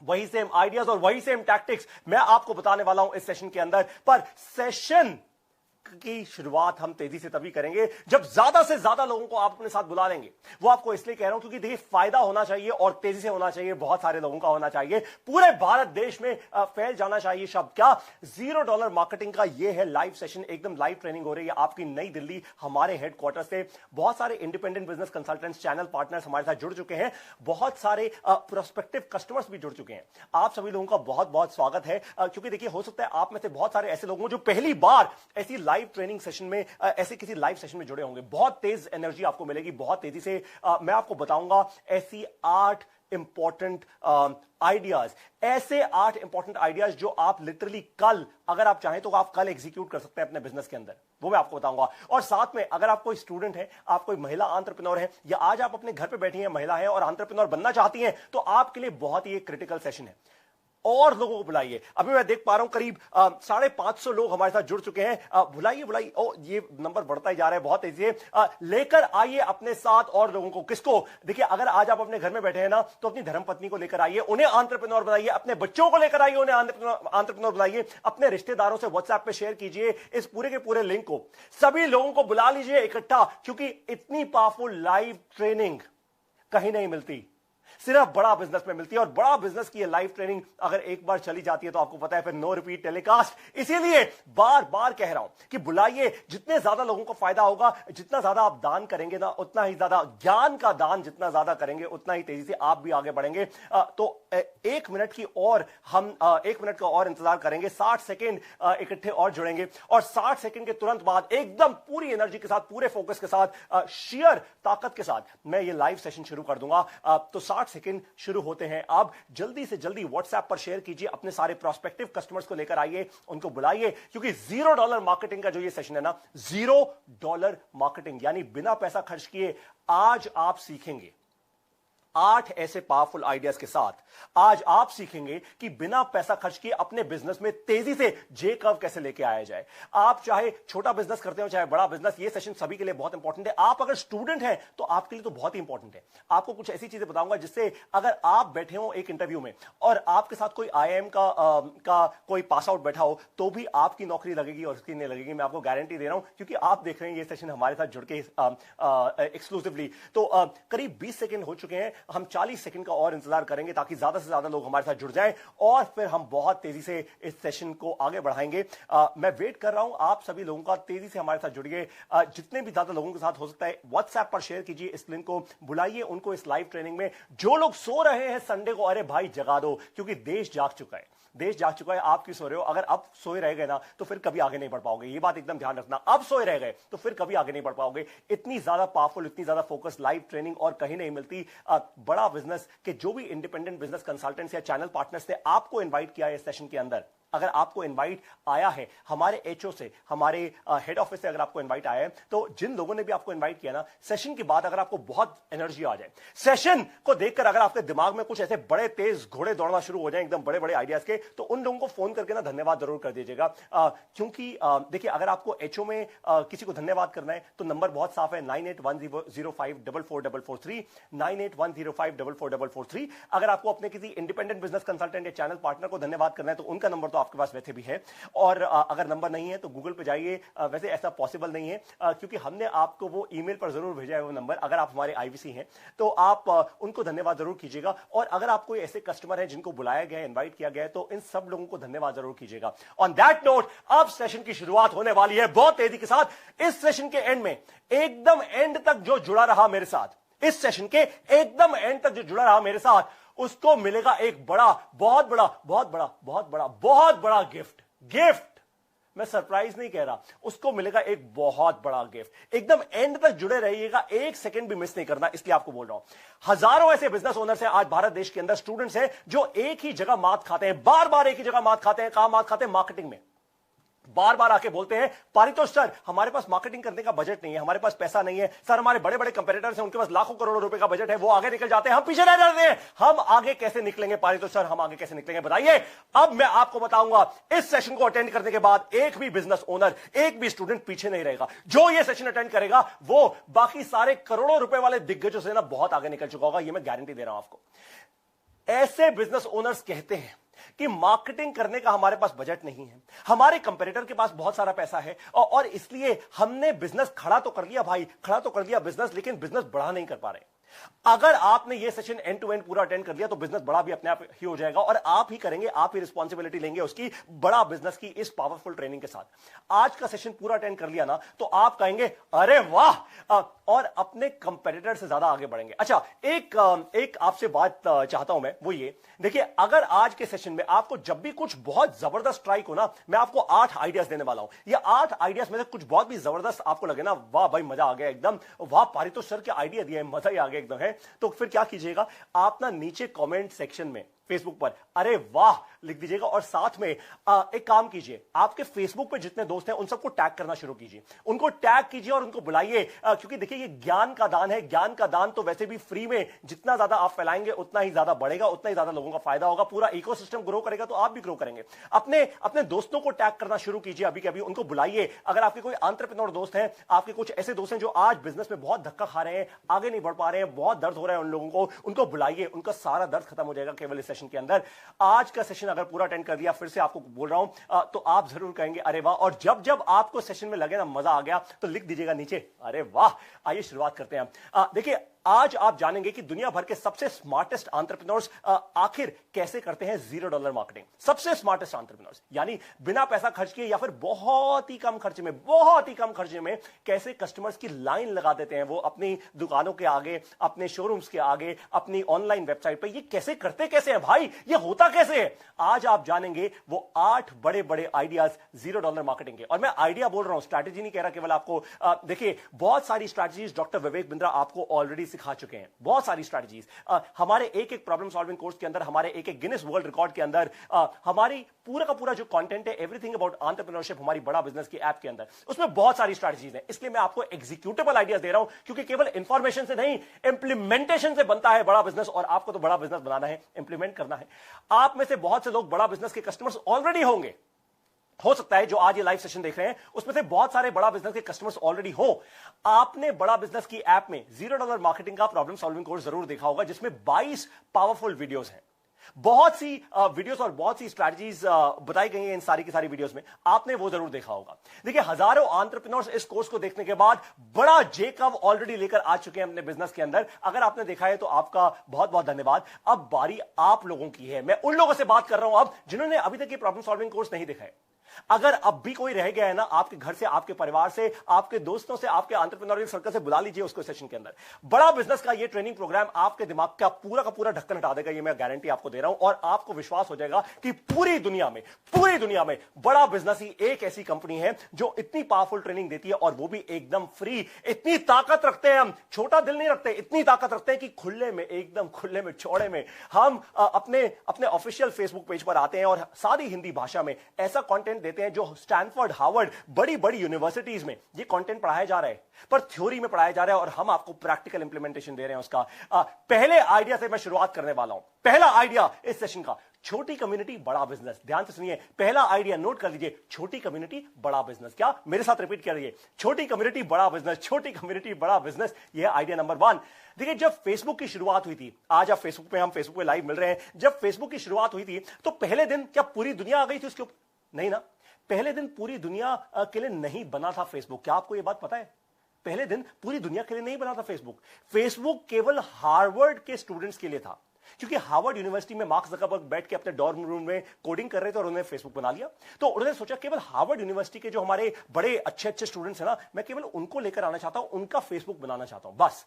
वही same ideas और वही सेम टैक्टिक्स मैं आपको बताने वाला हूं इस सेशन के अंदर। पर सेशन की शुरुआत हम तेजी से तभी करेंगे जब ज्यादा से ज्यादा लोगों को आप अपने साथ बुला लेंगे। वो आपको इसलिए कह रहा हूं क्योंकि देखिए फायदा होना चाहिए और तेजी से होना चाहिए, बहुत सारे लोगों का होना चाहिए, पूरे भारत देश में फैल जाना चाहिए शब्द। क्या $0 मार्केटिंग का ये है लाइव सेशन, एकदम लाइव ट्रेनिंग हो रही है आपकी नई दिल्ली हमारे हेडक्वार्टर से। बहुत सारे independent business consultants, channel partners हमारे साथ जुड़ चुके हैं, बहुत सारे प्रोस्पेक्टिव कस्टमर्स भी जुड़ चुके हैं। आप सभी लोगों का बहुत बहुत स्वागत है, क्योंकि देखिए हो सकता है आप में से बहुत सारे ऐसे लोग हों जो पहली बार ऐसी लाइव ट्रेनिंग सेशन में, ऐसे किसी लाइव सेशन में जुड़े होंगे। बहुत तेज एनर्जी आपको मिलेगी, बहुत तेजी से मैं आपको बताऊंगा ऐसी 8 इंपॉर्टेंट आइडियाज, ऐसे 8 इंपॉर्टेंट आइडियाज जो आप लिटरली कल, अगर आप चाहें तो आप कल एग्जीक्यूट कर सकते हैं अपने बिजनेस के अंदर, वो मैं आपको बताऊंगा। और साथ में अगर आप कोई स्टूडेंट है, आप कोई महिला एंटरप्रेन्योर है, या आज आप अपने घर पे बैठी हैं, महिला है और एंटरप्रेन्योर बनना चाहती हैं, तो आपके लिए बहुत ही एक क्रिटिकल सेशन है। और लोगों को बुलाइए। अभी मैं देख पा रहा हूं करीब 550 लोग हमारे साथ जुड़ चुके हैं। बुलाइए बुलाइए, ओ ये नंबर बढ़ता ही जा रहा है बहुत तेजी से। लेकर आइए अपने साथ और लोगों को। किसको? देखिए अगर आज आप अपने घर में बैठे हैं ना, तो अपनी धर्मपत्नी को लेकर आइए, उन्हें एंटरप्रेन्योर बनाइए, अपने बच्चों को लेकर आइए, उन्हें एंटरप्रेन्योर बनाइए, अपने रिश्तेदारों से व्हाट्सएप पे शेयर कीजिए इस पूरे के पूरे लिंक को, सभी लोगों को बुला लीजिए इकट्ठा, क्योंकि इतनी पावरफुल लाइव ट्रेनिंग कहीं नहीं मिलती, सिर्फ बड़ा बिजनेस में मिलती है। और बड़ा बिजनेस की लाइव ट्रेनिंग अगर एक बार चली जाती है तो आपको पता है फिर नो रिपीट टेलीकास्ट। इसीलिए बार बार कह रहा हूं कि बुलाइए, जितने ज्यादा लोगों को फायदा होगा, जितना ज्यादा आप दान करेंगे ना, उतना ही ज्यादा ज्ञान का दान जितना ज्यादा करेंगे, उतना ही तेजी से आप भी आगे बढ़ेंगे। तो 1 मिनट की और हम 1 मिनट का और इंतजार करेंगे, 60 सेकेंड इकट्ठे और जुड़ेंगे, और 60 सेकेंड के तुरंत बाद एकदम पूरी एनर्जी के साथ, पूरे फोकस के साथ, शेयर ताकत के साथ मैं ये लाइव सेशन शुरू कर दूंगा। तो 60 सेकंड शुरू होते हैं। आप जल्दी से जल्दी व्हाट्सएप पर शेयर कीजिए, अपने सारे प्रोस्पेक्टिव कस्टमर्स को लेकर आइए, उनको बुलाइए, क्योंकि $0 मार्केटिंग का जो ये सेशन है ना, $0 मार्केटिंग यानी बिना पैसा खर्च किए आज आप सीखेंगे 8 ऐसे पावरफुल आइडियाज के साथ। आज आप सीखेंगे कि बिना पैसा खर्च किए अपने बिजनेस में तेजी से जे कर्व कैसे लेके आया जाए। आप चाहे छोटा बिजनेस करते हो चाहे बड़ा बिजनेस, ये सेशन सभी के लिए बहुत इंपॉर्टेंट है। आप अगर स्टूडेंट हैं तो आपके लिए तो बहुत ही इंपॉर्टेंट है। आपको कुछ ऐसी चीजें बताऊंगा जिससे अगर आप बैठे हो एक इंटरव्यू में और आपके साथ कोई IIM का कोई पास आउट बैठा हो, तो भी आपकी नौकरी लगेगी और उसकी नहीं लगेगी, मैं आपको गारंटी दे रहा हूं, क्योंकि आप देख रहे हैं ये सेशन हमारे साथ जुड़ के एक्सक्लूसिवली। तो करीब 20 सेकेंड हो चुके हैं, हम 40 सेकंड का और इंतजार करेंगे ताकि ज्यादा से ज्यादा लोग हमारे साथ जुड़ जाएं, और फिर हम बहुत तेजी से इस सेशन को आगे बढ़ाएंगे। मैं वेट कर रहा हूं आप सभी लोगों का, तेजी से हमारे साथ जुड़िए। जितने भी ज्यादा लोगों के साथ हो सकता है व्हाट्सएप पर शेयर कीजिए इस लिंक को, बुलाइए उनको इस लाइव ट्रेनिंग में। जो लोग सो रहे हैं संडे को, अरे भाई जगा दो, क्योंकि देश जाग चुका है, देश जाग चुका है। आप क्यों सो रहे हो? अगर अब सोए रह गए ना तो फिर कभी आगे नहीं बढ़ पाओगे, ये बात एकदम ध्यान रखना। अब सोए रह गए तो फिर कभी आगे नहीं बढ़ पाओगे। इतनी ज्यादा पावरफुल, इतनी ज्यादा फोकस लाइव ट्रेनिंग और कहीं नहीं मिलती। बड़ा बिजनेस के जो भी इंडिपेंडेंट बिजनेस कंसल्टेंट्स या चैनल पार्टनर्स थे, आपको इन्वाइट किया है इस सेशन के अंदर। अगर आपको इनवाइट आया है हमारे एचओ से, हमारे हेड ऑफिस से, अगर आपको इनवाइट आया है, तो जिन लोगों ने भी आपको इनवाइट किया ना, सेशन के बाद अगर आपको बहुत एनर्जी आ जाए, सेशन को देखकर अगर आपके दिमाग में कुछ ऐसे बड़े तेज घोड़े दौड़ना शुरू हो जाए एकदम बड़े बड़े आइडियाज के, तो उन लोगों को फोन करके ना धन्यवाद जरूर कर दीजिएगा। क्योंकि देखिए अगर आपको एचओ में किसी को धन्यवाद करना है तो नंबर बहुत साफ है, 9810054443, 9810544443। अगर आपको अपने किसी इंडिपेंडेंट बिजनेस कंसल्टेंट या चैनल पार्टनर को धन्यवाद करना है तो उनका नंबर तो आपके पास वैसे भी है, और अगर नंबर नहीं है तो गूगल पे जाइए। वैसे ऐसा पॉसिबल नहीं है क्योंकि हमने आपको वो ईमेल पर जरूर भेजा है वो नंबर। अगर आप हमारे आईवीसी हैं तो आप उनको धन्यवाद जरूर कीजिएगा। और अगर आप कोई ऐसे कस्टमर हैं जिनको बुलाया गया है, इनवाइट किया गया है, तो इन सब लोगों को धन्यवाद जरूर कीजिएगा। ऑन दैट नोट अब सेशन की शुरुआत होने वाली है बहुत तेजी के साथ। इस सेशन के एंड में, एकदम एंड तक जो जुड़ा रहा मेरे साथ, इस सेशन के एकदम एंड तक जो जुड़ा रहा मेरे साथ, उसको मिलेगा एक बड़ा, बहुत बड़ा गिफ्ट। मैं सरप्राइज नहीं कह रहा, उसको मिलेगा एक बहुत बड़ा गिफ्ट। एकदम एंड तक जुड़े रहिएगा, एक सेकंड भी मिस नहीं करना, इसलिए आपको बोल रहा हूं। हजारों ऐसे बिजनेस ओनर्स हैं आज भारत देश के अंदर, स्टूडेंट्स हैं जो एक ही जगह मात खाते हैं, बार बार एक ही जगह मात खाते हैं। कहां मात खाते हैं? मार्केटिंग में। बार बार आके बोलते हैं पारितोष सर हमारे पास मार्केटिंग करने का बजट नहीं है, हमारे पास पैसा नहीं है। सर हमारे बड़े बड़े कंपेटिटर्स हैं, उनके पास लाखों करोड़ों रुपए का बजट है, वो आगे निकल जाते हैं, हम पीछे रह जाते हैं। हम आगे कैसे निकलेंगे पारितोष सर, हम आगे कैसे निकलेंगे बताइए। अब मैं आपको बताऊंगा, इस सेशन को अटेंड करने के बाद एक भी बिजनेस ओनर, एक भी स्टूडेंट पीछे नहीं रहेगा। जो ये सेशन अटेंड करेगा वो बाकी सारे करोड़ों रुपए वाले दिग्गजों से ना बहुत आगे निकल चुका होगा, ये मैं गारंटी दे रहा हूं आपको। ऐसे बिजनेस ओनर्स कहते हैं कि मार्केटिंग करने का हमारे पास बजट नहीं है, हमारे कंपटीटर के पास बहुत सारा पैसा है और इसलिए हमने बिजनेस खड़ा तो कर लिया भाई, खड़ा तो कर लिया बिजनेस, लेकिन बिजनेस बड़ा नहीं कर पा रहे। अगर आपने ये सेशन एंड टू एंड पूरा अटेंड कर लिया तो बिजनेस बड़ा भी अपने आप ही हो जाएगा और आप ही करेंगे, आप ही रिस्पॉन्सिबिलिटी लेंगे उसकी, बड़ा बिजनेस की इस पावरफुल ट्रेनिंग के साथ। आज का सेशन पूरा अटेंड कर लिया ना तो आप कहेंगे अरे वाह, और अपने कंपेटिटर से ज्यादा आगे बढ़ेंगे। अच्छा, एक आपसे बात चाहता हूं मैं, वो ये देखिए, अगर आज के सेशन में आपको जब भी कुछ बहुत जबरदस्त स्ट्राइक हो ना, मैं आपको 8 आइडियाज देने वाला हूं। ये 8 आइडियाज में से कुछ बहुत भी जबरदस्त आपको लगे ना, वाह भाई मजा आ गया एकदम, वाह पारितोष सर के आइडिया दिए, मजा ही आ गया एकदम है, तो फिर क्या कीजिएगा, आप ना नीचे कमेंट सेक्शन में फेसबुक पर अरे वाह लिख दीजिएगा और साथ में एक काम कीजिए, आपके फेसबुक पे जितने दोस्त हैं उन सबको टैग करना शुरू कीजिए, उनको टैग कीजिए और उनको बुलाइए, क्योंकि देखिए ये ज्ञान का दान है, ज्ञान का दान तो वैसे भी फ्री में जितना ज्यादा आप फैलाएंगे उतना ही ज्यादा बढ़ेगा, उतना ही ज्यादा लोगों का फायदा होगा, पूरा इकोसिस्टम ग्रो करेगा तो आप भी ग्रो करेंगे। अपने अपने दोस्तों को टैग करना शुरू कीजिए, अभी के अभी उनको बुलाइए। अगर आपके कोई एंटरप्रेन्योर दोस्त हैं, आपके कुछ ऐसे दोस्त हैं जो आज बिजनेस में बहुत धक्का खा रहे हैं, आगे नहीं बढ़ पा रहे हैं, बहुत दर्द हो रहा है उन लोगों को, उनको बुलाइए, उनका सारा दर्द खत्म हो जाएगा केवल इस सेशन के अंदर। आज का सेशन अगर पूरा अटेंड कर लिया, फिर से आपको बोल रहा हूं, तो आप जरूर कहेंगे अरे वाह, और जब जब आपको सेशन में लगे ना मजा आ गया तो लिख दीजिएगा नीचे अरे वाह। आइए शुरुआत करते हैं। देखिए, आज आप जानेंगे कि दुनिया भर के सबसे स्मार्टेस्ट एंटरप्रेन्योर्स आखिर कैसे करते हैं $0 मार्केटिंग। सबसे स्मार्टेस्ट एंटरप्रेन्योर्स यानी बिना पैसा खर्च किए या फिर बहुत ही कम खर्चे में कैसे कस्टमर्स की लाइन लगा देते हैं वो अपनी दुकानों के आगे, अपने शोरूम्स के आगे, अपनी ऑनलाइन वेबसाइट पे। ये कैसे करते कैसे हैं भाई, ये होता कैसे है, आज आप जानेंगे वो 8 बड़े बड़े आइडियाज $0 मार्केटिंग के। और मैं आइडिया बोल रहा हूं, स्ट्रैटेजी नहीं कह रहा केवल आपको। देखिए, बहुत सारी स्ट्रैटेजीज डॉक्टर विवेक बिंद्रा आपको ऑलरेडी सिखा चुके हैं, बहुत सारी स्ट्रैटेजीज हमारे एक एक प्रॉब्लम सॉल्विंग कोर्स के अंदर, हमारे एक एक गिनेस वर्ल्ड रिकॉर्ड के अंदर, हमारी पूरा का पूरा जो कंटेंट है एवरीथिंग अबाउट एंटरप्रेन्योरशिप हमारी बड़ा बिजनेस की ऐप के अंदर, उसमें बहुत सारी स्ट्रैटेजीज हैं। इसलिए मैं आपको एग्जीक्यूटेबल आइडियाज दे रहा हूं, क्योंकि केवल इंफॉर्मेशन से नहीं, इंप्लीमेंटेशन से बनता है बड़ा बिजनेस, और आपको तो बड़ा बिजनेस बनाना है, इंप्लीमेंट करना है। आप में से बहुत से लोग बड़ा बिजनेस के कस्टमर्स ऑलरेडी होंगे, हो सकता है जो आज ये लाइव सेशन देख रहे हैं उसमें से बहुत सारे बड़ा बिजनेस के कस्टमर्स ऑलरेडी हो। आपने बड़ा बिजनेस की ऐप में $0 मार्केटिंग का प्रॉब्लम सॉल्विंग कोर्स जरूर देखा होगा, जिसमें 22 पावरफुल वीडियोस हैं, बहुत सी वीडियोस और बहुत सी स्ट्रैटेजीज बताई गई हैं इन सारी की सारी वीडियोस में, आपने वो जरूर देखा होगा। देखिए, हजारों एंटरप्रेन्योर्स इस कोर्स को देखने के बाद बड़ा जेकब ऑलरेडी लेकर आ चुके हैं अपने बिजनेस के अंदर। अगर आपने देखा है तो आपका बहुत बहुत धन्यवाद। अब बारी आप लोगों की है, मैं उन लोगों से बात कर रहा हूं अब जिन्होंने अभी तक ये प्रॉब्लम सॉल्विंग कोर्स नहीं देखा है। अगर अब भी कोई रह गया है ना, आपके घर से, आपके परिवार से, आपके दोस्तों से, आपके एंटरप्रेन्योरियल सर्कल से बुला लीजिए उसको सेशन के अंदर। बड़ा बिजनेस का ये ट्रेनिंग प्रोग्राम आपके दिमाग का पूरा ढक्कन हटा देगा, ये मैं गारंटी आपको दे रहा हूं। और आपको विश्वास हो जाएगा कि पूरी दुनिया में बड़ा बिजनेस ही एक ऐसी कंपनी है जो इतनी पावरफुल ट्रेनिंग देती है, और वो भी एकदम फ्री। इतनी ताकत रखते हैं हम, छोटा दिल नहीं रखते, इतनी ताकत रखते हैं कि खुले में, एकदम खुले में, चौड़े में हम अपने ऑफिशियल फेसबुक पेज पर आते हैं और सारी हिंदी भाषा में ऐसा कंटेंट देते हैं जो स्टैनफोर्ड, हार्वर्ड, बड़ी बड़ी यूनिवर्सिटीज में ये कंटेंट पढ़ाया जा रहा है, पर थ्योरी में पढ़ाया जा रहा है, और हम आपको प्रैक्टिकल इंप्लीमेंटेशन दे रहे हैं उसका। पहले आइडिया से मैं शुरुआत करने वाला हूं। पहला आइडिया इस सेशन का, छोटी कम्युनिटी बड़ा बिजनेस। ध्यान से सुनिए, पहला आइडिया नोट कर लीजिए, छोटी कम्युनिटी बड़ा बिजनेस। क्या मेरे साथ रिपीट कर रही छोटी कम्युनिटी बड़ा बिजनेस, छोटी कम्युनिटी बड़ा बिजनेस, यह आइडिया नंबर 1। देखिए, जब फेसबुक की शुरुआत हुई थी, आज आप फेसबुक पे, हम फेसबुक पे लाइव मिल रहे हैं, जब फेसबुक की शुरुआत हुई थी तो पहले दिन क्या पूरी दुनिया आ गई थी उसके ऊपर? नहीं ना, पहले दिन पूरी दुनिया के लिए नहीं बना था फेसबुक। क्या आपको यह बात पता है? पहले दिन पूरी दुनिया के लिए नहीं बना था फेसबुक। फेसबुक केवल हार्वर्ड के स्टूडेंट्स के लिए था, क्योंकि हार्वर्ड यूनिवर्सिटी में मार्क ज़करबर्ग बैठ के अपने डॉर्म रूम में कोडिंग कर रहे थे और उन्होंने फेसबुक बना लिया। तो उन्होंने सोचा केवल हार्वर्ड यूनिवर्सिटी के जो हमारे बड़े अच्छे स्टूडेंट्स हैं ना, मैं केवल उनको लेकर आना चाहता हूं, उनका फेसबुक बनाना चाहता हूं, बस।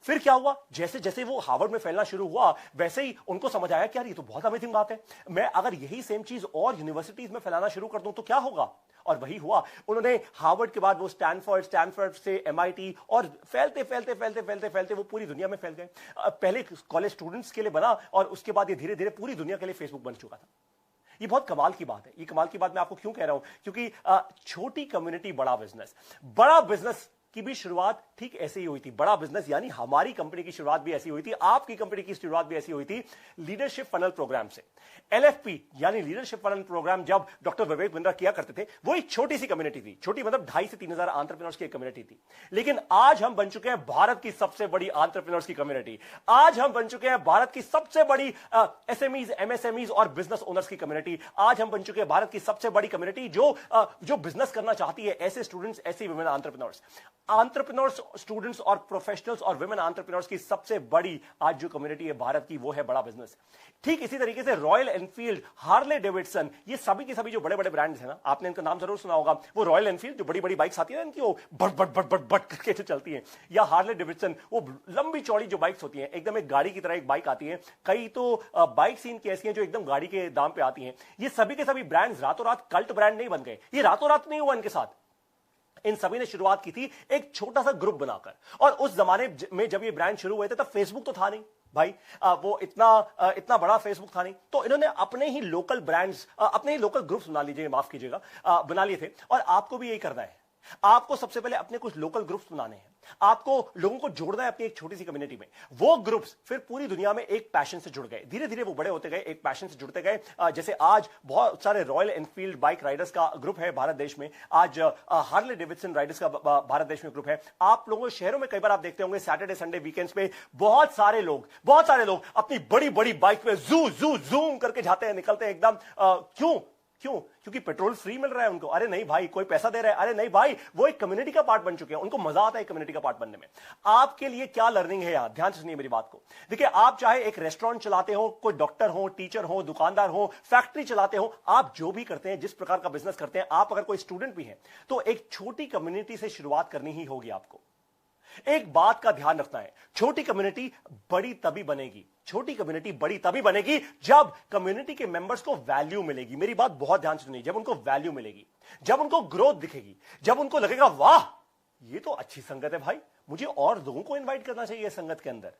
फिर क्या हुआ, जैसे जैसे वो हार्वर्ड में फैलना शुरू हुआ, वैसे ही उनको समझ आया कि यार ये तो बहुत अमेजिंग बात है, मैं अगर यही सेम चीज और यूनिवर्सिटीज में फैलाना शुरू कर दूं तो क्या होगा। और वही हुआ। उन्होंने हार्वर्ड के बाद वो स्टैनफोर्ड से MIT, और फैलते वो पूरी दुनिया में फैल गए। पहले कॉलेज स्टूडेंट्स के लिए बना और उसके बाद ये धीरे धीरे पूरी दुनिया के लिए फेसबुक बन चुका था। ये बहुत कमाल की बात है। ये कमाल की बात मैं आपको क्यों कह रहा हूं, क्योंकि छोटी कम्युनिटी बड़ा बिजनेस की भी शुरुआत ठीक ऐसे ही हुई थी। बड़ा बिजनेस यानी हमारी कंपनी की शुरुआत भी ऐसी हुई थी, आपकी कंपनी की शुरुआत भी ऐसी हुई थी, लीडरशिप फनल प्रोग्राम से। एलएफपी यानी लीडरशिप फनल प्रोग्राम जब डॉक्टर विवेक बिंद्रा किया करते थे, वो एक छोटी सी कम्युनिटी थी, छोटी मतलब 2,500 से 3,000 एंटरप्रेन्योर्स की एक कम्युनिटी थी। लेकिन आज हम बन चुके हैं भारत की सबसे बड़ी एंटरप्रेन्योर्स की कम्युनिटी। आज हम बन चुके हैं भारत की सबसे बड़ी एसएमईज, एमएसएमईज और बिजनेस ओनर्स की कम्युनिटी। आज हम बन चुके हैं भारत की सबसे बड़ी कम्युनिटी जो बिजनेस करना चाहती है, ऐसे स्टूडेंट्स, ऐसे वुमेन एंटरप्रेन्योर्स। एंटरप्रेन्योर्स, स्टूडेंट्स और प्रोफेशनल्स और वुमेन एंटरप्रेन्योर्स की सबसे बड़ी आज जो कम्युनिटी है भारत की, वो है बड़ा बिजनेस। ठीक इसी तरीके से रॉयल एनफील्ड, हार्ले डेविडसन, ये सभी के सभी जो बड़े बड़े ब्रांड्स हैं ना, आपने इनका नाम जरूर सुना होगा। वो रॉयल एनफील्ड जो बड़ी बड़ी बाइक्स आती है इनकी, वो but but but but but करके जो चलती है, या हार्ले डेविडसन वो लंबी चौड़ी जो बाइक्स होती हैं, एकदम एक गाड़ी की तरह एक बाइक आती है। कई तो बाइक सीन की ऐसी हैं जो एकदम गाड़ी के दाम पे आती हैं। ये सभी के सभी ब्रांड्स रातों रात कल्ट ब्रांड नहीं बन गए, ये रातों रात नहीं हुआ इनके साथ। इन सभी ने शुरुआत की थी एक छोटा सा ग्रुप बनाकर, और उस जमाने में जब ये ब्रांड शुरू हुए थे तब फेसबुक तो था नहीं भाई, वो इतना बड़ा फेसबुक था नहीं। तो इन्होंने अपने ही लोकल ब्रांड्स, अपने ही लोकल ग्रुप्स बना लीजिए, माफ कीजिएगा, बना लिए थे। और आपको भी यही करना है, आपको सबसे पहले अपने कुछ लोकल ग्रुप्स बनाने हैं, आपको लोगों को जोड़ना है अपनी एक छोटी सी कम्युनिटी में। वो ग्रुप्स फिर पूरी दुनिया में एक पैशन से जुड़ गए, धीरे धीरे वो बड़े होते गए, एक पैशन से जुड़ते गए। जैसे आज बहुत सारे रॉयल एनफील्ड बाइक राइडर्स का ग्रुप है भारत देश में, आज हार्ले डेविडसन राइडर्स का भारत देश में ग्रुप है। आप लोगों शहरों में कई बार आप देखते होंगे सैटरडे संडे वीकेंड्स पे बहुत सारे लोग अपनी बड़ी बड़ी बाइक पे जूम करके जाते हैं, निकलते हैं एकदम। क्योंकि पेट्रोल फ्री मिल रहा है उनको। अरे नहीं भाई, कोई पैसा दे रहा है? अरे नहीं भाई, वो एक कम्युनिटी का पार्ट बन चुके हैं, उनको मजा आता है कम्युनिटी का पार्ट बनने में। आपके लिए क्या लर्निंग है यहां, ध्यान से सुनिए मेरी बात को। देखिए, आप चाहे एक रेस्टोरेंट चलाते हो, कोई डॉक्टर हो, टीचर हो, दुकानदार हो, फैक्ट्री चलाते हो, आप जो भी करते हैं, जिस प्रकार का बिजनेस करते हैं, आप अगर कोई स्टूडेंट भी हैं, तो एक छोटी कम्युनिटी से शुरुआत करनी ही होगी आपको। एक बात का ध्यान रखना है, छोटी कम्युनिटी बड़ी तभी बनेगी, छोटी कम्युनिटी बड़ी तभी बनेगी जब कम्युनिटी के मेंबर्स को वैल्यू मिलेगी। मेरी बात बहुत ध्यान से सुनिए, जब उनको वैल्यू मिलेगी, जब उनको ग्रोथ दिखेगी, जब उनको लगेगा वाह ये तो अच्छी संगत है भाई, मुझे और लोगों को इन्वाइट करना चाहिए संगत के अंदर।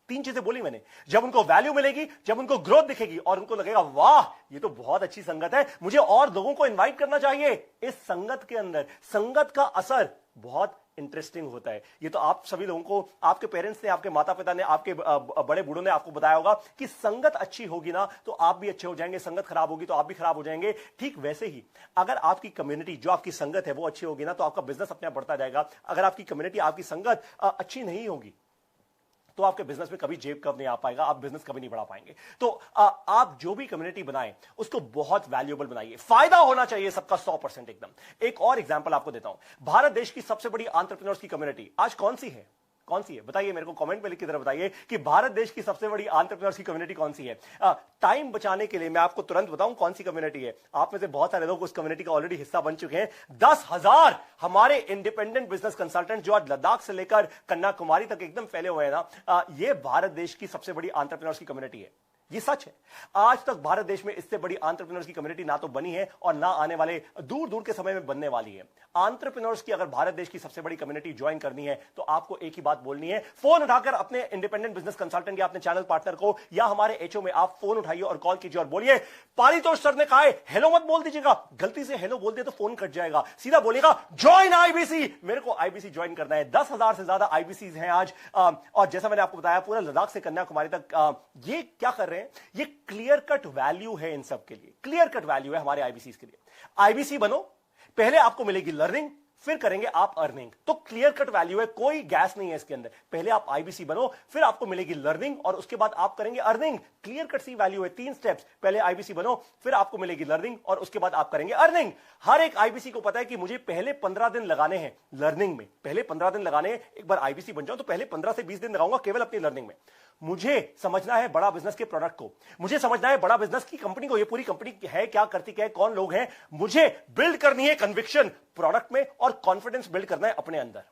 3 चीजें बोली मैंने, जब उनको वैल्यू मिलेगी, जब उनको ग्रोथ दिखेगी और उनको लगेगा वाह ये तो बहुत अच्छी संगत है, मुझे और लोगों को इन्वाइट करना चाहिए इस संगत के अंदर। संगत का असर बहुत इंटरेस्टिंग होता है। ये तो आप सभी लोगों को, आपके पेरेंट्स ने, आपके माता पिता ने, आपके बड़े बूढ़ों ने आपको बताया होगा कि संगत अच्छी होगी ना तो आप भी अच्छे हो जाएंगे, संगत खराब होगी तो आप भी खराब हो जाएंगे। ठीक वैसे ही अगर आपकी कम्युनिटी, जो आपकी संगत है वो अच्छी होगी ना तो आपका बिजनेस अपने आप बढ़ता जाएगा। अगर आपकी कम्युनिटी, आपकी संगत अच्छी नहीं होगी तो आपके बिजनेस में कभी जेब कब नहीं आ पाएगा, आप बिजनेस कभी नहीं बढ़ा पाएंगे। तो आप जो भी कम्युनिटी बनाएं उसको बहुत वैल्यूएबल बनाइए, फायदा होना चाहिए सबका 100% एकदम। एक और एग्जांपल आपको देता हूं, भारत देश की सबसे बड़ी एंटरप्रेन्योर्स की कम्युनिटी आज कौन सी है? कौन सी है बताइए मेरे को, कमेंट में लिख के जरा बताइए कि भारत देश की सबसे बड़ी एंटरप्रेन्योर्स की कम्युनिटी कौन सी है। टाइम बचाने के लिए मैं आपको तुरंत बताऊं कौन सी कम्युनिटी है। आप में से बहुत सारे लोग उस कम्युनिटी का ऑलरेडी हिस्सा बन चुके हैं। 10,000 हमारे इंडिपेंडेंट बिजनेस कंसल्टेंट जो आज लद्दाख से लेकर कन्याकुमारी तक एकदम फैले हुए हैं ना, ये भारत देश की सबसे बड़ी एंटरप्रेन्योर्स की कम्युनिटी है। ये सच है, आज तक भारत देश में इससे बड़ी एंटरप्रेन्योर्स की कम्युनिटी ना तो बनी है और ना आने वाले दूर दूर के समय में बनने वाली है। एंटरप्रेन्योर्स की अगर भारत देश की सबसे बड़ी कम्युनिटी ज्वाइन करनी है तो आपको एक ही बात बोलनी है, फोन उठाकर अपने इंडिपेंडेंट बिजनेस कंसल्टेंट या अपने चैनल पार्टनर को या हमारे एचओ में आप फोन उठाइए और कॉल कीजिए और बोलिए पारितोष सर ने कहा है, हेलो मत बोल दीजिएगा, गलती से हेलो बोल दिया तो फोन कट जाएगा, सीधा बोलिएगा ज्वाइन आईबीसी, मेरे को आईबीसी ज्वाइन करना है। 10,000 से ज्यादा आईबीसी हैं आज, और जैसा मैंने आपको बताया पूरा लद्दाख से कन्याकुमारी तक। ये क्या कर रहे हैं, ये क्लियर कट वैल्यू है इन सब के लिए, क्लियर कट वैल्यू है हमारे आईबीसी के लिए। आईबीसी बनो, पहले आपको मिलेगी लर्निंग, फिर करेंगे आप अर्निंग। तो क्लियर कट वैल्यू है, कोई गैस नहीं है इसके अंदर। पहले आप आईबीसी बनो, फिर आपको मिलेगी लर्निंग और उसके बाद आप करेंगे अर्निंग। क्लियर कट सी वैल्यू है, 3 स्टेप्स, पहले आईबीसी बनो, फिर आपको मिलेगी लर्निंग और उसके बाद आप करेंगे अर्निंग। हर एक आईबीसी को पता है कि मुझे पहले 15 दिन लगाने हैं लर्निंग में, पहले 15 दिन लगाने हैं। एक बार आईबीसी बन जाऊं तो पहले 15 से 20 दिन लगाऊंगा केवल अपनी लर्निंग में। मुझे समझना है बड़ा बिजनेस के प्रोडक्ट को, मुझे समझना है बड़ा बिजनेस की कंपनी को, ये पूरी कंपनी है क्या, करती क्या है, कौन लोग हैं। मुझे बिल्ड करनी है कन्विक्शन प्रोडक्ट में और कॉन्फिडेंस बिल्ड करना है अपने अंदर,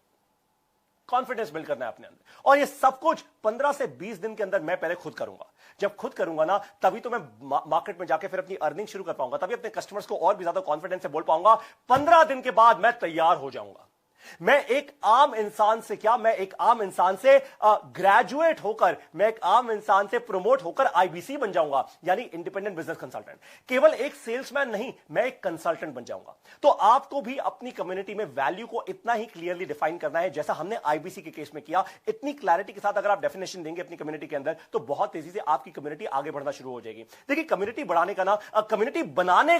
कॉन्फिडेंस बिल्ड करना है अपने अंदर। और ये सब कुछ 15 से 20 दिन के अंदर मैं पहले खुद करूंगा। जब खुद करूंगा ना तभी तो मैं मार्केट में जाके फिर अपनी अर्निंग शुरू कर पाऊंगा, तभी अपने कस्टमर्स को और भी ज्यादा कॉन्फिडेंस से बोल पाऊंगा। 15 दिन के बाद मैं तैयार हो जाऊंगा। मैं एक आम इंसान से क्या, मैं एक आम इंसान से ग्रेजुएट होकर, मैं एक आम इंसान से प्रमोट होकर आईबीसी बन जाऊंगा, यानी इंडिपेंडेंट बिजनेस कंसल्टेंट। केवल एक सेल्समैन नहीं, मैं एक कंसल्टेंट बन जाऊंगा। तो आपको भी अपनी कम्युनिटी में वैल्यू को इतना ही क्लियरली डिफाइन करना है जैसा हमने आईबीसी के केस में किया। इतनी क्लैरिटी के साथ अगर आप डेफिनेशन देंगे अपनी कम्युनिटी के अंदर, तो बहुत तेजी से आपकी कम्युनिटी आगे बढ़ना शुरू हो जाएगी। देखिए, कम्युनिटी बढ़ाने का ना, कम्युनिटी बनाने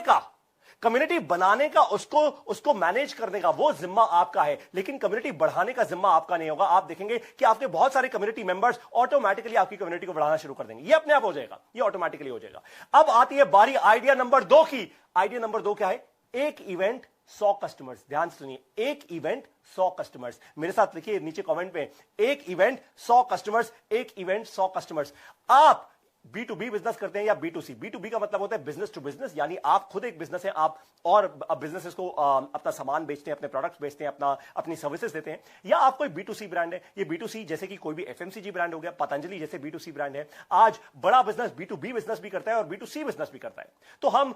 का, उसको मैनेज करने का वो जिम्मा आपका है, लेकिन कम्युनिटी बढ़ाने का जिम्मा आपका नहीं होगा। आप देखेंगे कि आपके बहुत सारे कम्युनिटी मेंबर्स ऑटोमेटिकली आपकी कम्युनिटी को बढ़ाना शुरू कर देंगे। ये अपने आप हो जाएगा, ये ऑटोमेटिकली हो जाएगा। अब आती है बारी आइडिया नंबर 2 की। आइडिया नंबर 2 क्या है? एक इवेंट 100 कस्टमर्स। ध्यान सुनिए, एक इवेंट 100 कस्टमर्स। मेरे साथ लिखिए नीचे कमेंट पे, एक इवेंट 100 कस्टमर्स, एक इवेंट 100 कस्टमर्स। आप B2B बिजनेस करते हैं या B2C? B2B का मतलब होता है बिजनेस टू बिजनेस, यानी आप खुद एक बिजनेस है, आप और बिजनेसेस को अपना सामान बेचते हैं, अपने प्रोडक्ट्स बेचते हैं, अपनी सर्विसेज देते हैं। या आप कोई B2C ब्रांड है। ये B2C जैसे कि कोई भी FMCG ब्रांड हो गया, पतंजलि जैसे B2C ब्रांड है। आज बड़ा बिजनेस B2B बिजनेस भी करता है और B2C बिजनेस भी करता है। तो हम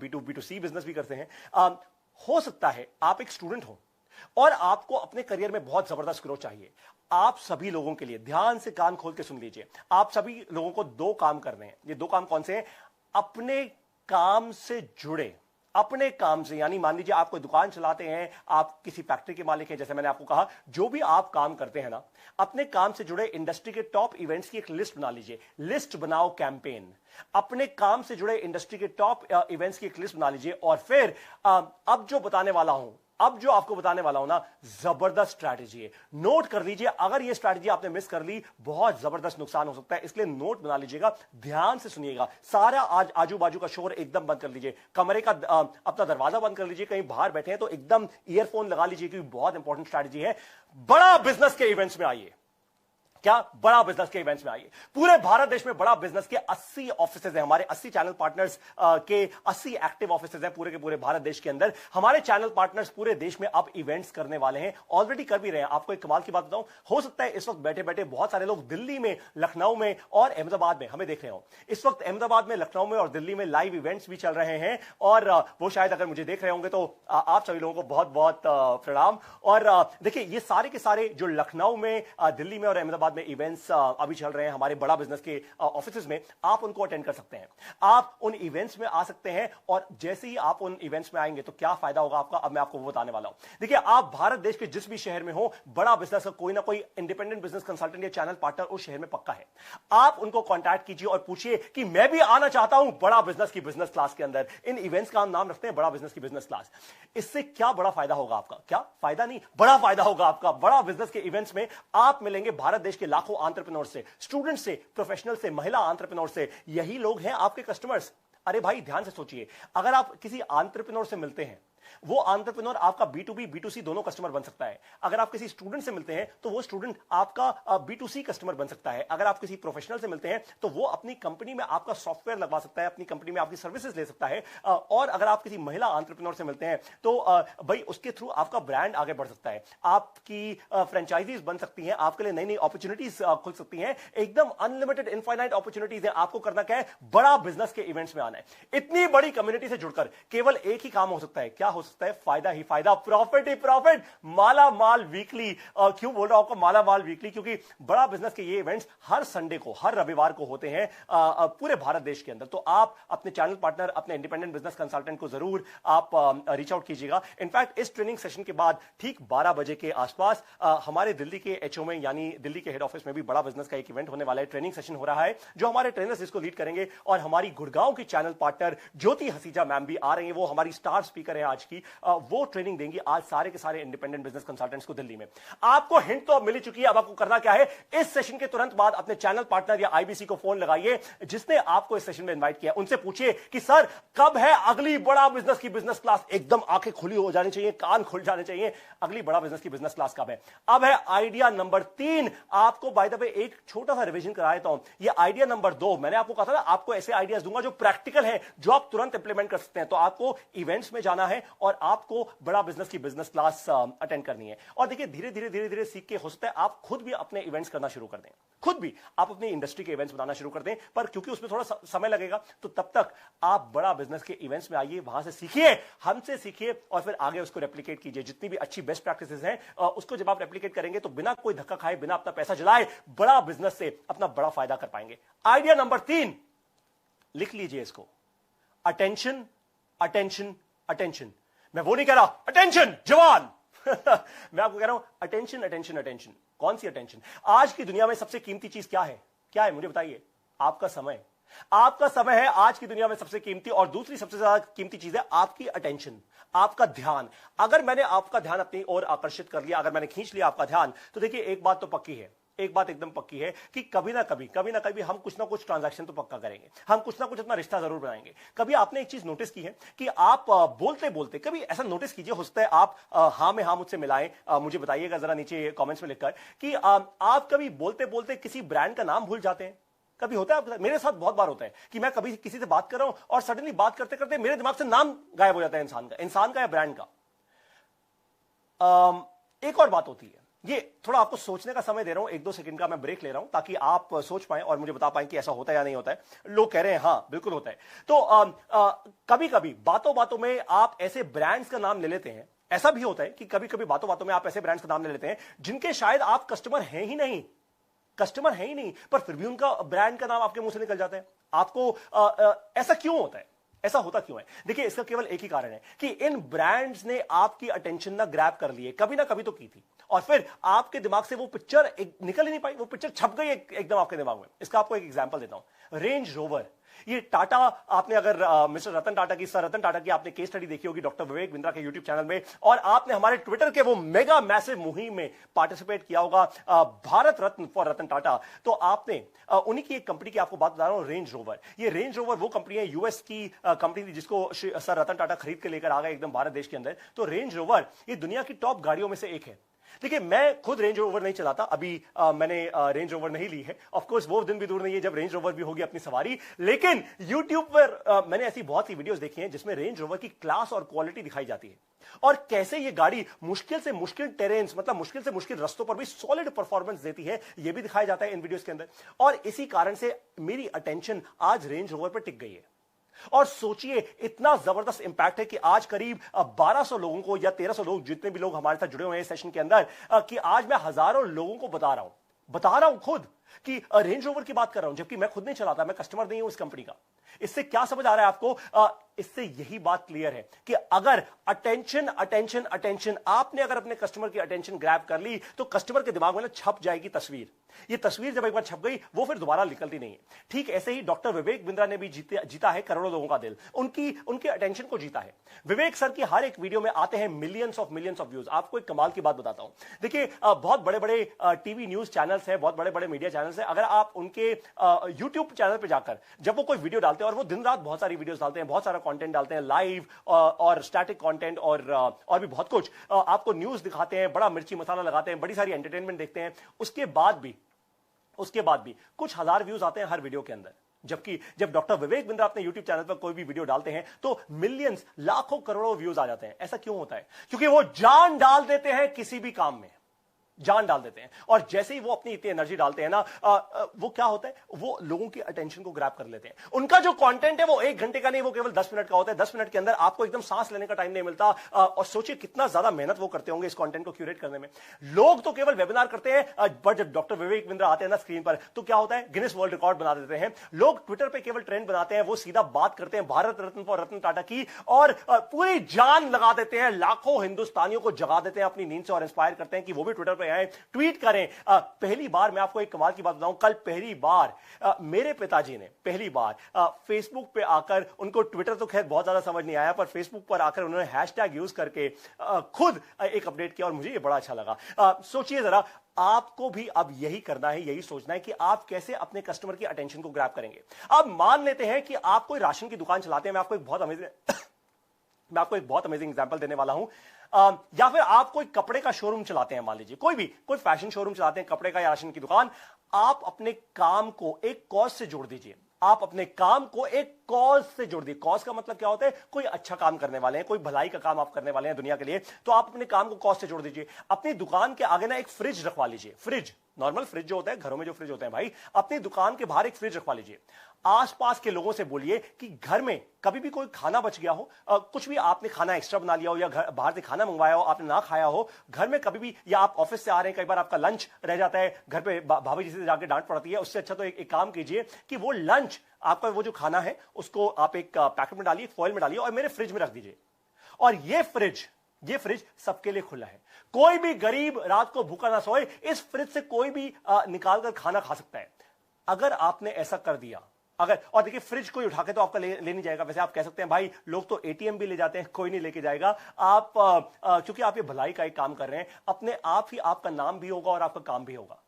B2C बिजनेस भी करते हैं। हो सकता है आप एक स्टूडेंट हो और आपको अपने करियर में बहुत जबरदस्त ग्रोथ चाहिए। आप सभी लोगों के लिए ध्यान से कान खोल के सुन लीजिए, आप सभी लोगों को 2 काम करने हैं। ये 2 काम कौन से हैं? अपने काम से जुड़े, अपने काम से, यानी मान लीजिए आप कोई दुकान चलाते हैं, आप किसी फैक्ट्री के मालिक हैं, जैसे मैंने आपको कहा, जो भी आप काम करते हैं ना, अपने काम से जुड़े इंडस्ट्री के टॉप इवेंट्स की एक लिस्ट बना लीजिए। लिस्ट बनाओ कैंपेन, अपने काम से जुड़े इंडस्ट्री के टॉप इवेंट्स की एक लिस्ट बना लीजिए। और फिर अब जो आपको बताने वाला हूं ना, जबरदस्त स्ट्रैटेजी है। नोट कर लीजिए, अगर ये स्ट्रैटेजी आपने मिस कर ली, बहुत जबरदस्त नुकसान हो सकता है। इसलिए नोट बना लीजिएगा, ध्यान से सुनिएगा। सारा आज आजू बाजू का शोर एकदम बंद कर लीजिए, कमरे का अपना दरवाजा बंद कर लीजिए। कहीं बाहर बैठे हैं तो एकदम ईयरफोन लगा लीजिए, क्योंकि बहुत इंपॉर्टेंट स्ट्रैटेजी है। बड़ा बिजनेस के इवेंट्स में आइए। क्या? बड़ा बिजनेस के इवेंट्स में आइए। पूरे भारत देश में बड़ा बिजनेस के 80 ऑफिसेज हैं। हमारे 80 चैनल पार्टनर्स के 80 एक्टिव ऑफिसेज हैं पूरे के पूरे भारत देश के अंदर। हमारे चैनल पार्टनर्स पूरे देश में अब इवेंट्स करने वाले हैं, ऑलरेडी कर भी रहे हैं। आपको एक कमाल की बात बताऊं, हो सकता है इस वक्त बैठे बैठे बहुत सारे लोग दिल्ली में, लखनऊ में और अहमदाबाद में हमें देख रहे हो। इस वक्त अहमदाबाद में, लखनऊ में और दिल्ली में लाइव इवेंट्स भी चल रहे हैं, और वो शायद अगर मुझे देख रहे होंगे तो आप सभी लोगों को बहुत बहुत प्रणाम। और देखिए, ये सारे के सारे जो लखनऊ में, दिल्ली में और अहमदाबाद में इवेंट्स अभी चल रहे हैं हमारे बड़ा बिजनेस के ऑफिसेज में, आप उनको अटेंड कर सकते हैं। आप उन इवेंट्स में आ सकते हैं, और जैसे ही आप उन इवेंट्स में आएंगे तो क्या फायदा होगा आपका, अब मैं आपको वो बताने वाला हूं। देखिए, आप भारत देश के जिस भी शहर में हो, बड़ा बिजनेस का कोई ना कोई इंडिपेंडेंट बिजनेस कंसल्टेंट या चैनल पार्टनर उस शहर में पक्का है। आप उनको कांटेक्ट कीजिए और पूछिए कि मैं भी आना चाहता हूं बड़ा बिजनेस की बिजनेस क्लास के अंदर। इन इवेंट्स का हम नाम रखते हैं बड़ा बिजनेस की बिजनेस क्लास। इससे क्या बड़ा फायदा होगा आपका? क्या फायदा नहीं, बड़ा फायदा होगा आपका। बड़ा बिजनेस के इवेंट्स में आप मिलेंगे भारत देश के लाखों एंटरप्रेन्योर से, स्टूडेंट से, प्रोफेशनल से, महिला एंटरप्रेन्योर से। यही लोग हैं आपके कस्टमर्स। अरे भाई, ध्यान से सोचिए, अगर आप किसी एंटरप्रेन्योर से मिलते हैं, वो एंटरप्रेन्योर आपका B2B B2C दोनों कस्टमर बन सकता है। अगर आप किसी स्टूडेंट से मिलते हैं तो वो स्टूडेंट आपका B2C कस्टमर बन सकता है। अगर आप किसी प्रोफेशनल से मिलते हैं तो वो अपनी कंपनी में आपका सॉफ्टवेयर लगवा सकता है, अपनी कंपनी में आपकी सर्विसेज ले सकता है। और अगर आप किसी महिला एंटरप्रेन्योर से मिलते हैं तो भाई, उसके थ्रू आपका ब्रांड आगे बढ़ सकता है, आपकी फ्रेंचाइजीज बन सकती हैं, आपके लिए नई नई अपॉर्चुनिटीज खुल सकती हैं। एकदम अनलिमिटेड, इनफाइनाइट अपॉर्चुनिटीज है। आपको करना क्या है? बड़ा बिजनेस के इवेंट्स में आना है। इतनी बड़ी कम्युनिटी से जुड़कर केवल एक ही काम हो सकता है। क्या हो सकता है? फायदा ही फायदा, प्रॉफिट ही प्रॉफिट। माला माल वीकली। क्यों बोल रहा हूं आपको माला माल वीकली? क्योंकि बड़ा बिजनेस के ये इवेंट्स हर संडे को, हर रविवार को होते हैं पूरे भारत देश के अंदर। तो आप अपने चैनल पार्टनर, अपने इंडिपेंडेंट बिजनेस कंसल्टेंट को जरूर आप रीच आउट कीजिएगा। इनफैक्ट इस ट्रेनिंग सेशन के बाद ठीक 12 बजे के आसपास हमारे दिल्ली के HO में, यानी दिल्ली के हेड ऑफिस में भी बड़ा बिजनेस का एक इवेंट होने वाला है, ट्रेनिंग सेशन हो रहा है, जो हमारे ट्रेनर्स इसको लीड करेंगे। और हमारी गुड़गांव की चैनल पार्टनर ज्योति हसीजा मैम भी आ रही है, वो हमारी स्टार स्पीकर है आज की। वो ट्रेनिंग देंगी आज सारे के सारे इंडिपेंडेंट बिजनेस कंसल्टेंट्स को दिल्ली में। आपको हिंट तो अब मिल चुकी है, अब आपको करना क्या है? इस सेशन के तुरंत बाद अपने चैनल पार्टनर या IBC को फोन लगाइए जिसने आपको इस सेशन में इनवाइट किया। उनसे पूछिए कि सर, कब है अगली बड़ा बिजनेस की बिजनेस क्लास? एकदम आंखें खुली हो जानी चाहिए, कान खुल जाने चाहिए। अगली बड़ा बिजनेस की बिजनेस क्लास कब है? अब है आइडिया नंबर 3। आपको बाय द वे एक छोटा सा रिवीजन करा देता हूं। ये आइडिया नंबर 2, मैंने आपको कहा था ना, आपको ऐसे आइडियाज दूंगा जो प्रैक्टिकल है, जो आप तुरंत इंप्लीमेंट कर सकते हैं। तो आपको इवेंट्स में जाना है और आपको बड़ा बिजनेस की बिजनेस क्लास अटेंड करनी है। और देखिए धीरे धीरे धीरे धीरे सीख के हो सकता है आप खुद भी अपने इवेंट्स करना शुरू कर दें, खुद भी आप अपनी इंडस्ट्री के इवेंट्स बनाना शुरू कर दें, पर क्योंकि उसमें थोड़ा समय लगेगा तो तब तक आप बड़ा बिजनेस के इवेंट्स में आइए, वहां से सीखिए, हमसे सीखिए और फिर आगे उसको रेप्लिकेट कीजिए। जितनी भी अच्छी बेस्ट प्रैक्टिसेस हैं उसको जब आप रेप्लिकेट करेंगे तो बिना कोई धक्का खाए, बिना अपना पैसा जलाए, बड़ा बिजनेस से अपना बड़ा फायदा कर पाएंगे। आइडिया नंबर 3, लिख लीजिए इसको, अटेंशन अटेंशन अटेंशन। मैं वो नहीं कह रहा अटेंशन जवान मैं आपको कह रहा हूं अटेंशन अटेंशन अटेंशन। कौन सी अटेंशन? आज की दुनिया में सबसे कीमती चीज क्या है? क्या है मुझे बताइए? आपका समय। आपका समय है आज की दुनिया में सबसे कीमती, और दूसरी सबसे ज्यादा कीमती चीज है आपकी अटेंशन, आपका ध्यान। अगर मैंने आपका ध्यान अपनी ओर आकर्षित कर लिया, अगर मैंने खींच लिया आपका ध्यान, तो देखिए एक बात तो पक्की है, एक बात एकदम पक्की है कि कभी ना कभी हम कुछ ना कुछ ट्रांजैक्शन तो पक्का करेंगे, हम कुछ ना कुछ अपना रिश्ता जरूर बनाएंगे। कभी आपने एक चीज नोटिस की है कि आप बोलते बोलते, कभी ऐसा नोटिस कीजिए, हो सकता है आप हां में हां मुझसे मिलाएं, मुझे बताइएगा जरा नीचे कमेंट्स में लिखकर कि आप कभी बोलते बोलते किसी ब्रांड का नाम भूल जाते हैं? कभी होता है? मेरे साथ बहुत बार होता है कि मैं कभी किसी से बात कर रहा हूं और सडनली बात करते करते मेरे दिमाग से नाम गायब हो जाता है, इंसान का या ब्रांड का। एक और बात होती है, ये थोड़ा आपको सोचने का समय दे रहा हूं, 1-2 सेकंड का मैं ब्रेक ले रहा हूं ताकि आप सोच पाएं और मुझे बता पाएं कि ऐसा होता है या नहीं होता है। लोग कह रहे हैं हां बिल्कुल होता है। तो कभी कभी बातों बातों में आप ऐसे ब्रांड्स का नाम ले लेते हैं, ऐसा भी होता है कि कभी कभी बातों बातों में आप ऐसे ब्रांड्स का नाम ले लेते हैं जिनके शायद आप कस्टमर हैं ही नहीं, कस्टमर है ही नहीं, पर फिर भी उनका ब्रांड का नाम आपके मुंह से निकल जाता है। आपको ऐसा क्यों होता है? ऐसा होता क्यों है? देखिए इसका केवल एक ही कारण है कि इन ब्रांड्स ने आपकी अटेंशन ना ग्रैब कर ली है, कभी ना कभी तो की थी, और फिर आपके दिमाग से वो पिक्चर निकल ही नहीं पाई, वो पिक्चर छप गई एकदम आपके दिमाग में। इसका आपको एक एग्जांपल देता हूं, रेंज रोवर। ये टाटा, आपने अगर मिस्टर रतन टाटा की, सर रतन टाटा की आपने केस स्टडी देखी होगी डॉक्टर विवेक बिंद्रा के यूट्यूब चैनल में, और आपने हमारे ट्विटर के वो मेगा मैसिव मुहिम में पार्टिसिपेट किया होगा, भारत रत्न फॉर रतन टाटा। तो आपने उन्हीं की एक कंपनी की आपको बात बता रहा हूं, रेंज रोवर। ये रेंज रोवर वो कंपनी है, यूएस की कंपनी थी, जिसको सर रतन टाटा खरीद के लेकर आ गए एकदम भारत देश के अंदर। तो रेंज रोवर ये दुनिया की टॉप गाड़ियों में से एक है। देखिए मैं खुद रेंज रोवर नहीं चलाता, अभी मैंने रेंज रोवर नहीं ली है। ऑफ कोर्स वो दिन भी दूर नहीं है जब रेंज रोवर भी होगी अपनी सवारी, लेकिन YouTube पर मैंने ऐसी बहुत सी वीडियोस देखी हैं जिसमें रेंज रोवर की क्लास और क्वालिटी दिखाई जाती है, और कैसे ये गाड़ी मुश्किल से मुश्किल टेरेन्स, मतलब मुश्किल से मुश्किल रास्तों पर भी सॉलिड परफॉर्मेंस देती है, ये भी दिखाया जाता है इन वीडियोस के अंदर। और इसी कारण से मेरी अटेंशन आज रेंज रोवर पर टिक गई है। और सोचिए इतना जबरदस्त इंपैक्ट है कि आज करीब 1200 लोगों को या 1300 लोग, जितने भी लोग हमारे साथ जुड़े हुए हैं इस सेशन के अंदर, कि आज मैं हजारों लोगों को बता रहा हूं खुद कि रेंज रोवर की बात कर रहा हूं, जबकि मैं खुद नहीं चलाता, मैं कस्टमर नहीं हूं इस कंपनी का। इससे क्या समझ आ रहा है आपको? इससे यही बात क्लियर है कि अगर अटेंशन अटेंशन अटेंशन, आपने अगर अपने कस्टमर की अटेंशन ग्रैब कर ली तो कस्टमर के दिमाग में ना छप जाएगी तस्वीर। ये तस्वीर जब एक बार छप गई वो फिर दोबारा निकलती नहीं है। ठीक ऐसे ही डॉक्टर विवेक बिंद्रा ने भी जीता है करोड़ों लोगों का दिल, उनके अटेंशन को जीता है। विवेक सर की हर एक वीडियो में आते हैं मिलियंस ऑफ व्यूज। आपको एक कमाल की बात बताता हूं, देखिए बहुत बड़े बड़े टीवी न्यूज चैनल्स हैं, बहुत बड़े बड़े मीडिया चैनल्स हैं, अगर आप उनके यूट्यूब चैनल पर जाकर जब वो कोई वीडियो डालते हैं, और वो दिन रात बहुत सारी वीडियोस डालते हैं, बहुत सारा कंटेंट डालते हैं, लाइव और स्टैटिक कंटेंट और भी बहुत कुछ, आपको न्यूज दिखाते हैं, बड़ा मिर्ची मसाला लगाते हैं, बड़ी सारी एंटरटेनमेंट देखते हैं, उसके बाद भी कुछ हजार व्यूज आते हैं हर वीडियो के अंदर। जबकि जब डॉक्टर विवेक बिंद्रा अपने YouTube चैनल पर कोई भी वीडियो डालते हैं तो मिलियंस, लाखों करोड़ों व्यूज आ जाते हैं। ऐसा क्यों होता है? क्योंकि वो जान डाल देते हैं किसी भी काम में, जान डाल देते हैं, और जैसे ही वो अपनी इतनी एनर्जी डालते हैं ना, वो क्या होता है, वो लोगों की अटेंशन को ग्रैब कर लेते हैं। उनका जो कंटेंट है वो 1 घंटे का नहीं, वो केवल 10 मिनट का होता है। 10 मिनट के अंदर आपको एकदम सांस लेने का टाइम नहीं मिलता, और सोचिए कितना ज्यादा मेहनत वो करते होंगे इस कंटेंट को क्यूरेट करने में। लोग तो केवल वेबिनार करते हैं, बट जब डॉक्टर विवेक बिंद्रा आते हैं ना स्क्रीन पर, तो क्या होता है, गिनीज वर्ल्ड रिकॉर्ड बना देते हैं। लोग ट्विटर पर केवल ट्रेंड बनाते हैं, वो सीधा बात करते हैं भारत रत्न फॉर रतन टाटा की, और पूरी जान लगा देते हैं, लाखों हिंदुस्तानियों को जगा देते हैं अपनी नींद से, और इंस्पायर करते हैं कि वो भी ट्विटर पर आए, ट्वीट करें। पहली बार मैं आपको एक कमाल की बात बताऊं, कल पहली बार मेरे पिताजी ने पहली बार फेसबुक पे आकर, उनको ट्विटर तो खैर बहुत ज्यादा समझ नहीं आया, पर फेसबुक पर आकर उन्होंने हैशटैग यूज करके खुद एक अपडेट किया, और मुझे ये बड़ा अच्छा लगा। सोचिए जरा, आपको भी अब यही करना है, यही सोचना है कि आप कैसे अपने कस्टमर की अटेंशन को ग्रैब करेंगे। अब मान लेते हैं कि आप कोई राशन की दुकान चलाते हैं, मैं आपको एक बहुत अमेजिंग एग्जांपल देने वाला हूं। या फिर आप कोई कपड़े का शोरूम चलाते हैं, मान लीजिए कोई फैशन शोरूम चलाते हैं, कपड़े का या राशन की दुकान। आप अपने काम को एक कॉज से जोड़ दीजिए, आप अपने काम को एक कॉज से जोड़ दिए। कॉज का मतलब क्या होता है? कोई अच्छा काम करने वाले हैं, कोई भलाई का काम आप करने वाले हैं दुनिया के लिए, तो आप अपने काम को कॉज से जोड़ दीजिए। अपनी दुकान के आगे ना एक फ्रिज रखवा लीजिए। फ्रिज, नॉर्मल फ्रिज जो होता है घरों में, जो फ्रिज होते हैं भाई, अपनी दुकान के बाहर एक फ्रिज रखवा लीजिए। आसपास के लोगों से बोलिए कि घर में कभी भी कोई खाना बच गया हो, कुछ भी आपने खाना एक्स्ट्रा बना लिया हो, या घर बाहर से खाना मंगवाया हो, आपने ना खाया हो, घर में कभी भी, या आप ऑफिस से आ रहे हैं, कई बार आपका लंच रह जाता है घर पे, भाभी जी से जाके डांट पड़ती है, उससे अच्छा तो एक काम कीजिए कि वो लंच आपका, वो जो खाना है उसको आप एक पैकेट में डालिए, फॉइल में डालिए और मेरे फ्रिज में रख दीजिए। और ये फ्रिज सबके लिए खुला है। कोई भी गरीब रात को भूखा ना सोए, इस फ्रिज से कोई भी निकाल कर खाना खा सकता है। अगर आपने ऐसा कर दिया, अगर, और देखिए फ्रिज कोई उठा के तो आपका ले नहीं जाएगा। वैसे आप कह सकते हैं भाई लोग तो एटीएम भी ले जाते हैं, कोई नहीं लेके जाएगा। आप क्योंकि आप ये भलाई का एक काम कर रहे हैं, अपने आप ही आपका नाम भी होगा और आपका काम भी होगा।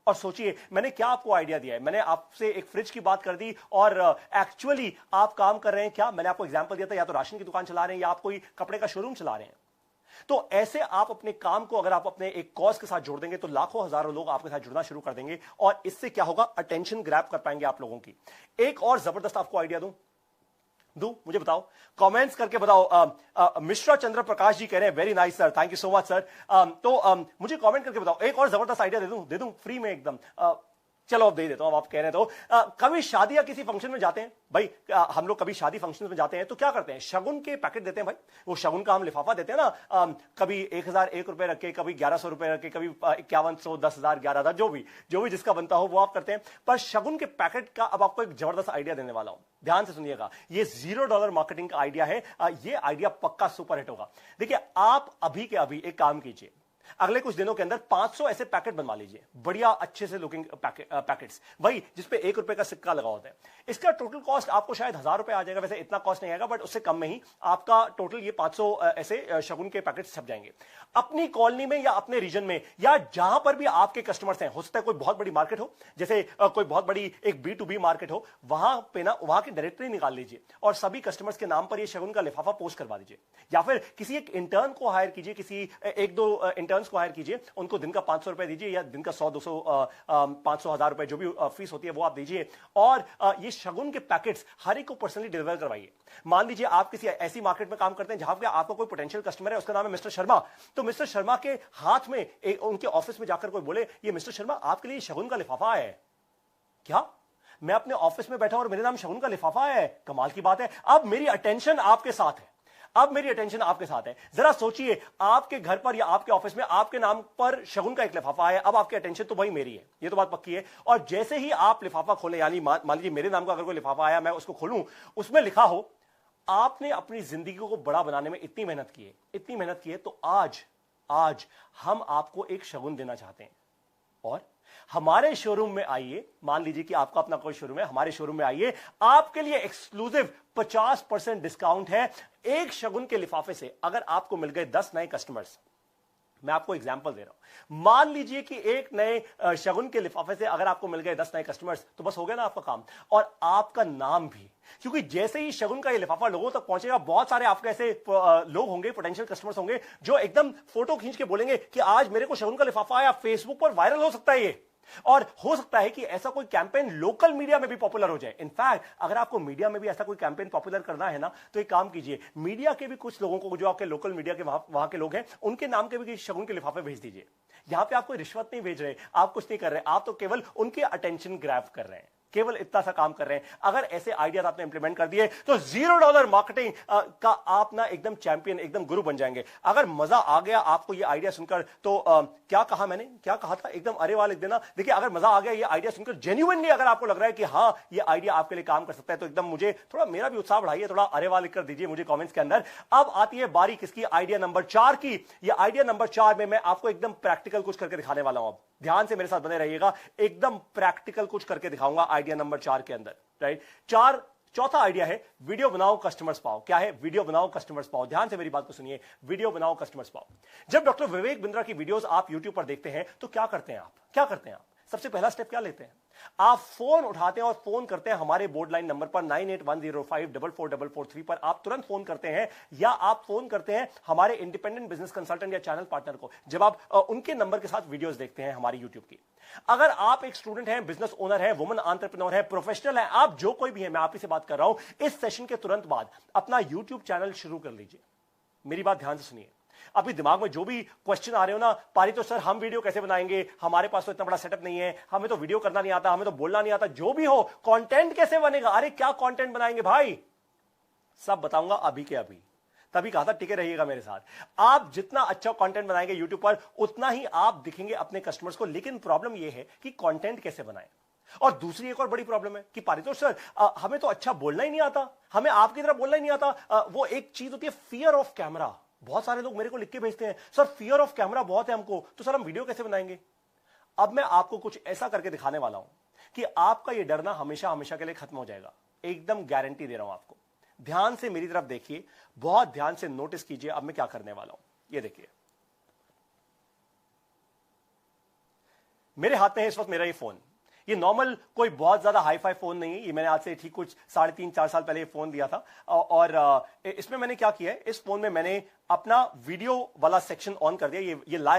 और सोचिए मैंने क्या आपको आइडिया दिया है। मैंने आपसे एक फ्रिज की बात कर दी और एक्चुअली आप काम कर रहे हैं क्या? मैंने आपको एग्जांपल दिया था, या तो राशन की दुकान चला रहे हैं या आप कोई कपड़े का शोरूम चला रहे हैं। तो ऐसे आप अपने काम को अगर आप अपने एक कॉज के साथ जोड़ देंगे तो लाखों हजारों लोग आपके साथ जुड़ना शुरू कर देंगे, और इससे क्या होगा? अटेंशन ग्रैब कर पाएंगे आप लोगों की। एक और जबरदस्त आपको आइडिया दूं, मुझे बताओ, कमेंट्स करके बताओ। मिश्रा चंद्र प्रकाश जी कह रहे हैं very nice sir, thank you so much sir. मुझे कमेंट करके बताओ, एक और जबरदस्त आइडिया दे दूं फ्री में एकदम। चलो अब दे देता हूं, आप कह रहे हैं तो। कभी शादी या किसी फंक्शन में जाते हैं भाई, हम लोग कभी शादी फंक्शन में जाते हैं तो क्या करते हैं? शगुन के पैकेट देते हैं भाई। वो शगुन का हम लिफाफा देते हैं ना, कभी 1001 रुपए रख के, कभी 1100 रुपए रख के, कभी 5100, 10,000, 11,000, जो भी जिसका बनता हो वो आप करते हैं। पर शगुन के पैकेट का अब आपको एक जबरदस्त आइडिया देने वाला हूं, ध्यान से सुनिएगा। ये $0 मार्केटिंग का आइडिया है। ये आइडिया पक्का सुपर हिट होगा। देखिए आप अभी के अभी एक काम कीजिए, अगले कुछ दिनों के अंदर 500 ऐसे पैकेट बनवा लीजिए, बढ़िया अच्छे से लुकिंग पैकेट्स, वही जिसपे ₹1 का सिक्का लगा होता है। इसका टोटल कॉस्ट आपको शायद ₹1000 आ जाएगा। वैसे इतना कॉस्ट नहीं आएगा, बट उससे कम में ही आपका टोटल ये 500 ऐसे शगुन के पैकेट्स छप जाएंगे। अपनी कॉलोनी में या अपने रीजन में या जहां पर भी आपके कस्टमर्स हैं, हो सकता है कोई बहुत बड़ी मार्केट हो, जैसे कोई बहुत बड़ी एक B2B मार्केट हो, वहां पे ना वहां की डायरेक्टरी निकाल लीजिए और सभी कस्टमर्स के नाम पर ये शगुन का लिफाफा पोस्ट करवा दीजिए। या फिर किसी एक इंटर्न को हायर कीजिए, किसी एक दो इंटर्न्स को हायर कीजिए, उनको दिन का ₹500 दीजिए, या दिन का 100, 200, 500, ₹1000 जो भी फीस होती है वो आप दीजिए। और ये शगुन के पैकेट्स हर एक को पर्सनली डिलीवर करवाइए। मान लीजिए आप किसी ऐसी मार्केट में काम करते हैं जहां पे आपका कोई पोटेंशियल कस्टमर है, उसका नाम है मिस्टर शर्मा, तो मिस्टर शर्मा के हाथ में उनके ऑफिस में जाकर कोई बोले, ये मिस्टर शर्मा आपके लिए शगुन का लिफाफा आया है। क्या? मैं अपने ऑफिस में बैठा और मेरे नाम शगुन का लिफाफा आया है? कमाल की बात है। अब मेरी अटेंशन आपके साथ है, जरा सोचिए, आपके घर पर या आपके ऑफिस में आपके नाम पर शगुन का एक लिफाफा है, अब आपकी अटेंशन तो भाई मेरी है, ये तो बात पक्की है। और जैसे ही आप लिफाफा खोलें, यानी मान लीजिए मेरे नाम का अगर कोई लिफाफा आया, मैं उसको खोलूं, उसमें लिखा हो आपने अपनी जिंदगी को बड़ा बनाने में इतनी मेहनत की है, तो आज हम आपको एक शगुन देना चाहते हैं और हमारे शोरूम में आइए। मान लीजिए कि आपका अपना कोई शोरूम है, हमारे शोरूम में आइए, आपके लिए एक्सक्लूसिव 50% डिस्काउंट है एक शगुन के लिफाफे से। अगर आपको मिल गए 10 नए कस्टमर्स, मैं आपको एग्जांपल दे रहा हूं, मान लीजिए कि एक नए शगुन के लिफाफे से अगर आपको मिल गए 10 नए कस्टमर्स, तो बस हो गया ना आपका काम, और आपका नाम भी। क्योंकि जैसे ही शगुन का ये लिफाफा लोगों तक पहुंचेगा, बहुत सारे आपके ऐसे लोग होंगे, पोटेंशियल कस्टमर्स होंगे, जो एकदम फोटो खींच के बोलेंगे कि आज मेरे को शगुन का लिफाफा आया, फेसबुक पर वायरल हो सकता है ये, और हो सकता है कि ऐसा कोई कैंपेन लोकल मीडिया में भी पॉपुलर हो जाए। इनफैक्ट अगर आपको मीडिया में भी ऐसा कोई कैंपेन पॉपुलर करना है ना, तो एक काम कीजिए, मीडिया के भी कुछ लोगों को, जो आपके लोकल मीडिया के वहां के लोग हैं, उनके नाम के भी शगुन के लिफाफे भेज दीजिए। यहां पे आप कोई रिश्वत नहीं भेज रहे, आप कुछ नहीं कर रहे, आप तो केवल उनके अटेंशन ग्रैब कर रहे हैं, केवल इतना सा काम कर रहे हैं। अगर ऐसे आइडियाज आपने इंप्लीमेंट कर दिए तो $0 मार्केटिंग का आप ना एकदम चैंपियन, एकदम गुरु बन जाएंगे। अगर मजा आ गया आपको ये आइडिया सुनकर, तो क्या कहा था, एकदम अरे वाले लिख देना। देखिए अगर मजा आ गया ये आइडिया सुनकर, जेन्युइनली अगर आपको लग रहा है कि हाँ ये आइडिया आपके लिए काम कर सकता है, तो एकदम मुझे थोड़ा, मेरा भी उत्साह बढ़ाइए, थोड़ा अरे वाले लिख कर दीजिए मुझे कॉमेंट्स के अंदर। अब आती है बारी किसकी? आइडिया नंबर 4 की। ये आइडिया नंबर 4 में मैं आपको एकदम प्रैक्टिकल कुछ करके दिखाने वाला हूं। अब ध्यान से मेरे साथ बने रहिएगा, एकदम प्रैक्टिकल कुछ करके दिखाऊंगा आइडिया नंबर 4 के अंदर, राइट। चौथा आइडिया है वीडियो बनाओ कस्टमर्स पाओ। क्या है? वीडियो बनाओ कस्टमर्स पाओ। ध्यान से मेरी बात को सुनिए, वीडियो बनाओ कस्टमर्स पाओ। जब डॉक्टर विवेक बिंद्रा की वीडियोस आप यूट्यूब पर देखते हैं तो क्या करते हैं आप? सबसे पहला स्टेप क्या लेते हैं? आप फोन उठाते हैं और फोन करते हैं हमारे बोर्ड लाइन नंबर पर 9810544443 पर आप तुरंत फोन करते हैं, या आप फोन करते हैं हमारे इंडिपेंडेंट बिजनेस कंसल्टेंट या चैनल पार्टनर को जब आप उनके नंबर के साथ वीडियोस देखते हैं हमारी यूट्यूब की। अगर आप एक स्टूडेंट हैं, बिजनेस ओनर है, वुमन एंटरप्रेन्योर है, प्रोफेशनल है, आप जो कोई भी है, मैं आप ही से बात कर रहा हूं, इस सेशन के तुरंत बाद अपना यूट्यूब चैनल शुरू कर लीजिए। मेरी बात ध्यान से सुनिए। अभी दिमाग में जो भी क्वेश्चन आ रहे हो ना, पारी तो सर हम वीडियो कैसे बनाएंगे, हमारे पास तो इतना बड़ा सेटअप नहीं है, हमें तो वीडियो करना नहीं आता, हमें तो बोलना नहीं आता, जो भी हो कंटेंट कैसे बनेगा? अरे क्या कंटेंट बनाएंगे भाई, सब बताऊंगा अभी के अभी। तभी कहा था टिके रहिएगा मेरे साथ। आप जितना अच्छा कंटेंट बनाएंगे यूट्यूब पर, उतना ही आप दिखेंगे अपने कस्टमर्स को। लेकिन प्रॉब्लम यह है कि कंटेंट कैसे बनाएं। और दूसरी एक और बड़ी प्रॉब्लम है कि पारितोष सर हमें तो अच्छा बोलना ही नहीं आता, हमें आपकी तरह बोलना ही नहीं आता। वो एक चीज होती है फियर ऑफ कैमरा। बहुत सारे लोग मेरे को लिख के भेजते हैं, सर फियर ऑफ कैमरा बहुत है हमको, तो सर हम वीडियो कैसे बनाएंगे? अब मैं आपको कुछ ऐसा करके दिखाने वाला हूं कि आपका यह डरना हमेशा हमेशा के लिए खत्म हो जाएगा। एकदम गारंटी दे रहा हूं आपको। ध्यान से मेरी तरफ देखिए, बहुत ध्यान से नोटिस कीजिए अब मैं क्या करने वाला हूं। ये देखिए, मेरे हाथ में है इस वक्त मेरा ये फोन। ये नॉर्मल कोई बहुत ज्यादा हाई फाई फोन नहीं है, ये मैंने आज से ठीक कुछ 3.5-4 साल पहले ये फोन दिया था। और इसमें मैंने क्या किया है, इस फोन में मैंने अपना वीडियो वाला सेक्शन ऑन कर दिया।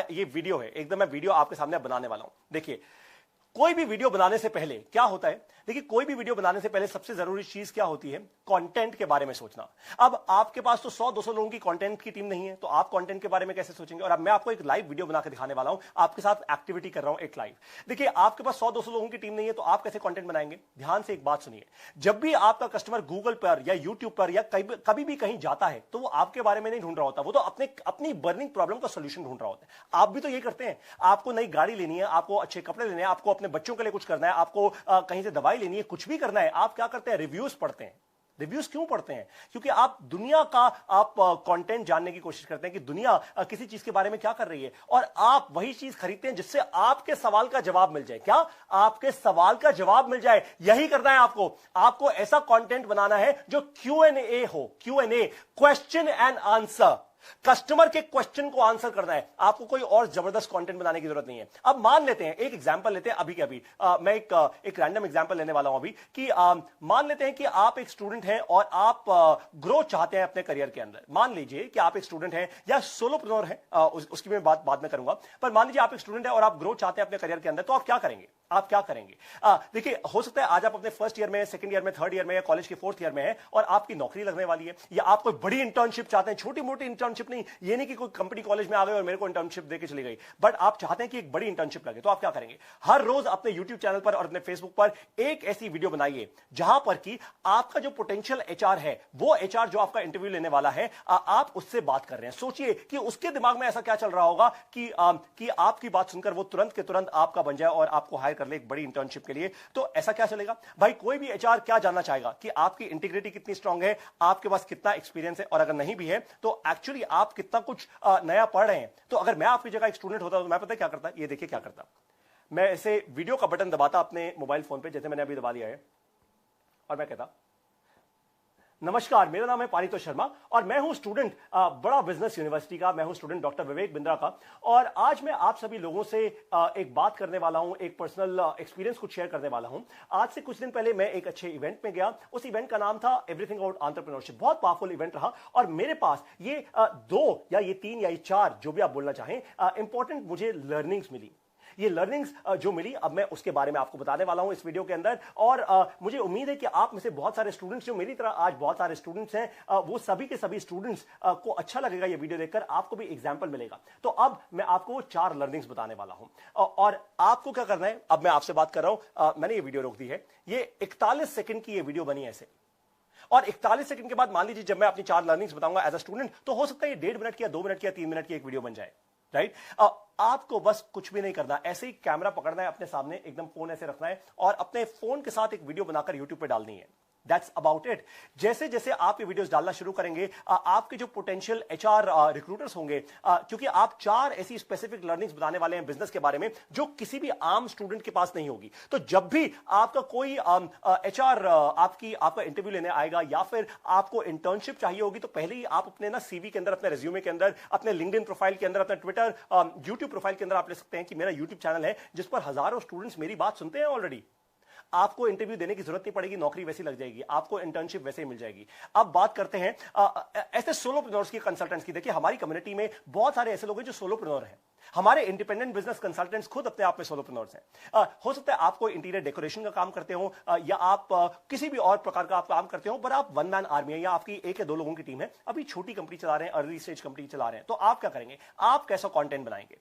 ये वीडियो है, एकदम मैं वीडियो आपके सामने बनाने वाला हूं। देखिए, कोई भी वीडियो बनाने से पहले क्या होता है, देखिए कोई भी वीडियो बनाने से पहले सबसे जरूरी चीज क्या होती है? कंटेंट के बारे में सोचना। अब आपके पास तो 100-200 लोगों की कंटेंट की टीम नहीं है, तो आप कंटेंट के बारे में कैसे सोचेंगे? और अब मैं आपको एक लाइव वीडियो बनाकर दिखाने वाला हूं, आपके साथ एक्टिविटी कर रहा हूं एक लाइव। देखिए, आपके पास 100-200 लोगों की टीम नहीं है, तो आप कैसे कंटेंट बनाएंगे? ध्यान से एक बात सुनिए, जब भी आपका कस्टमर गूगल पर या यूट्यूब पर या कभी भी कहीं जाता है, तो वो आपके बारे में नहीं ढूंढ रहा होता, वो तो अपनी बर्निंग प्रॉब्लम का सोल्यूशन ढूंढ रहा होता है। आप भी तो ये करते हैं। आपको नई गाड़ी लेनी है, आपको अच्छे कपड़े लेने हैं, आपको अपने बच्चों के लिए कुछ करना है, आपको कहीं से दवाई लेनी है, कुछ भी करना है, आप क्या करते हैं? रिव्यूज पढ़ते हैं। रिव्यूज क्यों पढ़ते हैं? क्योंकि आप दुनिया का आप कंटेंट जानने की कोशिश करते हैं कि दुनिया किसी चीज के बारे में क्या कर रही है, और आप वही चीज खरीदते हैं जिससे आपके सवाल का जवाब मिल जाए। क्या? आपके सवाल का जवाब मिल जाए। यही करना है आपको ऐसा कंटेंट बनाना है जो Q&A हो। Q&A, question and answer. Customer के क्वेश्चन को आंसर करना है। आपको कोई और जबरदस्त कंटेंट बनाने की जरूरत नहीं है। अब मान लेते हैं, एक एग्जांपल लेते हैं अभी के अभी। मैं एक रैंडम एग्जांपल लेने वाला हूं अभी कि मान लेते हैं कि आप एक स्टूडेंट हैं और आप ग्रो चाहते हैं अपने करियर के अंदर। मान लीजिए कि आप एक स्टूडेंट हैं या सोलोप्रेन्योर हैं, उसकी मैं बात बाद में करूंगा, पर मान लीजिए आप एक स्टूडेंट हैं और आप ग्रो चाहते हैं अपने करियर के अंदर, तो आप क्या करेंगे? देखिए, हो सकता है आज आप अपने फर्स्ट ईयर में, सेकंड ईयर में, थर्ड ईयर में या कॉलेज के फोर्थ ईयर में है और आपकी नौकरी लगने वाली है, या आप कोई बड़ी इंटर्नशिप चाहते हैं। छोटी मोटी इंटर्नशिप नहीं, ये नहीं कि कोई कंपनी कॉलेज में आ गए और मेरे को इंटर्नशिप देके चली गई, बट आप चाहते हैं कि एक बड़ी इंटर्नशिप लगे, तो आप क्या करेंगे? हर रोज अपने यूट्यूब चैनल पर और अपने फेसबुक पर एक ऐसी वीडियो बनाइए जहां पर कि आपका जो पोटेंशियल एचआर है, वो एचआर जो आपका इंटरव्यू लेने वाला है, आप उससे बात कर रहे हैं। सोचिए कि उसके दिमाग में ऐसा क्या चल रहा होगा कि आपकी बात सुनकर वो तुरंत के तुरंत आपका बन जाए और आपको हायर कर ले एक बड़ी इंटर्नशिप के लिए। तो ऐसा क्या चलेगा भाई? कोई भी एचआर क्या जानना चाहेगा कि आपकी इंटीग्रिटी कितनी स्ट्रांग है, आपके पास कितना एक्सपीरियंस है, और अगर नहीं भी है तो एक्चुअली आप कितना कुछ नया पढ़ रहे हैं। तो अगर मैं आपकी जगह एक स्टूडेंट होता तो मैं पता है क्या करता? ये देखिए क्या करता। मैं ऐसे वीडियो का बटन दबाता अपने मोबाइल फोन पे, जैसे मैंने अभी दबा दिया है, और मैं कहता, नमस्कार, मेरा नाम है पारितोष शर्मा और मैं हूं स्टूडेंट बड़ा बिजनेस यूनिवर्सिटी का। मैं हूं स्टूडेंट डॉक्टर विवेक बिंद्रा का, और आज मैं आप सभी लोगों से एक बात करने वाला हूं, एक पर्सनल एक्सपीरियंस कुछ शेयर करने वाला हूं। आज से कुछ दिन पहले मैं एक अच्छे इवेंट में गया। उस इवेंट का नाम था एवरीथिंग अबाउट एंटरप्रेन्योरशिप। बहुत पावरफुल इवेंट रहा, और मेरे पास ये 2 या ये 3 या ये 4 जो भी आप बोलना चाहें, इंपॉर्टेंट मुझे लर्निंग्स मिली। ये लर्निंग्स जो मिली, अब मैं उसके बारे में आपको बताने वाला हूं इस वीडियो के अंदर। और मुझे उम्मीद है कि आप में से बहुत सारे स्टूडेंट्स, जो मेरी तरह आज बहुत सारे स्टूडेंट्स हैं, वो सभी के सभी स्टूडेंट्स को अच्छा लगेगा ये वीडियो देखकर, आपको भी एग्जाम्पल मिलेगा। तो अब मैं आपको 4 लर्निंग्स बताने वाला हूं, और आपको क्या करना है? अब मैं आपसे बात कर रहा हूं, मैंने ये वीडियो रोक दी है। ये 41 सेकंड की ये वीडियो बनी ऐसे, और 41 सेकंड के बाद मान लीजिए जब मैं अपनी 4 लर्निंग्स बताऊंगा एज अ स्टूडेंट, तो हो सकता है ये 1.5 मिनट की या 2 मिनट की या 3 मिनट की एक वीडियो बन जाए। राइट? आपको बस कुछ भी नहीं करना, ऐसे ही कैमरा पकड़ना है अपने सामने, एकदम फोन ऐसे रखना है और अपने फोन के साथ एक वीडियो बनाकर यूट्यूब पे डालनी है। That's about it. जैसे जैसे आप ये वीडियोस डालना शुरू करेंगे, आपके जो पोटेंशियल एचआर रिक्रूटर्स होंगे, क्योंकि आप 4 ऐसी स्पेसिफिक लर्निंग्स बताने वाले हैं बिजनेस के बारे में जो किसी भी आम स्टूडेंट के पास नहीं होगी। तो जब भी आपका कोई एचआर आपका इंटरव्यू लेने आएगा या फिर आपको इंटर्नशिप चाहिए होगी, तो पहले ही आप अपने ना सीवी के अंदर, अपने रिज्यूमे के अंदर, अपने लिंक्डइन प्रोफाइल के अंदर, अपने ट्विटर यूट्यूब प्रोफाइल के अंदर आप ले सकते हैं कि मेरा यूट्यूब चैनल है जिस पर हजारों स्टूडेंट्स मेरी बात सुनते हैं ऑलरेडी। आपको इंटरव्यू देने की जरूरत नहीं पड़ेगी, नौकरी वैसी लग जाएगी, आपको इंटर्नशिप वैसे ही मिल जाएगी। अब बात करते हैं ऐसे सोलोप्रेन्योर्स की, कंसल्टेंट्स की। देखिए हमारी कम्युनिटी में बहुत सारे ऐसे लोग हैं जो सोलोप्रेन्योर हैं। हमारे इंडिपेंडेंट बिजनेस कंसल्टेंट्स खुद अपने आप में सोलोप्रेन्योर्स हैं। हो सकता है आप कोई इंटीरियर डेकोरेशन का काम करते हो या आप किसी भी और प्रकार का आप काम करते हो, पर आप वन मैन आर्मी है या आपकी 1 या 2 लोगों की टीम है, अभी छोटी कंपनी चला रहे हैं, अर्ली स्टेज कंपनी चला रहे हैं, तो आप क्या करेंगे? आप कैसा कंटेंट बनाएंगे?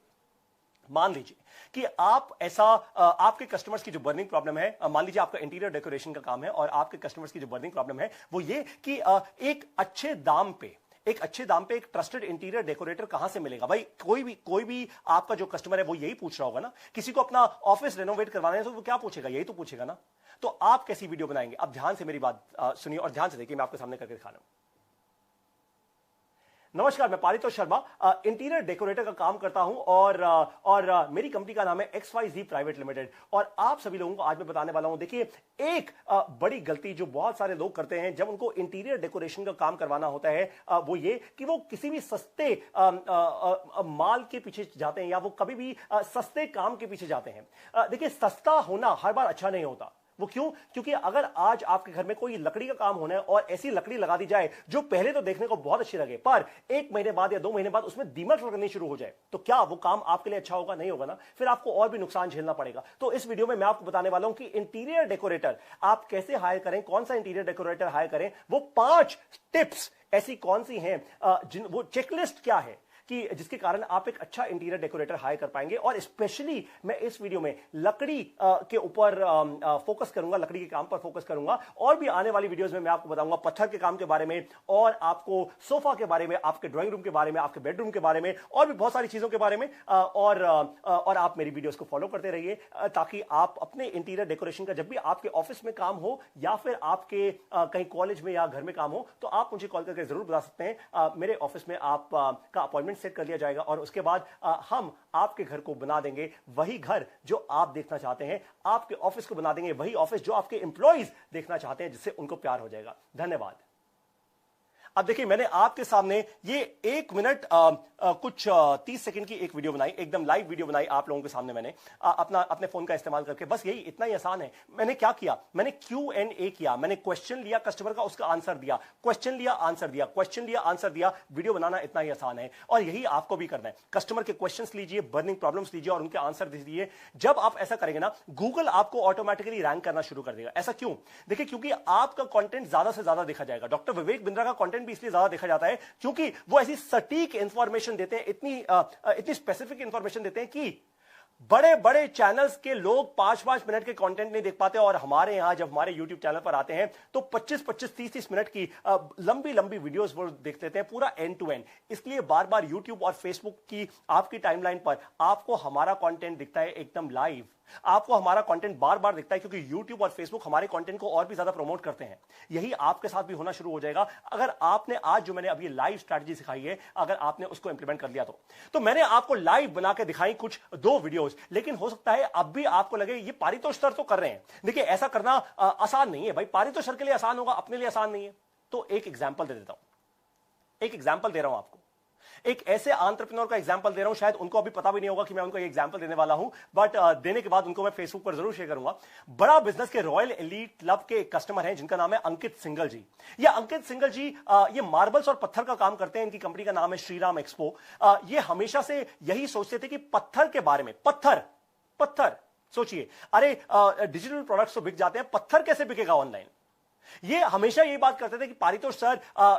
मान लीजिए कि आप ऐसा आपके कस्टमर्स की जो बर्निंग प्रॉब्लम है, मान लीजिए आपका इंटीरियर डेकोरेशन का काम है और आपके कस्टमर्स की जो बर्निंग प्रॉब्लम है वो ये कि एक अच्छे दाम पे एक ट्रस्टेड इंटीरियर डेकोरेटर कहां से मिलेगा? भाई कोई भी आपका जो कस्टमर है वो यही पूछ रहा होगा ना। किसी को अपना ऑफिस रेनोवेट करवाना है तो वो क्या पूछेगा? यही तो पूछेगा ना। तो आप कैसी वीडियो बनाएंगे? अब ध्यान से मेरी बात सुनिए और ध्यान से देखिए, मैं आपके सामने करके दिखा रहा हूं। नमस्कार, मैं पारितोष शर्मा इंटीरियर डेकोरेटर का काम करता हूं और मेरी कंपनी का नाम है XYZ प्राइवेट लिमिटेड। और आप सभी लोगों को आज मैं बताने वाला हूं, देखिए एक बड़ी गलती जो बहुत सारे लोग करते हैं जब उनको इंटीरियर डेकोरेशन का काम करवाना होता है, वो ये कि वो किसी भी सस्ते माल के पीछे जाते हैं या वो कभी भी सस्ते काम के पीछे जाते हैं। देखिए सस्ता होना हर बार अच्छा नहीं होता। वो क्यों? क्योंकि अगर आज आपके घर में कोई लकड़ी का काम होना है और ऐसी लकड़ी लगा दी जाए जो पहले तो देखने को बहुत अच्छी लगे, पर 1 महीने बाद या 2 महीने बाद उसमें दीमक लगनी शुरू हो जाए, तो क्या वो काम आपके लिए अच्छा होगा? नहीं होगा ना। फिर आपको और भी नुकसान झेलना पड़ेगा। तो इस वीडियो में मैं आपको बताने वाला हूं कि इंटीरियर डेकोरेटर आप कैसे हायर करें, कौन सा इंटीरियर डेकोरेटर हायर करें। वो 5 टिप्स ऐसी कौन सी हैं, वो चेकलिस्ट क्या है कि जिसके कारण आप एक अच्छा इंटीरियर डेकोरेटर हायर कर पाएंगे। और स्पेशली मैं इस वीडियो में लकड़ी के ऊपर फोकस करूंगा, लकड़ी के काम पर फोकस करूंगा। और भी आने वाली वीडियोस में मैं आपको बताऊंगा पत्थर के काम के बारे में, और आपको सोफा के बारे में, आपके ड्राइंग रूम के बारे में, आपके बेडरूम के बारे में, और भी बहुत सारी चीजों के बारे में। और आप मेरी वीडियोस को फॉलो करते रहिए ताकि आप अपने इंटीरियर डेकोरेशन का जब भी आपके ऑफिस में काम हो या फिर आपके कहीं कॉलेज में या घर में काम हो, तो आप मुझे कॉल करके जरूर बता सकते हैं। मेरे ऑफिस में आप का अपॉइंटमेंट सेट कर लिया जाएगा और उसके बाद हम आपके घर को बना देंगे वही घर जो आप देखना चाहते हैं, आपके ऑफिस को बना देंगे वही ऑफिस जो आपके एम्प्लॉइज देखना चाहते हैं, जिससे उनको प्यार हो जाएगा। धन्यवाद। अब देखिए मैंने आपके सामने ये 1 मिनट कुछ 30 सेकंड की एक वीडियो बनाई, एकदम लाइव वीडियो बनाई आप लोगों के सामने। मैंने अपने फोन का इस्तेमाल करके, बस यही इतना ही आसान है। मैंने क्या किया? मैंने Q&A किया, मैंने क्वेश्चन लिया कस्टमर का, उसका आंसर दिया, क्वेश्चन लिया आंसर दिया, क्वेश्चन लिया आंसर दिया। वीडियो बनाना इतना ही आसान है और यही आपको भी करना है। कस्टमर के क्वेश्चंस लीजिए, बर्निंग प्रॉब्लम्स लीजिए और उनके आंसर दीजिए। जब आप ऐसा करेंगे ना, गूगल आपको ऑटोमेटिकली रैंक करना शुरू कर देगा। ऐसा क्यों? देखिए क्योंकि आपका कंटेंट ज्यादा से ज्यादा देखा जाएगा। डॉक्टर विवेक बिंद्रा का कंटेंट भी इसलिए ज्यादा देखा जाता है क्योंकि वो ऐसी सटीक इंफॉर्मेशन देते हैं, इतनी स्पेसिफिक इंफॉर्मेशन देते हैं कि बड़े बड़े चैनल्स के लोग 5-5 मिनट के कंटेंट नहीं देख पाते। और हमारे यहां जब हमारे YouTube चैनल पर आते हैं तो 25-25, 30-30 मिनट की लंबी लंबी वीडियोस वो देख लेते हैं, पूरा एंड टू एंड। इसलिए बार बार YouTube और Facebook की आपकी टाइमलाइन पर आपको हमारा कंटेंट दिखता है एकदम लाइव। आपको हमारा कंटेंट बार बार दिखता है क्योंकि YouTube और Facebook हमारे कंटेंट को और भी ज्यादा प्रमोट करते हैं। यही आपके साथ भी होना शुरू हो जाएगा अगर आपने आज जो मैंने अभी लाइव स्ट्रैटेजी सिखाई है, अगर आपने उसको इंप्लीमेंट कर लिया तो मैंने आपको लाइव बना के दिखाई कुछ 2 वीडियोस, लेकिन हो सकता है अब भी आपको लगे ये पारितोष सर तो कर रहे हैं। देखिए ऐसा करना आसान नहीं है भाई, पारितोष सर के लिए आसान होगा, अपने लिए आसान नहीं है। तो एक एग्जाम्पल दे देता हूं, एक एग्जाम्पल दे रहा हूं आपको, एक ऐसे एंटरप्रेन्योर का एग्जांपल दे रहा हूं, शायद उनको अभी पता भी नहीं होगा कि मैं उनको एग्जांपल देने वाला हूं, बट देने के बाद उनको मैं फेसबुक पर जरूर शेयर करूंगा। बड़ा बिजनेस के रॉयल एलीट क्लब के एक कस्टमर हैं जिनका नाम है अंकित सिंगल जी। ये अंकित सिंगल जी ये मार्बल्स और पत्थर का काम करते हैं। इनकी कंपनी का नाम है श्रीराम एक्सपो। ये हमेशा से यही सोचते थे कि पत्थर के बारे में, पत्थर सोचिए, अरे डिजिटल प्रोडक्ट्स तो बिक जाते हैं, पत्थर कैसे बिकेगा ऑनलाइन? ये हमेशा ये बात करते थे कि पारितोष सर,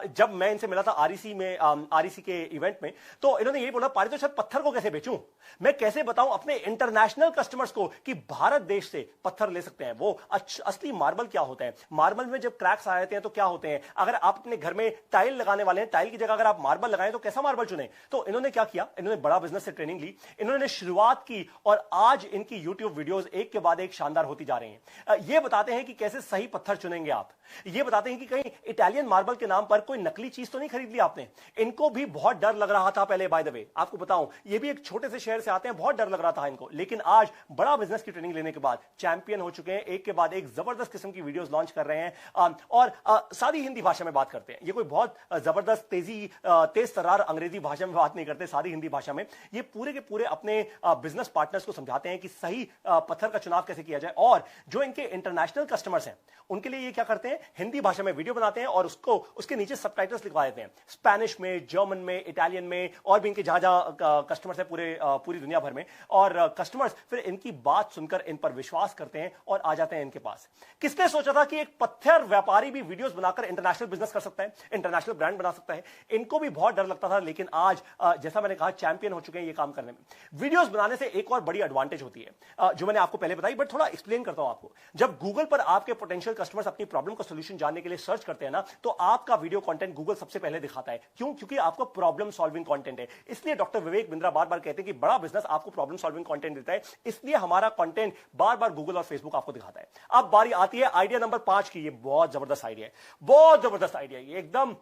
जब मैं इनसे मिला था आरईसी के इवेंट में, तो इन्होंने यही बोला, पारितोष सर पत्थर को कैसे बेचूं, मैं कैसे बताऊं अपने इंटरनेशनल कस्टमर्स को कि भारत देश से पत्थर ले सकते हैं। वो असली मार्बल क्या होता है, मार्बल में जब क्रैक्स आ जाते हैं तो क्या होते हैं, अगर आप अपने घर में टाइल लगाने वाले हैं, टाइल की जगह अगर आप मार्बल लगाएं तो कैसा मार्बल चुने। तो इन्होंने क्या किया, इन्होंने बड़ा बिजनेस से ट्रेनिंग ली, इन्होंने शुरुआत की और आज इनकी यूट्यूब वीडियोज एक के बाद एक शानदार होती जा रही हैं। ये बताते हैं कि कैसे सही पत्थर चुनेंगे आप। ये बताते हैं कि कहीं इटालियन मार्बल के नाम पर कोई नकली चीज तो नहीं खरीद ली आपने। इनको भी बहुत डर लग रहा था पहले, बाय द वे आपको बताऊं, ये भी एक छोटे से शहर से आते हैं, बहुत डर लग रहा था इनको, लेकिन आज बड़ा बिजनेस की ट्रेनिंग लेने के बाद चैंपियन हो चुके हैं, एक के बाद एक जबरदस्त किस्म की वीडियोस लॉन्च कर रहे हैं और सारी हिंदी भाषा में बात करते हैं। ये कोई बहुत जबरदस्त तेज तर्रार अंग्रेजी भाषा में बात नहीं करते, सारी हिंदी भाषा में ये पूरे के पूरे अपने बिजनेस पार्टनर्स को समझाते हैं कि सही पत्थर का चुनाव कैसे किया जाए। और जो इनके इंटरनेशनल कस्टमर्स हैं उनके लिए ये क्या करते हैं, हिंदी भाषा में वीडियो बनाते हैं और उसके नीचे सबटाइटल्स लिखवा देते हैं, स्पेनिश में, जर्मन में, इटालियन में, और भी इनके जहां जहां कस्टमर्स है पूरी दुनिया भर में। और कस्टमर्स फिर इनकी बात सुनकर इन पर विश्वास करते हैं और आ जाते हैं इनके पास। किसने सोचा था कि एक पत्थर व्यापारी भी वीडियोस बनाकर इंटरनेशनल बिजनेस कर सकता है, इंटरनेशनल ब्रांड बना सकता है। इनको भी बहुत डर लगता था, लेकिन आज जैसा मैंने कहा चैंपियन हो चुके हैं ये काम करने में। वीडियोस बनाने से एक और बड़ी एडवांटेज होती है जो मैंने आपको पहले बताई, बट थोड़ा एक्सप्लेन करता हूं आपको। जब गूगल पर आपके पोटेंशियल कस्टमर्स अपनी प्रॉब्लम का सॉल्यूशन जानने के लिए सर्च करते हैं ना, तो आपका वीडियो कंटेंट गूगल सबसे पहले दिखाता है। क्यों? क्योंकि आपका प्रॉब्लम सॉल्विंग कंटेंट है। इसलिए डॉक्टर विवेक बिंद्रा बार बार कहते हैं कि बड़ा बिजनेस आपको प्रॉब्लम सॉल्विंग कंटेंट देता है, इसलिए हमारा कंटेंट बार बार गूगल और फेसबुक आपको दिखाता है। अब बारी आती है आइडिया नंबर 5 की। ये बहुत जबरदस्त आइडिया है, बहुत जबरदस्त आइडिया है, ये एकदम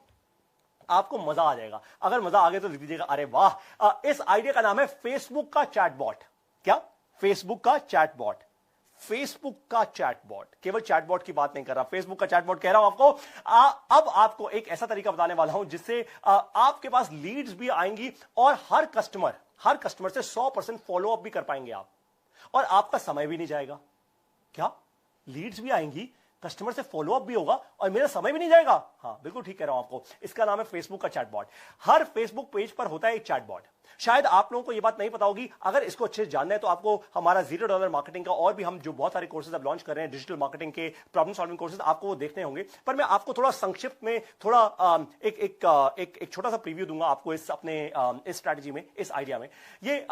आपको मजा आ जाएगा। अगर मजा आ गया तो लिख दीजिएगा अरे वाह। इस आइडिया का नाम है फेसबुक का चैटबॉट। क्या? फेसबुक का चैटबॉट। फेसबुक का चैटबॉट, केवल चैटबॉट की बात नहीं कर रहा, फेसबुक का चैटबॉट कह रहा हूं आपको। अब आपको एक ऐसा तरीका बताने वाला हूं जिससे आपके पास लीड्स भी आएंगी और हर कस्टमर से 100% फॉलोअप भी कर पाएंगे आप, और आपका समय भी नहीं जाएगा। क्या? लीड्स भी आएंगी, कस्टमर से फॉलोअप भी होगा और मेरा समय भी नहीं जाएगा। हां बिल्कुल ठीक कह रहा हूं आपको। इसका नाम है फेसबुक का चैटबॉट। हर फेसबुक पेज पर होता है एक चैटबॉट। शायद आप लोगों को यह बात नहीं पता होगी, अगर इसको अच्छे से जानना है तो आपको हमारा $0 मार्केटिंग का और भी हम जो बहुत सारे कोर्सेज अब लॉन्च कर रहे हैं, डिजिटल मार्केटिंग के प्रॉब्लम सॉल्विंग कोर्सेज, आपको वो देखने होंगे। पर मैं आपको थोड़ा संक्षिप्त में थोड़ा एक छोटा सा प्रीव्यू दूंगा आपको इस इस स्ट्रैटेजी में, इस आइडिया में। ये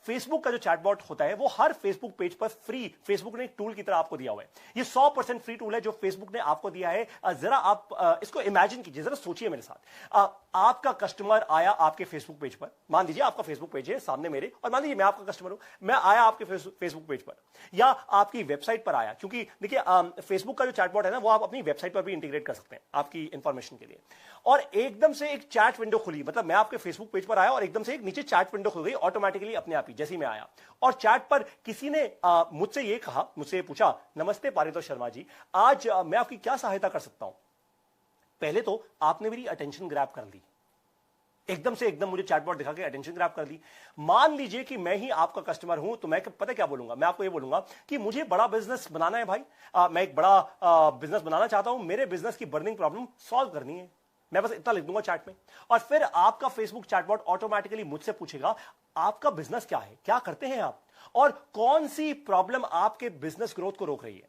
फेसबुक का जो चैटबॉट होता है वो हर फेसबुक पेज पर फ्री, फेसबुक ने एक टूल की तरह आपको दिया हुआ है। ये 100% फ्री टूल है जो फेसबुक ने आपको दिया है। जरा आप इसको इमेजिन कीजिए, जरा सोचिए मेरे साथ। आपका कस्टमर आया आपके फेसबुक पेज पर, मान लीजिए आपका फेसबुक पेज है सामने मेरे, और मान लीजिए मैं आपका कस्टमर हूं, मैं आया आपके फेसबुक पेज पर या आपकी वेबसाइट पर आया। क्योंकि देखिए फेसबुक का जो चैटबॉट है ना, वो आप अपनी वेबसाइट पर भी इंटीग्रेट कर सकते हैं आपकी इंफॉर्मेशन के लिए। और एकदम से एक चैट विंडो खुली, मतलब मैं आपके फेसबुक पेज पर आया और एकदम से एक नीचे चैट विंडो खुल गई ऑटोमेटिकली अपने आप ही, जैसे ही मैं आया। और चैट पर किसी ने मुझसे ये कहा, मुझसे ये पूछा, नमस्ते पारितोष शर्मा जी, आज मैं आपकी क्या सहायता कर सकता हूं। पहले तो आपने मेरी अटेंशन ग्रैब कर ली, एकदम मुझे चैटबॉट दिखा के अटेंशन ग्रैब कर ली। मान लीजिए कि मैं ही आपका कस्टमर हूं, तो मैं पता क्या बोलूंगा, मैं आपको ये बोलूंगा कि मुझे बड़ा बिजनेस बनाना है भाई, मैं एक बड़ा बिजनेस बनाना चाहता हूं, मेरे बिजनेस की बर्निंग प्रॉब्लम सॉल्व करनी है। मैं बस इतना लिख दूंगा चैट में, और फिर आपका फेसबुक चैटबॉट ऑटोमेटिकली मुझसे पूछेगा आपका बिजनेस क्या है, क्या करते हैं आप, और कौन सी प्रॉब्लम आपके बिजनेस ग्रोथ को रोक रही है।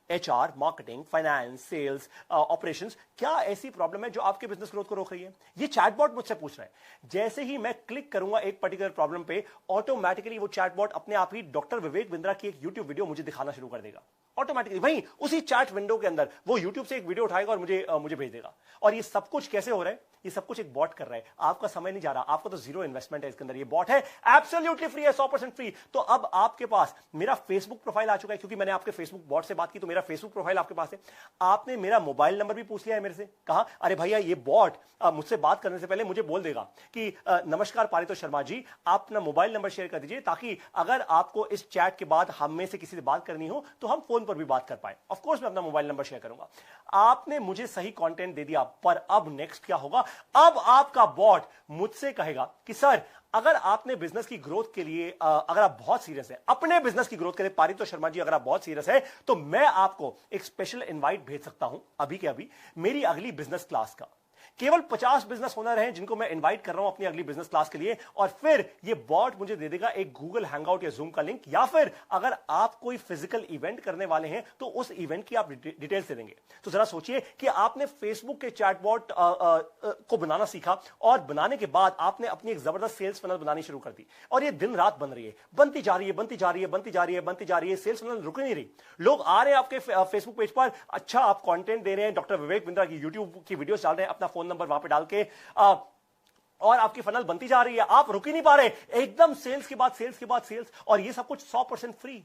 HR, marketing, finance, sales, operations, क्या ऐसी प्रॉब्लम है जो आपके बिजनेस ग्रोथ को रोक रही है। ये चैटबॉट मुझसे पूछ रहा है। जैसे ही मैं क्लिक करूंगा एक पर्टिकुलर प्रॉब्लम पे, ऑटोमेटिकली वो चैटबॉट अपने आप ही डॉक्टर विवेक बिंद्रा की एक यूट्यूब वीडियो मुझे दिखाना शुरू कर देगा ऑटोमेटिकली। वहीं उसी चैट विंडो के अंदर वो यूट्यूब से एक वीडियो उठाएगा और मुझे भेज देगा। और ये सब कुछ कैसे हो रहा है? ये सब कुछ एक बॉट कर रहा है, आपका समय नहीं जा रहा, आपका तो जीरो इन्वेस्टमेंट है इसके अंदर। ये बॉट है, एब्सोल्युटली फ्री है, 100% फ्री। तो अब आपके पास मेरा फेसबुक प्रोफाइल आ चुका है, क्योंकि मैंने आपके फेसबुक बॉट से बात की, तो मेरा फेसबुक प्रोफाइल आपके पास है। आपने मेरा मोबाइल नंबर भी पूछ लिया है मेरे से, कहा अरे भैया ये बॉट मुझसे बात करने से पहले मुझे बोल देगा कि नमस्कार पारितोष शर्मा जी, आप अपना मोबाइल नंबर शेयर कर दीजिए, ताकि अगर आपको इस चैट के बाद हम में से किसी से बात करनी हो तो हम फोन पर भी बात कर पाए। ऑफ कोर्स मैं अपना मोबाइल नंबर शेयर करूंगा। आपने मुझे सही कंटेंट दे दिया, पर अब नेक्स्ट क्या होगा? अब आपका बॉट मुझसे कहेगा कि सर, अगर आपने बिजनेस की ग्रोथ के लिए अगर आप बहुत सीरियस है, अपने बिजनेस की ग्रोथ के लिए पारितोष शर्मा जी अगर आप बहुत सीरियस है, तो मैं आपको एक स्पेशल इनवाइट भेज सकता हूं अभी के अभी मेरी अगली बिजनेस क्लास का। केवल 50 बिजनेस ओनर हैं जिनको मैं इनवाइट कर रहा हूं अपनी अगली बिजनेस क्लास के लिए, और फिर ये बॉट मुझे दे देगा एक गूगल हैंगआउट या जूम का लिंक, या फिर अगर आप कोई फिजिकल इवेंट करने वाले हैं तो उस इवेंट की आप डिटेल्स दे देंगे। तो जरा सोचिए कि आपने फेसबुक के चैटबॉट को बनाना सीखा, और बनाने के बाद आपने अपनी एक जबरदस्त सेल्स फनल बनानी शुरू कर दी, और ये दिन रात बन रही है, बनती जा रही है, बनती जा रही है, बनती जा रही है, बनती जा रही है, सेल्स फनल रुक नहीं रही। लोग आ रहे हैं आपके फेसबुक पेज पर, अच्छा आप कंटेंट दे रहे हैं, डॉक्टर विवेक बिंद्रा की यूट्यूब की वीडियोस डाल रहे हैं, अपना फोन नंबर वहां पे डाल के, और आपकी फनल बनती जा रही है, आप रुक ही नहीं पा रहे, एकदम सेल्स के बाद सेल्स के बाद सेल्स, और ये सब कुछ 100% फ्री।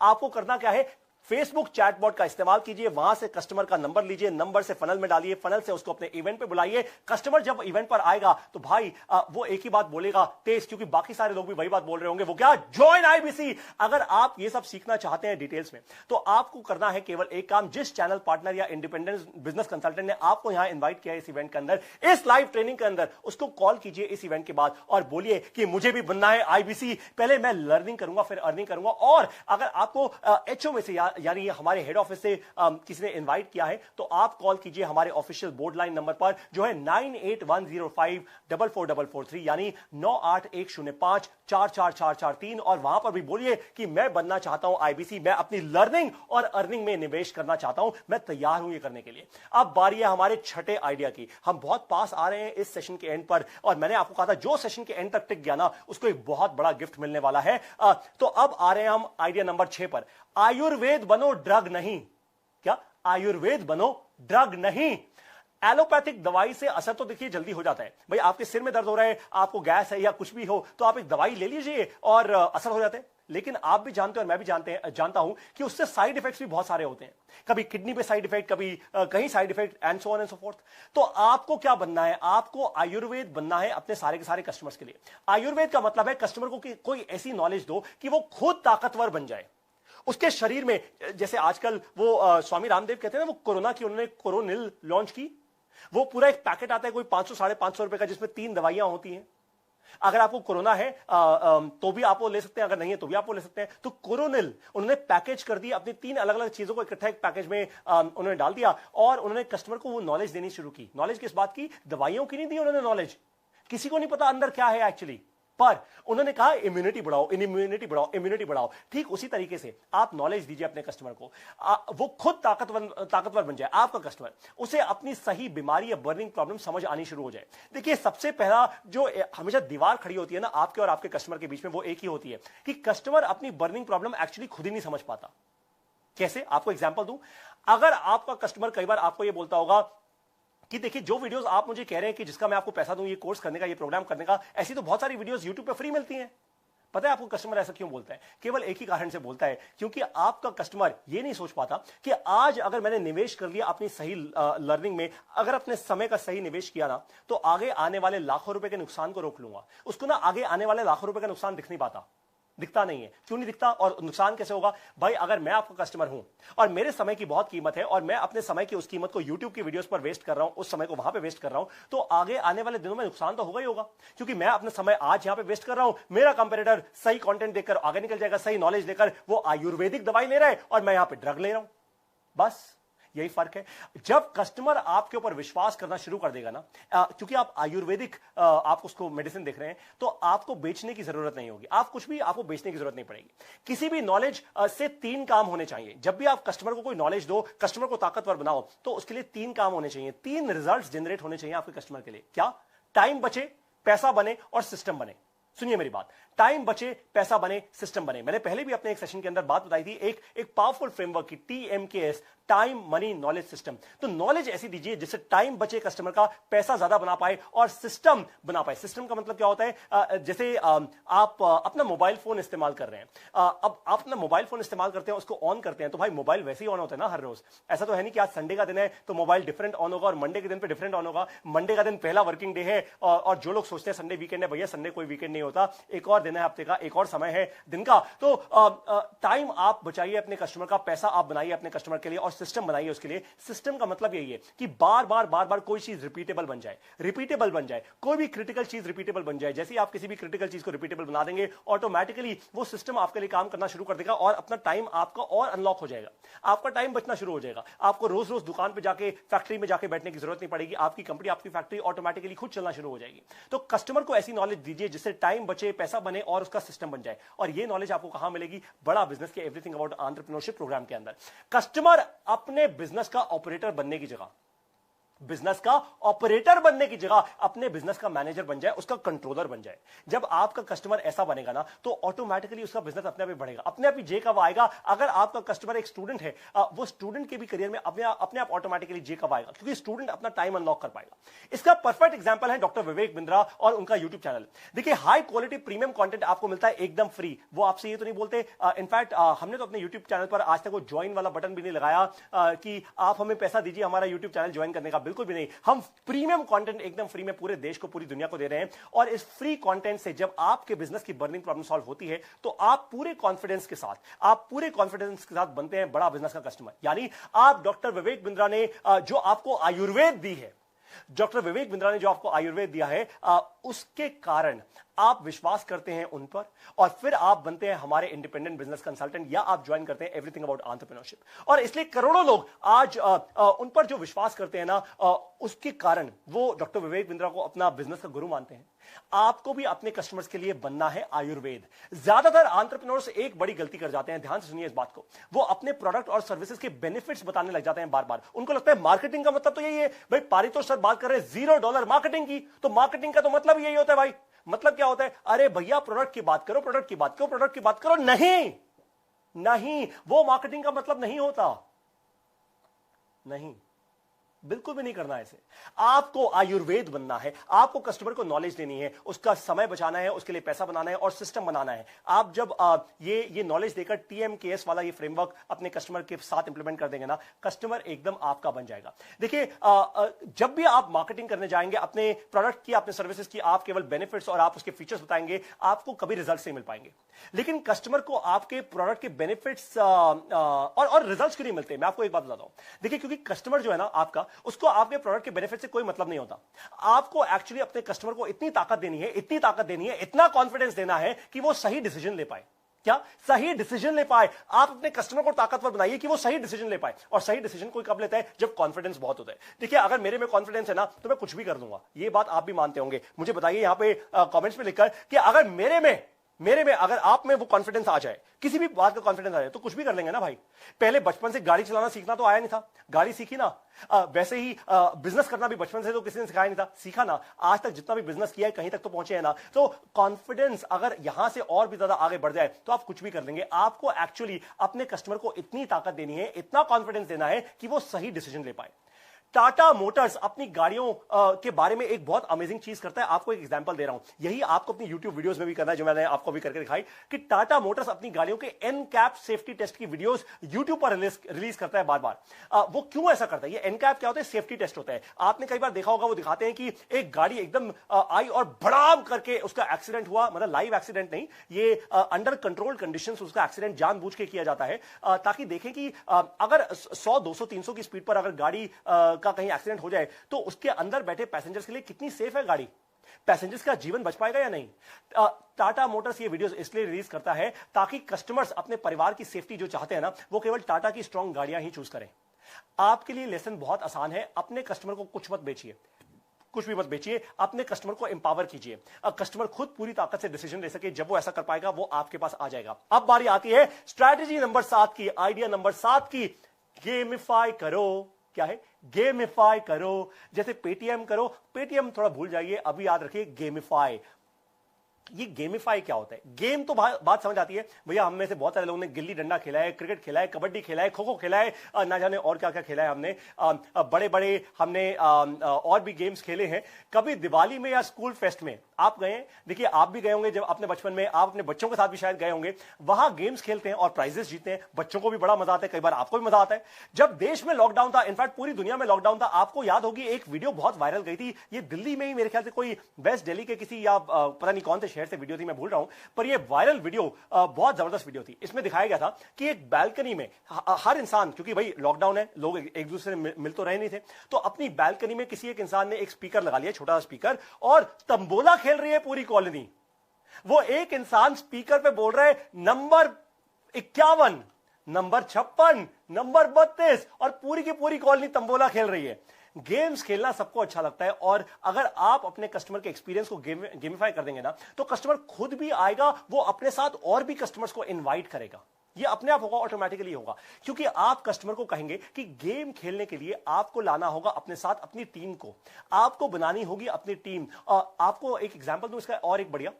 आपको करना क्या है? फेसबुक चैटबॉट का इस्तेमाल कीजिए, वहां से कस्टमर का नंबर लीजिए, नंबर से फनल में डालिए, फनल से उसको अपने इवेंट पे बुलाइए। कस्टमर जब इवेंट पर आएगा तो भाई वो एक ही बात बोलेगा तेज, क्योंकि बाकी सारे लोग भी वही बात बोल रहे होंगे, वो क्या, जॉइन आईबीसी। अगर आप ये सब सीखना चाहते हैं डिटेल्स में, तो आपको करना है केवल एक काम। जिस चैनल पार्टनर या इंडिपेंडेंट बिजनेस कंसल्टेंट ने आपको यहां इन्वाइट किया इस इवेंट के अंदर, इस लाइव ट्रेनिंग के अंदर, उसको कॉल कीजिए इस इवेंट के बाद और बोलिए कि मुझे भी बनना है आईबीसी। पहले मैं लर्निंग करूंगा, फिर अर्निंग करूंगा। और अगर आपको एचओ में से यानी हमारे हेड ऑफिस से किसी ने इन्वाइट किया है, तो आप कॉल कीजिए हमारे ऑफिशियल बोर्ड लाइन नंबर पर, जो है 9810544443, यानी 9810544443, और वहां पर भी बोलिए कि मैं बनना चाहता हूं आईबीसी, मैं अपनी लर्निंग और अर्निंग में निवेश करना चाहता हूं, मैं तैयार हूं ये करने के लिए। अब बारी है हमारे छठे आइडिया की। हम बहुत पास आ रहे हैं इस सेशन के एंड पर, और मैंने आपको कहा था जो सेशन के एंड तक टिक गया ना, उसको एक बहुत बड़ा गिफ्ट मिलने वाला है। तो अब आ रहे हैं हम आइडिया नंबर 6 पर। आयुर्वेद बनो, ड्रग नहीं। क्या? आयुर्वेद बनो, ड्रग नहीं। एलोपैथिक दवाई से असर तो देखिए जल्दी हो जाता है। भाई आपके सिर में दर्द हो रहा है, आपको गैस है या कुछ भी हो, तो आप एक दवाई ले लीजिए और असर हो जाता है। लेकिन आप भी जानते हो और मैं भी जानता हूं कि उससे साइड इफेक्ट्स भी बहुत सारे होते हैं। कभी किडनी पे साइड इफेक्ट, कभी कहीं side effect, and so on and so fourth. तो आपको क्या बनना है? आपको आयुर्वेद बनना है अपने सारे के सारे कस्टमर्स के लिए। आयुर्वेद का मतलब है कस्टमर को कोई ऐसी नॉलेज दो कि वो खुद ताकतवर बन जाए। उसके शरीर में, जैसे आजकल वो स्वामी रामदेव कहते हैं ना, वो कोरोना की उन्होंने कोरोनिल लॉन्च की। वो पूरा एक पैकेट आता है कोई 500 550 रुपए का, जिसमें 3 दवाइयां होती हैं। अगर आपको कोरोना है तो भी आप वो ले सकते हैं, अगर नहीं है तो भी आप वो ले सकते हैं। तो कोरोनिल उन्होंने पैकेज कर दिया, अपनी 3 अलग अलग चीजों को इकट्ठा एक पैकेज में उन्होंने डाल दिया, और उन्होंने कस्टमर को वो नॉलेज देनी शुरू की। नॉलेज किस बात की? दवाइयों की नहीं दी उन्होंने नॉलेज, किसी को नहीं पता अंदर क्या है एक्चुअली, पर उन्होंने कहा इम्यूनिटी बढ़ाओ, इम्यूनिटी बढ़ाओ, इम्यूनिटी बढ़ाओ। ठीक उसी तरीके से आप नॉलेज दीजिए अपने कस्टमर को, वो खुद ताकतवर बन जाए। आपका कस्टमर, उसे अपनी सही बीमारी या बर्निंग प्रॉब्लम समझ आनी शुरू हो जाए। देखिए, सबसे पहला जो हमेशा दीवार खड़ी होती है ना आपके और आपके कस्टमर के बीच में, वो एक ही होती है कि कस्टमर अपनी बर्निंग प्रॉब्लम एक्चुअली खुद ही नहीं समझ पाता। कैसे? आपको एग्जांपल दूं। अगर आपका कस्टमर कई बार आपको ये बोलता होगा कि देखिए, जो वीडियोस आप मुझे कह रहे हैं कि जिसका मैं आपको पैसा दूं ये कोर्स करने का, ये प्रोग्राम करने का, ऐसी तो बहुत सारी वीडियोस YouTube पे फ्री मिलती हैं। पता है आपको कस्टमर ऐसा क्यों बोलता है? केवल एक ही कारण से बोलता है, क्योंकि आपका कस्टमर ये नहीं सोच पाता कि आज अगर मैंने निवेश कर लिया अपनी सही लर्निंग में, अगर अपने समय का सही निवेश किया ना, तो आगे आने वाले लाखों रुपए के नुकसान को रोक लूंगा। उसको ना आगे आने वाले लाखों रुपए का नुकसान दिख नहीं पाता, दिखता नहीं है। क्यों नहीं दिखता और नुकसान कैसे होगा? भाई, अगर मैं आपका कस्टमर हूं और मेरे समय की बहुत कीमत है, और मैं अपने समय की उस कीमत को YouTube की वीडियोस पर वेस्ट कर रहा हूं, उस समय को वहां पे वेस्ट कर रहा हूं, तो आगे आने वाले दिनों में नुकसान तो होगा ही होगा। क्योंकि मैं अपना समय आज यहां पे वेस्ट कर रहा हूं, मेरा कंपेटिटर सही कंटेंट देकर आगे निकल जाएगा, सही नॉलेज देकर वो आयुर्वेदिक दवाई ले रहा है और मैं यहां पे ड्रग ले रहा हूं। बस यही फर्क है। जब कस्टमर आपके ऊपर विश्वास करना शुरू कर देगा ना, क्योंकि आप आयुर्वेदिक आप उसको मेडिसिन देख रहे हैं, तो आपको बेचने की जरूरत नहीं होगी। आप कुछ भी, आपको बेचने की जरूरत नहीं पड़ेगी। किसी भी नॉलेज से 3 काम होने चाहिए। जब भी आप कस्टमर को कोई नॉलेज दो, कस्टमर को ताकतवर बनाओ, तो उसके लिए 3 काम होने चाहिए, 3 रिजल्ट्स जनरेट होने चाहिए आपके कस्टमर के लिए। क्या? टाइम बचे, पैसा बने और सिस्टम बने। सुनिए मेरी बात, टाइम बचे, पैसा बने, सिस्टम बने। मैंने पहले भी अपने एक सेशन के अंदर बात बताई थी, एक पावरफुल फ्रेमवर्क की, TMKS, time money knowledge system. तो नॉलेज ऐसी दीजिए जिससे टाइम बचे कस्टमर का, पैसा ज्यादा बना पाए और सिस्टम बना पाए। सिस्टम का मतलब क्या होता है? जैसे आप अपना मोबाइल फोन इस्तेमाल कर रहे हैं, अब आप अपना मोबाइल फोन इस्तेमाल करते हैं, उसको ऑन करते हैं, तो भाई मोबाइल वैसे ही ऑन होता है ना हर रोज। ऐसा तो है नहीं कि आज संडे का दिन है तो मोबाइल डिफरेंट ऑन होगा और मंडे के दिन पे डिफरेंट ऑन होगा। मंडे का दिन पहला वर्किंग डे है, और जो लोग सोचते हैं संडे वीकेंड है, भैया संडे कोई वीकेंड नहीं होता, एक और दिन है हफ्ते का, एक और समय है दिन का। तो टाइम आप बचाइए अपने कस्टमर का, पैसा आप बनाइए अपने कस्टमर के लिए, और सिस्टम बनाइए उसके लिए। सिस्टम का मतलब यही है कि बार बार कोई चीज रिपीटेबल बन जाए, कोई भी क्रिटिकल चीज रिपीटेबल बन जाए। जैसे आप किसी भी क्रिटिकल चीज को रिपीटेबल बना देंगे, ऑटोमेटिकली वो सिस्टम आपके लिए काम करना शुरू कर देगा, और अपना टाइम आपका और अनलॉक हो जाएगा, आपका टाइम बचना शुरू हो जाएगा। आपको रोज रोज दुकान पे जाके, फैक्ट्री में जाके बैठने की जरूरत नहीं पड़ेगी। आपकी कंपनी, आपकी फैक्ट्री ऑटोमेटिकली खुद चलना शुरू हो जाएगी। तो कस्टमर को ऐसी नॉलेज दीजिए जिससे टाइम बचे, पैसा बने और उसका सिस्टम बन जाए। और ये नॉलेज आपको कहां मिलेगी? बड़ा बिजनेस के एवरीथिंग अबाउट एंटरप्रेन्योरशिप प्रोग्राम के अंदर। कस्टमर अपने बिजनेस का ऑपरेटर बनने की जगह बिजनेस का ऑपरेटर बनने की जगह अपने बिजनेस का मैनेजर बन जाए, उसका कंट्रोलर बन जाए। जब आपका कस्टमर ऐसा बनेगा ना तो ऑटोमेटिकली उसका बिजनेस अपने आप ही बढ़ेगा, अपने आप ही जे कब आएगा। अगर आपका कस्टमर एक स्टूडेंट है, वो स्टूडेंट के भी करियर में अपने आप ऑटोमेटिकली जे कब आएगा, क्योंकि स्टूडेंट अपना टाइम अनलॉक कर पाएगा। इसका परफेक्ट एग्जांपल है डॉक्टर विवेक बिंद्रा और उनका यूट्यूब चैनल। देखिए, हाई क्वालिटी प्रीमियम कंटेंट आपको मिलता है एकदम फ्री। वो आपसे ये तो नहीं बोलते, इनफैक्ट हमने तो अपने यूट्यूब चैनल पर आज तक वो ज्वाइन वाला बटन भी नहीं लगाया कि आप हमें पैसा दीजिए हमारा यूट्यूब चैनल ज्वाइन करने का, बिल्कुल भी नहीं। हम प्रीमियम कंटेंट एकदम फ्री में पूरे देश को, पूरी दुनिया को दे रहे हैं। और इस फ्री कंटेंट से जब आपके बिजनेस की बर्निंग प्रॉब्लम सॉल्व होती है तो आप पूरे कॉन्फिडेंस के साथ बनते हैं बड़ा बिजनेस का कस्टमर। यानी आप डॉक्टर विवेक बिंद्रा ने जो आपको आयुर्वेद दी है, डॉक्टर विवेक बिंद्रा ने जो आपको आयुर्वेद दिया है, उसके कारण आप विश्वास करते हैं उन पर और फिर आप बनते हैं हमारे इंडिपेंडेंट बिजनेस कंसल्टेंट, या आप ज्वाइन करते हैं एवरीथिंग अबाउट एंटरप्रेन्योरशिप। और इसलिए करोड़ों लोग आज उन पर जो विश्वास करते हैं ना, उसके कारण वो डॉक्टर विवेक बिंद्रा को अपना बिजनेस का गुरु मानते हैं। आपको भी अपने कस्टमर्स के लिए बनना है आयुर्वेद। ज्यादातर एंटरप्रेन्योर्स एक बड़ी गलती कर जाते हैं, ध्यान से सुनिए इस बात को। वो अपने प्रोडक्ट और सर्विसेज के बेनिफिट्स बताने लग जाते हैं बार बार। उनको लगता है मार्केटिंग का मतलब तो यही है भाई, पारितोष सर बात कर रहे हैं $0 मार्केटिंग की, तो मार्केटिंग का तो मतलब यही होता है भाई। मतलब क्या होता है? अरे भैया, प्रोडक्ट की बात करो, प्रोडक्ट की बात करो, प्रोडक्ट की बात करो। नहीं नहीं, वो मार्केटिंग का मतलब नहीं होता। नहीं, बिल्कुल भी नहीं करना है ऐसे। आपको आयुर्वेद बनना है, आपको कस्टमर को नॉलेज देनी है, उसका समय बचाना है, उसके लिए पैसा बनाना है और सिस्टम बनाना है। आप जब ये नॉलेज देकर TMKS वाला ये फ्रेमवर्क अपने कस्टमर के साथ इंप्लीमेंट कर देंगे ना, कस्टमर एकदम आपका बन जाएगा। देखिए, जब भी आप मार्केटिंग करने जाएंगे अपने प्रोडक्ट की, अपने सर्विसेज की, आप केवल बेनिफिट्स और आप उसके फीचर्स बताएंगे, आपको कभी रिजल्ट नहीं मिल पाएंगे। लेकिन कस्टमर को आपके प्रोडक्ट के बेनिफिट्स और रिजल्ट्स क्यों नहीं मिलते? मैं आपको एक बात बताता हूं। देखिए, क्योंकि कस्टमर जो है ना आपका, उसको आपके प्रोडक्ट के बेनिफिट से कोई मतलब नहीं होता। आपको एक्चुअली अपने कस्टमर को इतनी ताकत देनी है, इतना कॉन्फिडेंस देना है कि वो सही डिसीजन ले पाए। क्या? सही डिसीजन ले पाए। आप अपने कस्टमर को ताकतवर बनाइए कि वो सही डिसीजन ले पाए। और सही डिसीजन कोई कब लेता है? जब कॉन्फिडेंस बहुत होता है। देखिए, अगर मेरे में कॉन्फिडेंस है ना तो मैं कुछ भी कर दूंगा। ये बात आप भी मानते होंगे। मुझे बताइए यहां पे कमेंट्स में लिखकर कि अगर मेरे में अगर आप में वो कॉन्फिडेंस आ जाए, किसी भी बात का कॉन्फिडेंस आ जाए, तो कुछ भी कर लेंगे ना भाई। पहले बचपन से गाड़ी चलाना सीखना तो आया नहीं था, गाड़ी सीखी ना। वैसे ही बिजनेस करना भी बचपन से तो किसी ने सिखाया नहीं था, सीखा ना। आज तक जितना भी बिजनेस किया है कहीं तक तो पहुंचे हैं ना। तो कॉन्फिडेंस अगर यहां से और भी ज्यादा आगे बढ़ जाए तो आप कुछ भी कर लेंगे। आपको एक्चुअली अपने कस्टमर को इतनी ताकत देनी है, इतना कॉन्फिडेंस देना है कि वो सही डिसीजन ले पाए। टाटा मोटर्स अपनी गाड़ियों के बारे में एक बहुत अमेजिंग चीज करता है। आपको एक एग्जांपल दे रहा हूं, यही आपको अपनी YouTube वीडियोस में भी करना है, जो मैंने आपको भी करके दिखाई कि टाटा मोटर्स अपनी गाड़ियों के NCAP सेफ्टी टेस्ट की वीडियोस YouTube पर रिलीज करता है बार बार। वो क्यों ऐसा करता है? ये NCAP क्या होता है? सेफ्टी टेस्ट होता है। आपने कई बार देखा होगा, वो दिखाते हैं कि एक गाड़ी एकदम आई और भड़ाम करके उसका एक्सीडेंट हुआ, मतलब लाइव एक्सीडेंट नहीं, ये अंडर कंट्रोल कंडीशन उसका एक्सीडेंट जानबूझ के किया जाता है, ताकि देखें कि अगर 100, 200, 300 की स्पीड पर अगर गाड़ी का कहीं एक्सीडेंट हो जाए तो उसके अंदर बैठे पैसेंजर्स के लिए कितनी सेफ है गाड़ी, पैसेंजर्स का जीवन बच पाएगा या नहीं। टाटा मोटर्स ये वीडियोस इसलिए रिलीज करता है ताकि कस्टमर्स अपने परिवार की सेफ्टी जो चाहते हैं ना, वो केवल टाटा की स्ट्रॉन्ग गाड़ियां ही चूज करें। आपके लिए लेसन बहुत आसान है, अपने कस्टमर को कुछ मत बेचिए, कुछ भी मत बेचिए, अपने कस्टमर को एम्पावर कीजिए। कस्टमर खुद पूरी ताकत से डिसीजन ले सके, जब वो ऐसा कर पाएगा वो आपके पास आ जाएगा। अब बारी आती है स्ट्रैटेजी नंबर 7 की, आइडिया नंबर 7 की, गेमिफाई करो। क्या है? गेमिफाई करो। जैसे पेटीएम करो, पेटीएम थोड़ा भूल जाइए, अभी याद रखिए गेमिफाई। ये गेमिफाई क्या होता है? गेम तो बात समझ आती है भैया, हम में से बहुत सारे लोगों ने गिल्ली डंडा खेला है, क्रिकेट खेला है, कबड्डी खेला है, खो खो खेला है, ना जाने और क्या क्या खेला है हमने। बड़े बड़े हमने और भी गेम्स खेले हैं। कभी दिवाली में या स्कूल फेस्ट में आप गए? देखिए, आप भी गए होंगे जब अपने बचपन में, आप अपने बच्चों के साथ भी शायद गए होंगे। वहां गेम्स खेलते हैं और प्राइजेस जीतते हैं, बच्चों को भी बड़ा मजा आता है, कई बार आपको भी मजा आता है। जब देश में लॉकडाउन था, इनफैक्ट पूरी दुनिया में लॉकडाउन था, आपको याद होगी एक वीडियो बहुत वायरल गई थी। ये दिल्ली में ही मेरे ख्याल से कोई वेस्ट दिल्ली के किसी या पता नहीं कौन से शहर से वीडियो थी, मैं भूल रहा हूं, पर ये वायरल वीडियो बहुत जबरदस्त वीडियो थी। इसमें दिखाया गया था कि एक बैल्कनी में हर इंसान, क्योंकि भाई लॉकडाउन है, लोग एक दूसरे से मिल तो रहे नहीं थे, तो अपनी बैल्कनी में किसी एक इंसान ने एक स्पीकर लगा लिया, छोटा सा स्पीकर, और तंबोला खेल रही है पूरी कॉलोनी। वो एक इंसान स्पीकर पे बोल रहा है नंबर 51, नंबर 56, नंबर 32, और पूरी की पूरी कॉलोनी तंबोला खेल रही है। गेम्स खेलना सबको अच्छा लगता है, और अगर आप अपने कस्टमर के एक्सपीरियंस को गेमिफाई कर देंगे ना, तो कस्टमर खुद भी आएगा, वो अपने साथ और भी कस्टमर्स को इनवाइट करेगा। ये अपने आप होगा, ऑटोमेटिकली होगा, क्योंकि आप कस्टमर को कहेंगे कि गेम खेलने के लिए आपको लाना होगा अपने साथ अपनी टीम को, आपको बनानी होगी अपनी टीम। आपको एक एग्जांपल दूं इसका और एक बढ़िया।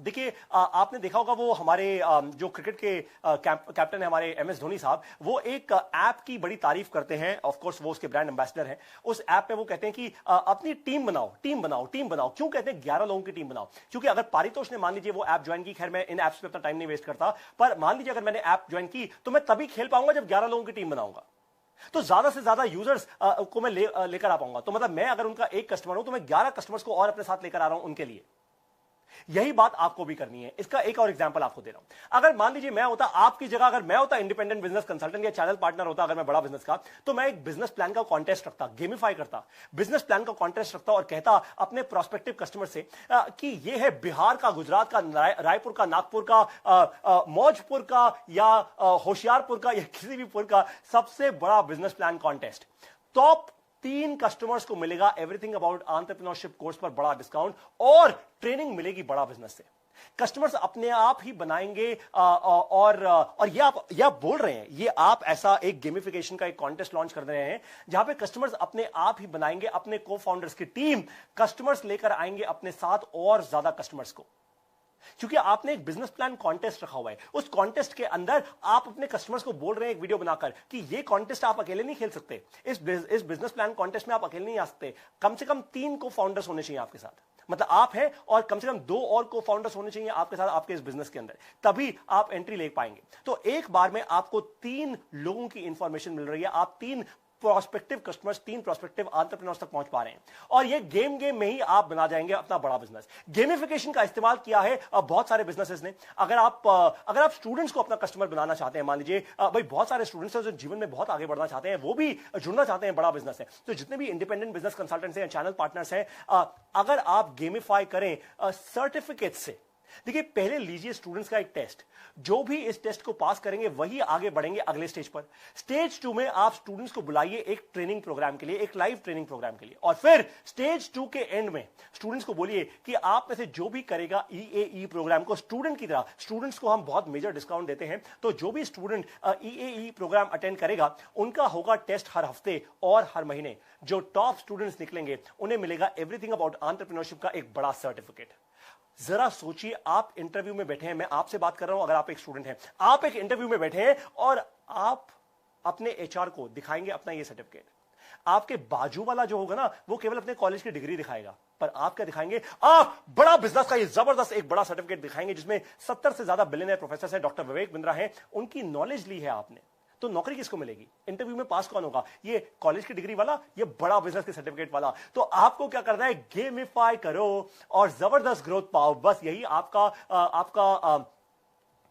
देखिए, आपने देखा होगा वो हमारे जो क्रिकेट के कैप्टन है हमारे एमएस धोनी साहब, वो एक ऐप की बड़ी तारीफ करते हैं। ऑफ कोर्स वो उसके ब्रांड एम्बेसडर हैं। उस ऐप में वो कहते हैं कि अपनी टीम बनाओ, टीम बनाओ, टीम बनाओ। क्यों कहते हैं 11 लोगों की टीम बनाओ? क्योंकि अगर पारितोष ने मान लीजिए वो ऐप ज्वाइन की, खैर मैं इन ऐप्स पे अपना टाइम नहीं वेस्ट करता, पर मान लीजिए अगर मैंने ऐप ज्वाइन की तो मैं तभी खेल पाऊंगा जब 11 लोगों की टीम बनाऊंगा, तो ज्यादा से ज्यादा यूजर्स को मैं लेकर आ पाऊंगा। तो मतलब मैं अगर उनका एक कस्टमर हूं तो मैं 11 कस्टमर्स को और अपने साथ लेकर आ रहा हूं उनके लिए। यही बात आपको भी करनी है। इसका एक और एग्जांपल आपको दे रहा हूं। अगर मान लीजिए मैं होता आपकी जगह, अगर मैं होता इंडिपेंडेंट बिजनेस कंसल्टेंट या चैनल पार्टनर होता, अगर मैं बड़ा बिजनेस का, तो मैं एक बिजनेस प्लान का कॉन्टेस्ट रखता, गेमिफाई करता, बिजनेस प्लान का कॉन्टेस्ट रखता और कहता अपने प्रोस्पेक्टिव कस्टमर से कि ये है बिहार का, गुजरात का, रायपुर का, नागपुर का, मौजपुर का या होशियारपुर का या किसी भी पुर का सबसे बड़ा business plan contest. Top 3 customers को मिलेगा एवरीथिंग अबाउट एंटरप्रेन्योरशिप कोर्स पर बड़ा डिस्काउंट और ट्रेनिंग मिलेगी बड़ा बिजनेस से। कस्टमर्स अपने आप ही बनाएंगे। और ये आप बोल रहे हैं, ये आप ऐसा एक गेमिफिकेशन का एक कॉन्टेस्ट लॉन्च कर रहे हैं जहां पे कस्टमर्स अपने आप ही बनाएंगे अपने को फाउंडर्स की टीम, कस्टमर्स लेकर आएंगे अपने साथ और ज्यादा कस्टमर्स को, क्योंकि आपने एक बिजनेस प्लान कॉन्टेस्ट रखा हुआ है। उस कॉन्टेस्ट के अंदर आप अपने कस्टमर्स को बोल रहे हैं एक वीडियो बनाकर कि ये कॉन्टेस्ट आप अकेले नहीं खेल सकते, इस बिजनेस प्लान कॉन्टेस्ट में आप अकेले नहीं आ सकते, कम से कम 3 को फाउंडर्स होने चाहिए आपके साथ, मतलब आप हैं और कम से कम 2 और को फाउंडर्स होने चाहिए आपके साथ आपके इस बिजनेस के अंदर, तभी आप एंट्री ले पाएंगे। तो एक बार में आपको 3 लोगों की इंफॉर्मेशन मिल रही है, आप 3 प्रोस्पेक्टिव कस्टमर्स, 3 प्रोस्पेक्टिव एंटरप्रेन्योर्स तक पहुंच पा रहे हैं, और ये गेम में ही आप बना जाएंगे अपना बड़ा बिजनेस। गेमिफिकेशन का इस्तेमाल किया है बहुत सारे बिजनेसेस ने। अगर आप स्टूडेंट्स को अपना कस्टमर बनाना चाहते हैं, मान लीजिए भाई बहुत सारे स्टूडेंट्स हैं जो जीवन में बहुत आगे बढ़ना चाहते हैं, वो भी जुड़ना चाहते हैं बड़ा बिजनेस है, तो जितने भी इंडिपेंडेंट बिजनेस कंसल्टेंट्स हैं, चैनल पार्टनर्स हैं, अगर आप गेमिफाई करें सर्टिफिकेट से, देखिए पहले लीजिए स्टूडेंट्स का एक टेस्ट, जो भी इस टेस्ट को पास करेंगे वही आगे बढ़ेंगे अगले स्टेज पर। स्टेज 2 में आप स्टूडेंट्स को बुलाइए एक ट्रेनिंग प्रोग्राम के लिए, एक लाइव ट्रेनिंग प्रोग्राम के लिए, और फिर स्टेज 2 के एंड में स्टूडेंट्स को बोलिए कि आप में से जो भी करेगा ईएई प्रोग्राम को स्टूडेंट की तरह, स्टूडेंट्स को हम बहुत मेजर डिस्काउंट देते हैं, तो जो भी स्टूडेंट ईएई प्रोग्राम अटेंड करेगा उनका होगा टेस्ट हर हफ्ते और हर महीने। जो टॉप स्टूडेंट्स निकलेंगे उन्हें मिलेगा एवरीथिंग अबाउट एंटरप्रेन्योरशिप का एक बड़ा सर्टिफिकेट। जरा सोचिए, आप इंटरव्यू में बैठे हैं, मैं आपसे बात कर रहा हूं, अगर आप एक स्टूडेंट हैं, आप एक इंटरव्यू में बैठे हैं और आप अपने एचआर को दिखाएंगे अपना ये सर्टिफिकेट। आपके बाजू वाला जो होगा ना, वो केवल अपने कॉलेज की डिग्री दिखाएगा, पर आप क्या दिखाएंगे? आप बड़ा बिजनेस का ये जबरदस्त एक बड़ा सर्टिफिकेट दिखाएंगे जिसमें 70 से ज्यादा बिलियनियर प्रोफेसर हैं, डॉक्टर विवेक बिंद्रा हैं, उनकी नॉलेज ली है आपने। तो नौकरी किसको मिलेगी? इंटरव्यू में पास कौन होगा? ये कॉलेज की डिग्री वाला, ये बड़ा बिजनेस के सर्टिफिकेट वाला। तो आपको क्या करना है? गेमिफाई करो और जबरदस्त ग्रोथ पाओ। बस यही आपका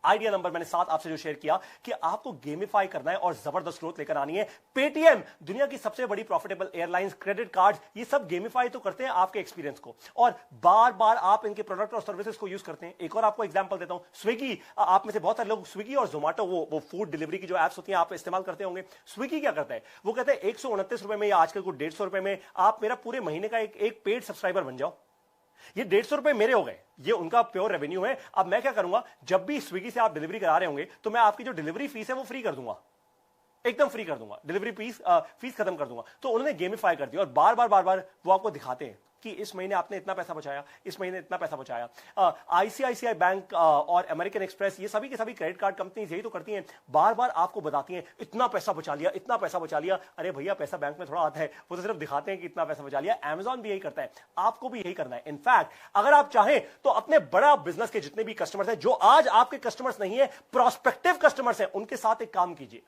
आइडिया नंबर मैंने 7 आपसे जो शेयर किया कि आपको गेमिफाई करना है और जबरदस्त ग्रोथ लेकर आनी है। पेटीएम, दुनिया की सबसे बड़ी प्रॉफिटेबल एयरलाइंस, क्रेडिट कार्ड, ये सब गेमिफाई तो करते हैं आपके एक्सपीरियंस को, और बार बार आप इनके प्रोडक्ट और सर्विसेज को यूज करते हैं। एक और आपको एग्जांपल देता हूं, स्विगी, आप में से बहुत सारे लोग स्विगी और जोमेटो, वो फूड डिलीवरी की जो एप्स होती हैं आप इस्तेमाल करते होंगे। स्विगी क्या करता है? वो कहता है 129 रुपए में या आजकल को 150 रुपए में आप मेरा पूरे महीने का एक पेड सब्सक्राइबर बन जाओ। ये 150 रुपए मेरे हो गए, ये उनका प्योर रेवेन्यू है। अब मैं क्या करूंगा, जब भी स्विगी से आप डिलीवरी करा रहे होंगे तो मैं आपकी जो डिलीवरी फीस है वो फ्री कर दूंगा, एकदम फ्री कर दूंगा, डिलीवरी फीस खत्म कर दूंगा। तो उन्होंने गेमिफाई कर दिया और बार बार वो आपको दिखाते हैं कि इस महीने आपने इतना पैसा बचाया, इस महीने इतना पैसा बचाया। आईसीआईसीआई बैंक और अमेरिकन एक्सप्रेस, ये सभी के सभी क्रेडिट कार्ड कंपनीज यही तो करती हैं, बार बार आपको बताती हैं इतना पैसा बचा लिया, इतना पैसा बचा लिया। अरे भैया, पैसा बैंक में थोड़ा आता है, वो तो सिर्फ दिखाते हैं कि इतना पैसा बचा लिया। अमेजॉन भी यही करता है, आपको भी यही करना है। इनफैक्ट अगर आप चाहें तो अपने बड़ा बिजनेस के जितने भी कस्टमर्स हैं, जो आज आपके कस्टमर्स नहीं है, प्रोस्पेक्टिव कस्टमर्स हैं, उनके साथ एक काम कीजिए।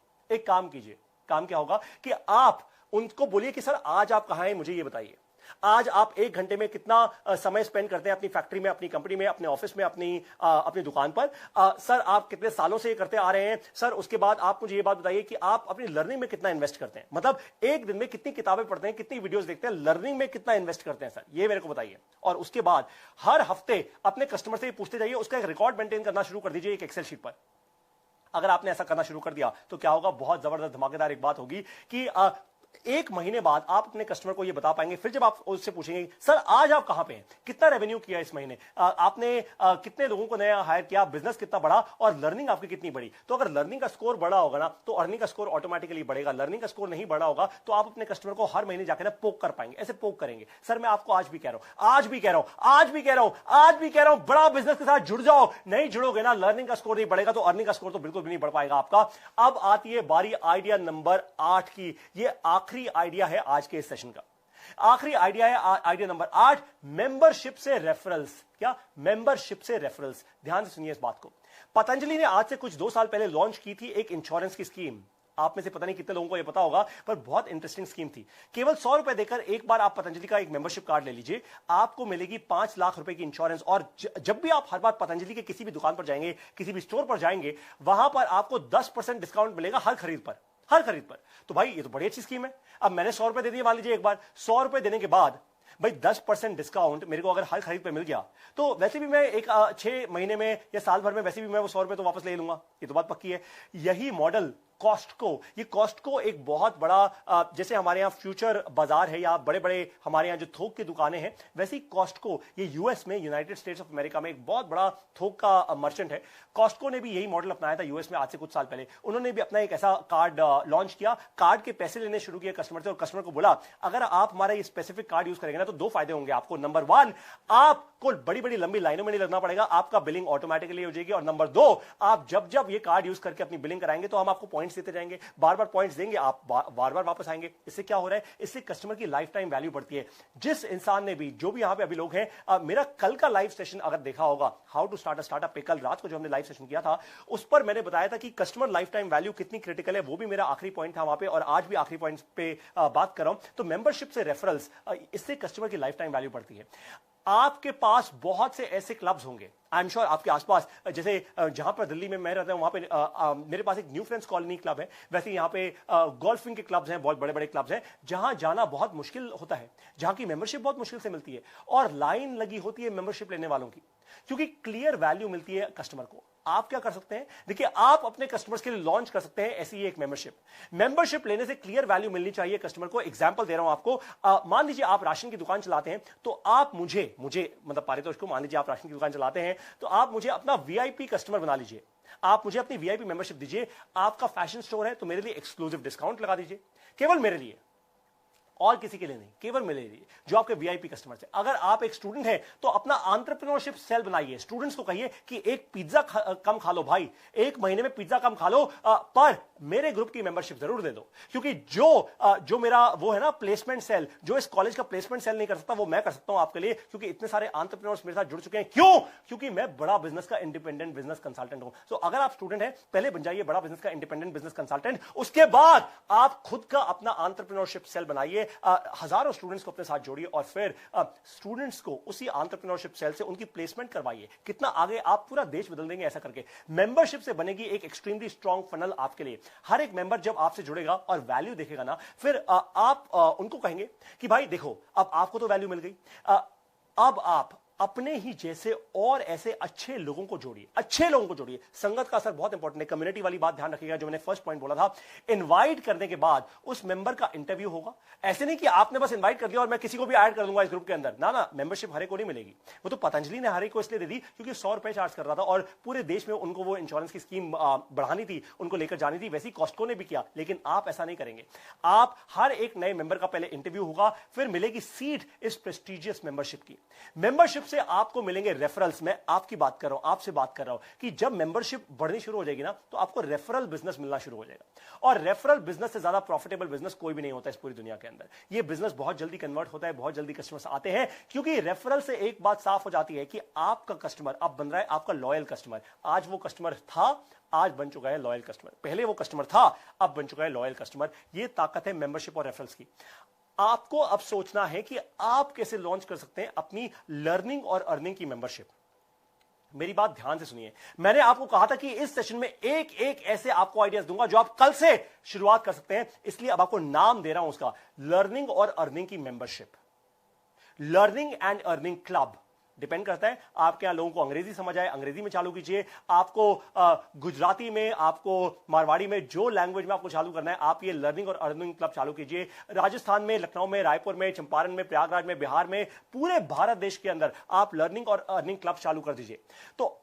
काम क्या होगा कि आप उनको बोलिए कि सर आज आप कहां हैं, मुझे ये बताइए। आज आप 1 घंटे में कितना समय स्पेंड करते हैं अपनी फैक्ट्री में, अपनी कंपनी में, अपने ऑफिस में, अपनी दुकान पर? सर आप कितने सालों से ये करते आ रहे हैं? सर उसके बाद आप मुझे ये बात बताइए कि आप अपनी लर्निंग में कितना इन्वेस्ट करते हैं, मतलब एक दिन में कितनी किताबें पढ़ते हैं, कितनी वीडियोस देखते हैं, लर्निंग में कितना इन्वेस्ट करते हैं सर, ये मेरे को बताइए। और उसके बाद हर हफ्ते अपने कस्टमर से पूछते जाइए, उसका एक रिकॉर्ड मेंटेन करना शुरू कर दीजिए एक एक्सेल शीट पर। अगर आपने ऐसा करना शुरू कर दिया तो क्या होगा? बहुत जबरदस्त धमाकेदार एक बात होगी कि एक महीने बाद आप अपने कस्टमर को ये बता पाएंगे। फिर जब आप उससे पूछेंगे सर आज आप कहां पे हैं, कितना रेवेन्यू किया इस महीने, आपने कितने लोगों को नया हायर किया, बिजनेस कितना बढ़ा और लर्निंग आपकी कितनी बढ़ी, तो अगर लर्निंग का स्कोर बढ़ा होगा ना तो अर्निंग का स्कोर ऑटोमेटिकली बढ़ेगा। लर्निंग का स्कोर नहीं बढ़ा होगा तो आप अपने कस्टमर को हर महीने जाकर पोक कर पाएंगे, ऐसे पोक करेंगे। सर मैं आपको आज भी कह रहा हूं, आज भी कह रहा हूं, आज भी कह रहा हूं, आज भी कह रहा हूं, बड़ा बिजनेस के साथ जुड़ जाओ। नहीं जुड़ोगे ना, लर्निंग का स्कोर नहीं बढ़ेगा तो अर्निंग का स्कोर तो बिल्कुल भी नहीं बढ़ पाएगा आपका। अब आती है बारी आइडिया नंबर 8 की। ये आखिरी आइडिया है आज के इस सेशन का, आखिरी आइडिया है आइडिया नंबर 8, मेंबरशिप से रेफरल्स। क्या? मेंबरशिप से रेफरल्स। ध्यान से सुनिए इस बात को। पतंजलि ने आज से कुछ 2 साल पहले लॉन्च की थी एक इंश्योरेंस की स्कीम। आप में से पता नहीं कितने लोगों को यह पता होगा, पर बहुत इंटरेस्टिंग स्कीम थी। केवल 100 रुपए देकर एक बार आप पतंजलि का एक मेंबरशिप कार्ड ले लीजिए, आपको मिलेगी 5 लाख रुपए की इंश्योरेंस। और जब भी आप हर बार पतंजलि के किसी भी दुकान पर जाएंगे, किसी भी स्टोर पर जाएंगे, वहां पर आपको 10% डिस्काउंट मिलेगा हर खरीद पर, हर खरीद पर। तो भाई ये तो बड़ी अच्छी स्कीम है। अब मैंने 100 रुपए दे दिए, मान लीजिए एक बार 100 रुपए देने के बाद भाई 10% डिस्काउंट मेरे को अगर हर खरीद पे मिल गया तो वैसे भी मैं एक 6 महीने में या साल भर में वैसे भी मैं वो 100 रुपए तो वापस ले लूंगा, ये तो बात पक्की है। यही मॉडल कॉस्टको, ये कॉस्टको एक बहुत बड़ा जैसे हमारे यहाँ फ्यूचर बाजार है या बड़े बड़े हमारे यहाँ जो थोक की दुकानें हैं, वैसे ही कॉस्टको ये यूएस में, यूनाइटेड स्टेट्स ऑफ अमेरिका में एक बहुत बड़ा थोक का मर्चेंट है। कॉस्टको ने भी यही मॉडल अपनाया था यूएस में आज से कुछ साल पहले। उन्होंने भी अपना एक ऐसा कार्ड लॉन्च किया, कार्ड के पैसे लेने शुरू किए कस्टमर से और कस्टमर को बोला अगर आप हमारा ये स्पेसिफिक कार्ड यूज करेंगे ना तो 2 फायदे होंगे आपको। नंबर 1, आपको बड़ी बड़ी लंबी लाइनों में नहीं लगना पड़ेगा, आपका बिलिंग ऑटोमेटिकली हो जाएगी। और नंबर 2, आप जब जब ये कार्ड यूज करके अपनी बिलिंग कराएंगे तो हम आपको पॉइंट्स देते जाएंगे, बार बार पॉइंट्स देंगे, आप बार बार वापस आएंगे। इससे क्या हो रहा है? इससे कस्टमर की लाइफ टाइम वैल्यू बढ़ती है। जिस इंसान ने भी, जो भी यहां पे अभी लोग हैं, मेरा कल का लाइव सेशन अगर देखा होगा, how to start a startup पे, कल रात को जो हमने लाइव सेशन किया था उस पर मैंने बताया था कि कस्टमर लाइफ टाइम वैल्यू कितनी क्रिटिकल है। वो भी मेरा आखिरी पॉइंट था वहां पे और आज भी आखिरी पॉइंट पे बात कर रहा हूं। तो मेंबरशिप से रेफरल्स, इससे कस्टमर की लाइफ टाइम वैल्यू बढ़ती है। आपके पास बहुत से ऐसे क्लब्स होंगे, आई एम श्योर आपके आसपास, जैसे जहां पर दिल्ली में मैं रहता हूं वहां पे मेरे पास एक न्यू फ्रेंड्स कॉलोनी क्लब है। वैसे यहां पे गोल्फिंग के क्लब्स हैं, बहुत बड़े बड़े क्लब्स हैं जहां जाना बहुत मुश्किल होता है, जहां की मेंबरशिप बहुत मुश्किल से मिलती है और लाइन लगी होती है मेंबरशिप लेने वालों की, क्योंकि क्लियर वैल्यू मिलती है कस्टमर को। आप क्या कर सकते हैं? देखिए, आप अपने कस्टमर्स के लिए लॉन्च कर सकते हैं ऐसी एक मेंबरशिप लेने से क्लियर वैल्यू मिलनी चाहिए कस्टमर को। एग्जांपल दे रहा हूं आपको, मान लीजिए आप राशन की दुकान चलाते हैं तो आप मुझे मतलब पारितोष को, मान लीजिए आप राशन की दुकान चलाते हैं तो आप मुझे अपना वीआईपी कस्टमर बना लीजिए, आप मुझे अपनी वीआईपी मेंबरशिप दीजिए। आपका फैशन स्टोर है तो मेरे लिए एक्सक्लूसिव डिस्काउंट लगा दीजिए, केवल मेरे लिए, और किसी के लिए नहीं, केवल मेरे लिए, जो आपके वीआईपी कस्टमर्स हैं। अगर आप एक स्टूडेंट हैं तो अपना एंटरप्रेन्योरशिप सेल बनाइए। स्टूडेंट्स को कहिए कि एक पिज्जा कम खा लो भाई, एक महीने में पिज्जा कम खा लो, पर मेरे ग्रुप की मेंबरशिप जरूर दे दो। क्योंकि जो मेरा वो है ना प्लेसमेंट सेल, जो इस कॉलेज का प्लेसमेंट सेल नहीं कर सकता वो मैं कर सकता हूं आपके लिए, क्योंकि इतने सारे एंटरप्रेन्योर्स मेरे साथ जुड़ चुके हैं। क्यों? क्योंकि मैं बड़ा बिजनेस का इंडिपेंडेंट बिजनेस कंसल्टेंट हूं। तो अगर आप स्टूडेंट हैं, पहले बन जाइए बड़ा बिजनेस का इंडिपेंडेंट बिजनेस कंसल्टेंट, उसके बाद आप खुद का अपना एंटरप्रेन्योरशिप सेल बनाइए, हजारों स्टूडेंट्स को अपने साथ जोड़िए और फिर स्टूडेंट्स को उसी एंटरप्रेन्योरशिप सेल से उनकी प्लेसमेंट करवाइए। कितना आगे आप पूरा देश बदल देंगे ऐसा करके। मेंबरशिप से बनेगी एक एक्सट्रीमली स्ट्रांग फनल आपके लिए। हर एक मेंबर जब आपसे जुड़ेगा और वैल्यू देखेगा ना, फिर आप उनको कहेंगे कि भाई देखो, अब आपको तो वैल्यू मिल गई, अब आप अपने ही जैसे और ऐसे अच्छे लोगों को जोड़िए, अच्छे लोगों को जोड़िए। संगत का असर बहुत इंपॉर्टेंट है, कम्युनिटी वाली बात ध्यान रखिएगा जो मैंने फर्स्ट पॉइंट बोला था। इनवाइट करने के बाद उस मेंबर का इंटरव्यू होगा। ऐसे नहीं कि आपने बस इनवाइट कर दिया और मैं किसी को भी ऐड कर दूंगा इस ग्रुप के अंदर, ना, मेंबरशिप हरे को नहीं मिलेगी। वो तो पतंजलि ने हरे को इसलिए दे दी क्योंकि 100 रुपए चार्ज कर रहा था और पूरे देश में उनको वो इंश्योरेंस की स्कीम बढ़ानी थी, उनको लेकर जानी थी। वैसे ही कॉस्टको ने भी किया, लेकिन आप ऐसा नहीं करेंगे। आप हर एक नए मेंबर का पहले इंटरव्यू होगा, फिर मिलेगी सीट इस प्रेस्टिजियस मेंबरशिप की। मेंबरशिप से आपको मिलेंगे रेफरल्स। मैं आपकी बात कर रहा हूं, आपसे बात कर रहा हूं कि जब मेंबरशिप बढ़नी शुरू हो जाएगी ना तो आपको रेफरल बिजनेस मिलना शुरू हो जाएगा। और रेफरल बिजनेस से ज्यादा प्रॉफिटेबल बिजनेस कोई भी नहीं होता इस पूरी दुनिया के अंदर। ये बिजनेस बहुत जल्दी कन्वर्ट होता है, बहुत जल्दी कस्टमर्स आते हैं, क्योंकि रेफरल से एक बात साफ हो जाती है कि आपका कस्टमर अब बन रहा है आपका लॉयल कस्टमर। आज वो कस्टमर था, आज बन चुका है लॉयल कस्टमर। पहले वो कस्टमर था, अब बन चुका है लॉयल कस्टमर। ये ताकत है मेंबरशिप और रेफरल्स की। आपको अब सोचना है कि आप कैसे लॉन्च कर सकते हैं अपनी लर्निंग और अर्निंग की मेंबरशिप। मेरी बात ध्यान से सुनिए। मैंने आपको कहा था कि इस सेशन में एक एक ऐसे आपको आइडियाज दूंगा जो आप कल से शुरुआत कर सकते हैं, इसलिए अब आपको नाम दे रहा हूं उसका, लर्निंग और अर्निंग की membership, learning and earning club. Depend करता है आपके यहां लोगों को अंग्रेजी समझ आए, अंग्रेजी में चालू कीजिए। आपको गुजराती में, आपको मारवाड़ी में, जो लैंग्वेज में आपको चालू करना है, आप ये लर्निंग और अर्निंग क्लब चालू कीजिए। राजस्थान में, लखनऊ में, रायपुर में, चंपारण में, प्रयागराज में, बिहार में, पूरे भारत देश के अंदर आप लर्निंग और अर्निंग क्लब चालू कर दीजिए। तो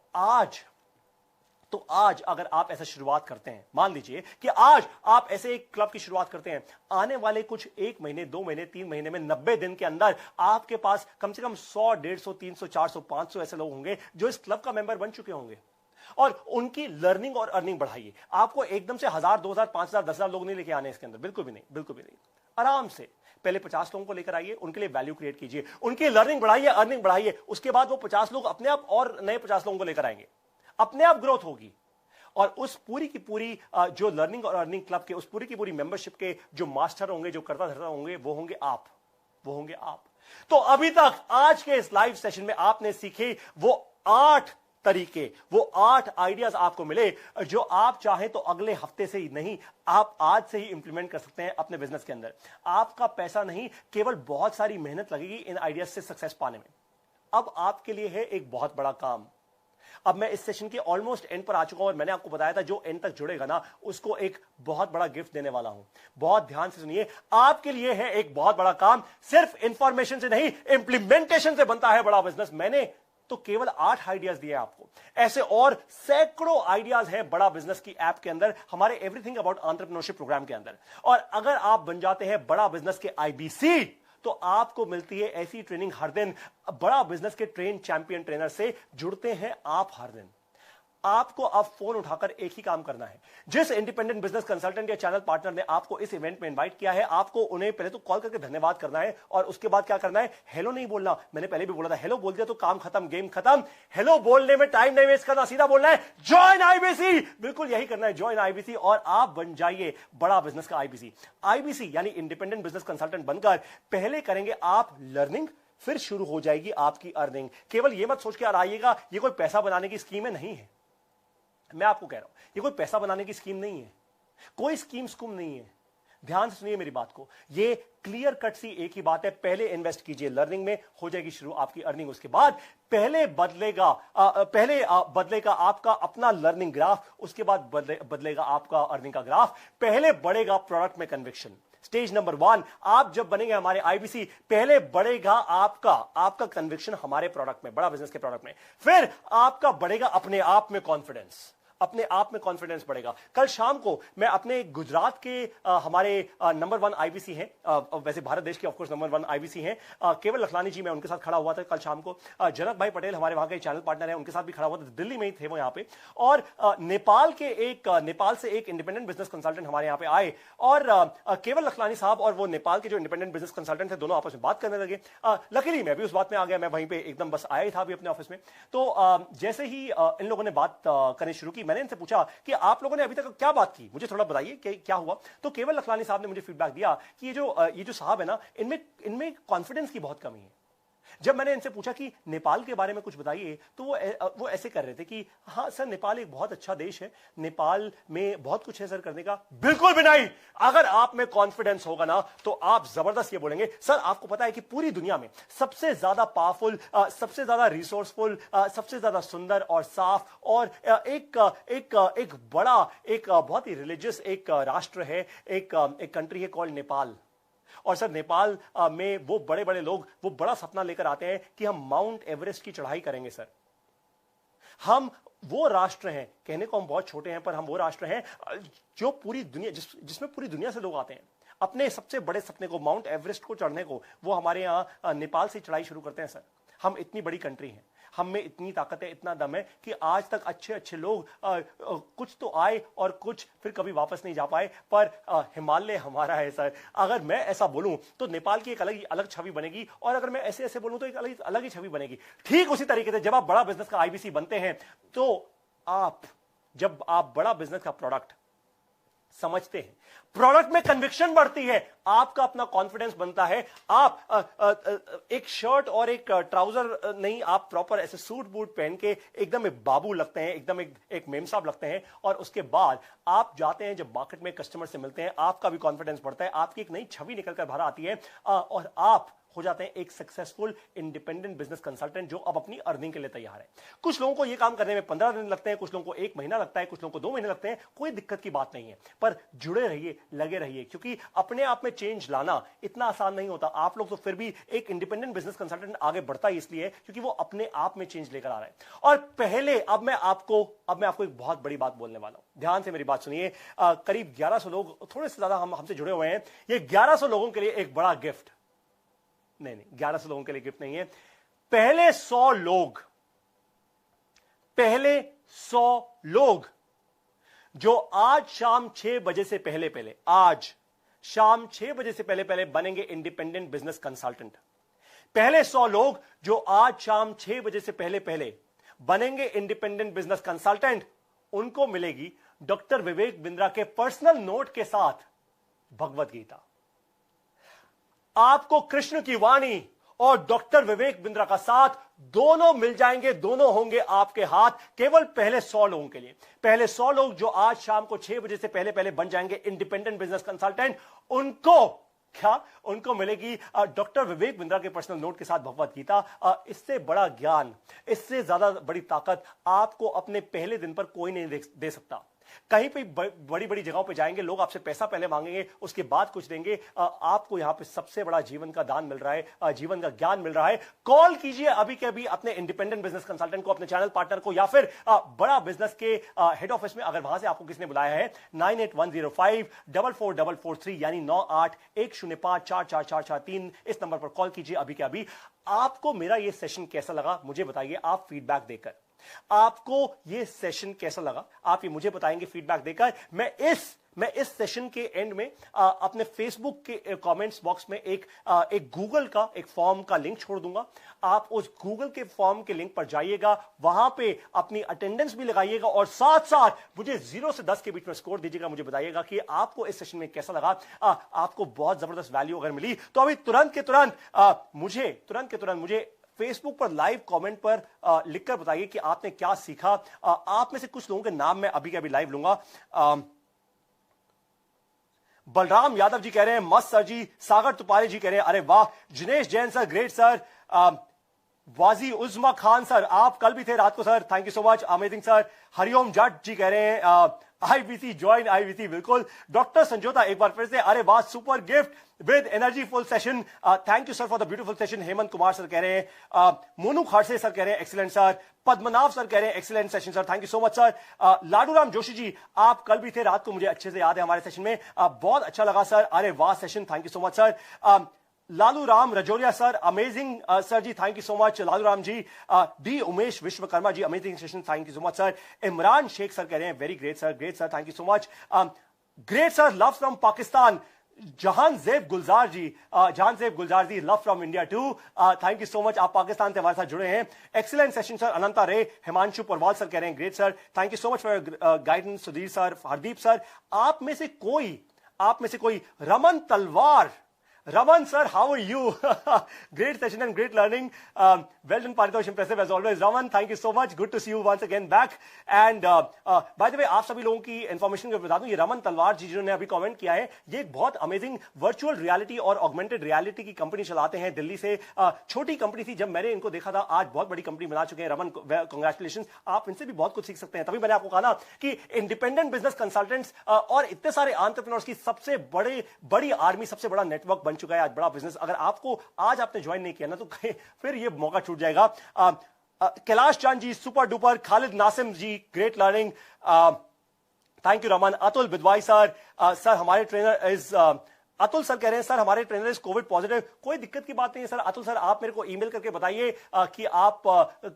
आज अगर आप ऐसा शुरुआत करते हैं, मान लीजिए कि आज आप ऐसे एक क्लब की शुरुआत करते हैं, आने वाले कुछ 1 महीने, 2 महीने, 3 महीने में, 90 दिन के अंदर आपके पास कम से कम 100, 150, 300, 400, 500 ऐसे लोग होंगे जो इस क्लब का मेंबर बन चुके होंगे। और उनकी लर्निंग और अर्निंग बढ़ाइए। आपको एकदम से 1000, 2000, 5000, 10,000 लोग नहीं लेके आने इसके अंदर, बिल्कुल भी नहीं, बिल्कुल भी नहीं। आराम से पहले 50 लोगों को लेकर आइए, उनके लिए वैल्यू क्रिएट कीजिए, उनकी लर्निंग बढ़ाइए, अर्निंग बढ़ाइए। उसके बाद वो 50 लोग अपने आप और नए 50 लोगों को लेकर आएंगे, अपने आप ग्रोथ होगी। और उस पूरी की पूरी जो लर्निंग और अर्निंग क्लब के, उस पूरी की पूरी मेंबरशिप के जो मास्टर होंगे, जो कर्ता धर्ता होंगे, वो होंगे आप। तो अभी तक आज के इस लाइव सेशन में आपने सीखे वो 8 तरीके, वो 8 आइडियाज आपको मिले जो आप चाहें तो अगले हफ्ते से ही नहीं, आप आज से ही इंप्लीमेंट कर सकते हैं अपने बिजनेस के अंदर। आपका पैसा नहीं, केवल बहुत सारी मेहनत लगेगी इन आइडियाज से सक्सेस पाने में। अब आपके लिए है एक बहुत बड़ा काम। अब मैं इस सेशन के ऑलमोस्ट एंड पर आ चुका हूं और मैंने आपको बताया था जो एंड तक जुड़ेगा ना, उसको एक बहुत बड़ा गिफ्ट देने वाला हूं। बहुत ध्यान से सुनिए, आपके लिए है एक बहुत बड़ा काम। सिर्फ इंफॉर्मेशन से नहीं, इंप्लीमेंटेशन से बनता है बड़ा बिजनेस। मैंने तो केवल 8 आइडियाज दिए आपको, ऐसे और सैकड़ों आइडियाज हैं बड़ा बिजनेस की ऐप के अंदर, हमारे एवरीथिंग अबाउट एंटरप्रेन्योरशिप प्रोग्राम के अंदर। और अगर आप बन जाते हैं बड़ा बिजनेस के IBC, तो आपको मिलती है ऐसी ट्रेनिंग हर दिन। बड़ा बिजनेस के ट्रेन चैंपियन ट्रेनर से जुड़ते हैं आप हर दिन। आपको अब फोन उठाकर एक ही काम करना है। जिस इंडिपेंडेंट बिजनेस कंसल्टेंट या चैनल पार्टनर ने आपको इस इवेंट में इनवाइट किया है, आपको उन्हें पहले तो कॉल करके धन्यवाद करना है और उसके बाद क्या करना है, हेलो नहीं बोलना। मैंने पहले भी बोला था, हेलो बोल दिया तो काम खत्म, गेम खत्म। हेलो बोलने में टाइम नहीं वेस्ट करना, सीधा बोलना है ज्वाइन IBC। बिल्कुल यही करना है, ज्वाइन IBC, और आप बन जाइए बड़ा बिजनेस का IBC यानी इंडिपेंडेंट बिजनेस कंसल्टेंट बनकर पहले करेंगे आप लर्निंग, फिर शुरू हो जाएगी आपकी अर्निंग। केवल यह मत सोच के आइएगा ये कोई पैसा बनाने की स्कीम है, नहीं है। मैं आपको कह रहा हूं ये कोई पैसा बनाने की स्कीम नहीं है, कोई स्कीम नहीं है। ध्यान से सुनिए मेरी बात को, ये क्लियर कट सी एक ही बात है। पहले इन्वेस्ट कीजिए लर्निंग में, हो जाएगी शुरू आपकी अर्निंग। उसके बाद पहले बदलेगा आपका अपना लर्निंग ग्राफ, उसके बाद बदलेगा आपका अर्निंग का ग्राफ। पहले बढ़ेगा प्रोडक्ट में कन्विक्शन। स्टेज नंबर 1, आप जब बनेंगे हमारे IBC, पहले बढ़ेगा आपका कन्विक्शन हमारे प्रोडक्ट में, बड़ा बिजनेस के प्रोडक्ट में। फिर आपका बढ़ेगा अपने आप में कॉन्फिडेंस, अपने आप में कॉन्फिडेंस बढ़ेगा। कल शाम को मैं अपने गुजरात के हमारे नंबर 1 IBC हैं, वैसे भारत देश के ऑफकोर्स नंबर 1 IBC हैं, केवल लखलानी जी, मैं उनके साथ खड़ा हुआ था कल शाम को। जनक भाई पटेल हमारे वहां के चैनल पार्टनर हैं, उनके साथ भी खड़ा हुआ था, दिल्ली में ही थे वो यहाँ पे। और नेपाल से एक इंडिपेंडेंट बिजनेस कंसल्टेंट हमारे यहाँ पे आए और केवल लखलानी साहब और वो नेपाल के जो इंडिपेंडेंट बिजनेस कंसल्टेंट थे, दोनों आपस में बात करने लगे। लकीली मैं भी उस बात में आ गया, मैं वहीं पे एकदम बस आया ही था अभी अपने ऑफिस में। तो जैसे ही इन लोगों ने बात करनी शुरू की, मैंने इनसे पूछा कि आप लोगों ने अभी तक क्या बात की, मुझे थोड़ा बताइए कि क्या हुआ। तो केवल लखलानी साहब ने मुझे फीडबैक दिया कि ये जो साहब है ना, इनमें कॉन्फिडेंस की बहुत कमी है। जब मैंने इनसे पूछा कि नेपाल के बारे में कुछ बताइए, तो वो ऐसे कर रहे थे कि हाँ सर, नेपाल एक बहुत अच्छा देश है, नेपाल में बहुत कुछ है सर करने का। बिल्कुल भी नहीं। अगर आप में कॉन्फिडेंस होगा ना, तो आप जबरदस्त ये बोलेंगे, सर आपको पता है कि पूरी दुनिया में सबसे ज्यादा पावरफुल, सबसे ज्यादा रिसोर्सफुल, सबसे ज्यादा सुंदर और साफ और एक बड़ा, एक बहुत ही रिलीजियस एक राष्ट्र है, एक कंट्री है कॉल्ड नेपाल। और सर नेपाल में वो बड़े बड़े लोग वो बड़ा सपना लेकर आते हैं कि हम माउंट एवरेस्ट की चढ़ाई करेंगे सर। हम वो राष्ट्र हैं, कहने को हम बहुत छोटे हैं, पर हम वो राष्ट्र हैं जो पूरी दुनिया, जिसमें पूरी दुनिया से लोग आते हैं अपने सबसे बड़े सपने को, माउंट एवरेस्ट को चढ़ने को, वो हमारे यहाँ नेपाल से चढ़ाई शुरू करते हैं सर। हम इतनी बड़ी कंट्री हैं, हम में इतनी ताकत है, इतना दम है कि आज तक अच्छे लोग कुछ तो आए और कुछ फिर कभी वापस नहीं जा पाए, पर हिमालय हमारा है सर। अगर मैं ऐसा बोलूं तो नेपाल की एक अलग छवि बनेगी, और अगर मैं ऐसे बोलूं तो एक अलग ही छवि बनेगी। ठीक उसी तरीके से जब आप बड़ा बिजनेस का IBC बनते हैं, तो जब आप बड़ा बिजनेस का प्रोडक्ट समझते हैं, प्रोडक्ट में कन्विक्शन बढ़ती है, आपका अपना कॉन्फिडेंस बनता है। आप एक शर्ट और एक ट्राउजर नहीं, आप प्रॉपर ऐसे सूट बूट पहन के एकदम एक बाबू लगते हैं, एकदम एक मेम साहब लगते हैं। और उसके बाद आप जाते हैं, जब मार्केट में कस्टमर से मिलते हैं, आपका भी कॉन्फिडेंस बढ़ता है, आपकी एक नई छवि निकल कर बाहर आती है, और आप हो जाते हैं एक सक्सेसफुल इंडिपेंडेंट बिजनेस कंसल्टेंट जो अब अपनी अर्निंग के लिए तैयार है। कुछ लोगों को यह काम करने में 15 दिन लगते हैं, कुछ लोगों को 1 महीना लगता है, कुछ लोगों को 2 महीने लगते हैं। कोई दिक्कत की बात नहीं है, पर जुड़े रहिए, लगे रहिए, क्योंकि अपने आप में चेंज लाना इतना आसान नहीं होता। आप लोग तो फिर भी एक इंडिपेंडेंट बिजनेस कंसल्टेंट आगे बढ़ता ही इसलिए क्योंकि वो अपने आप में चेंज लेकर आ रहा है। और पहले अब मैं आपको एक बहुत बड़ी बात बोलने वाला हूं, ध्यान से मेरी बात सुनिए। करीब 1100 लोग, थोड़े से ज्यादा हमसे जुड़े हुए हैं। ये 1100 लोगों के लिए एक बड़ा गिफ्ट, नहीं 1100 लोगों के लिए गिफ्ट नहीं है। पहले 100 लोग जो आज शाम 6 बजे से पहले आज शाम 6 बजे से पहले बनेंगे इंडिपेंडेंट बिजनेस कंसल्टेंट। पहले 100 लोग जो आज शाम 6 बजे से पहले बनेंगे इंडिपेंडेंट बिजनेस कंसल्टेंट, उनको मिलेगी डॉक्टर विवेक बिंद्रा के पर्सनल नोट के साथ भगवत गीता। आपको कृष्ण की वाणी और डॉक्टर विवेक बिंद्रा का साथ दोनों मिल जाएंगे, दोनों होंगे आपके हाथ, केवल पहले 100 लोगों के लिए। पहले 100 लोग जो आज शाम को 6 बजे से पहले बन जाएंगे इंडिपेंडेंट बिजनेस कंसल्टेंट, उनको मिलेगी डॉक्टर विवेक बिंद्रा के पर्सनल नोट के साथ भगवत गीता। इससे बड़ा ज्ञान, इससे ज्यादा बड़ी ताकत आपको अपने पहले दिन पर कोई नहीं दे सकता। कहीं पे बड़ी बड़ी जगहों पे जाएंगे, लोग आपसे पैसा पहले मांगेंगे, उसके बाद कुछ देंगे। आपको यहां पे सबसे बड़ा जीवन का दान मिल रहा है, जीवन का ज्ञान मिल रहा है। कॉल कीजिए अभी के अभी अपने इंडिपेंडेंट बिजनेस कंसल्टेंट को, अपने चैनल पार्टनर को, या फिर बड़ा बिजनेस के हेड ऑफिस में अगर वहां से आपको किसने बुलाया है, 9810544443 यानी 9810544443 इस नंबर पर कॉल कीजिए अभी के अभी। आपको मेरा यह सेशन कैसा लगा मुझे बताइए, आप फीडबैक देकर। आपको यह सेशन कैसा लगा आप ये मुझे बताएंगे फीडबैक देकर। मैं इस सेशन के एंड में अपने फेसबुक के कमेंट्स बॉक्स में एक गूगल का एक फॉर्म का लिंक छोड़ दूंगा। आप उस गूगल के फॉर्म के लिंक पर जाइएगा, वहां पे अपनी अटेंडेंस भी लगाइएगा और साथ साथ मुझे 0 से 10 के बीच में स्कोर दीजिएगा। मुझे बताइएगा कि आपको इस सेशन में कैसा लगा। आपको बहुत जबरदस्त वैल्यू अगर मिली तो अभी तुरंत के तुरंत मुझे फेसबुक पर लाइव कमेंट पर लिखकर बताइए कि आपने क्या सीखा। आप में से कुछ लोगों के नाम मैं अभी के अभी लाइव लूंगा। बलराम यादव जी कह रहे हैं मस्त सर जी। सागर तुपारे जी कह रहे हैं अरे वाह। Jinesh Jain sir great sir. Waji Uzma Khan sir आप कल भी थे रात को sir, thank you so much, amazing sir. Hariom Jat ji कह रहे हैं आईबीसी ज्वाइन आईबीसी, बिल्कुल। डॉक्टर संजोता एक बार फिर से अरे वाह super gift with energy full session, thank you sir for the beautiful session. Hemant Kumar sir कह रहे हैं, मोनू खाड़से सर कह रहे हैं एक्सीलेंट सर। पद्मनाभ सर कह रहे हैं excellent session sir, thank you so much sir. Laduram Joshi ji आप कल भी थे रात को, मुझे अच्छे से याद है हमारे सेशन में, बहुत अच्छा लगा सर, अरे वाह session, thank you so much sir. Lalu Ram Rajoria sir amazing sir ji, thank you so much Lalu Ram ji. D Umesh Vishwakarma ji amazing session, thank you so much sir. Imran Shaikh sir कह रहे हैं very great sir thank you so much. Great sir love from Pakistan. Jahan Zeb Gulzar ji love from India too, thank you so much, आप पाकिस्तान से हमारे साथ जुड़े हैं। Excellent session sir अनंता रे। हिमांशु परवाल सर कह रहे हैं great sir, thank you so much for guidance. Sudhir sir, Hardeep sir, आप में से कोई रमन तलवार, Raman sir, how are you? Great session and great learning. Well done, Paritosh, impressive as always. Raman, thank you so much. Good to see you once again back. And by the way, आप सभी लोगों की information को बता दूं, ये रमन तलवार जी जिन्होंने अभी कमेंट किया है, ये एक बहुत अमेजिंग वर्चुअल रियलिटी और ऑगमेंटेड रियलिटी की कंपनी चलाते हैं दिल्ली से। छोटी कंपनी थी, जब मैंने इनको देखा था, आज बहुत बड़ी कंपनी बना चुके हैं। रमन, कांग्रेचुलेशन, आप इनसे भी बहुत कुछ सीख सकते हैं। तभी मैंने आपको कहा ना कि इंडिपेंडेंट बिजनेस कंसल्टेंट्स और इतने सारे एंटरप्रेन्योर्स की सबसे बड़ी आर्मी, सबसे बड़ा नेटवर्क बन चुका है आज, बड़ा बिजनेस। अगर आज आपने ज्वाइन नहीं किया ना तो फिर ये मौका छूट जाएगा। Kailash Chand ji super duper. Khalid Naseem ji great learning, thank you Raman. Atul Bidwai sir, sir हमारे ट्रेनर इज अतुल सर कह रहे हैं सर हमारे ट्रेनर इज कोविड पॉजिटिव। कोई दिक्कत की बात नहीं है सर। अतुल सर आप मेरे को ईमेल करके बताइए कि आप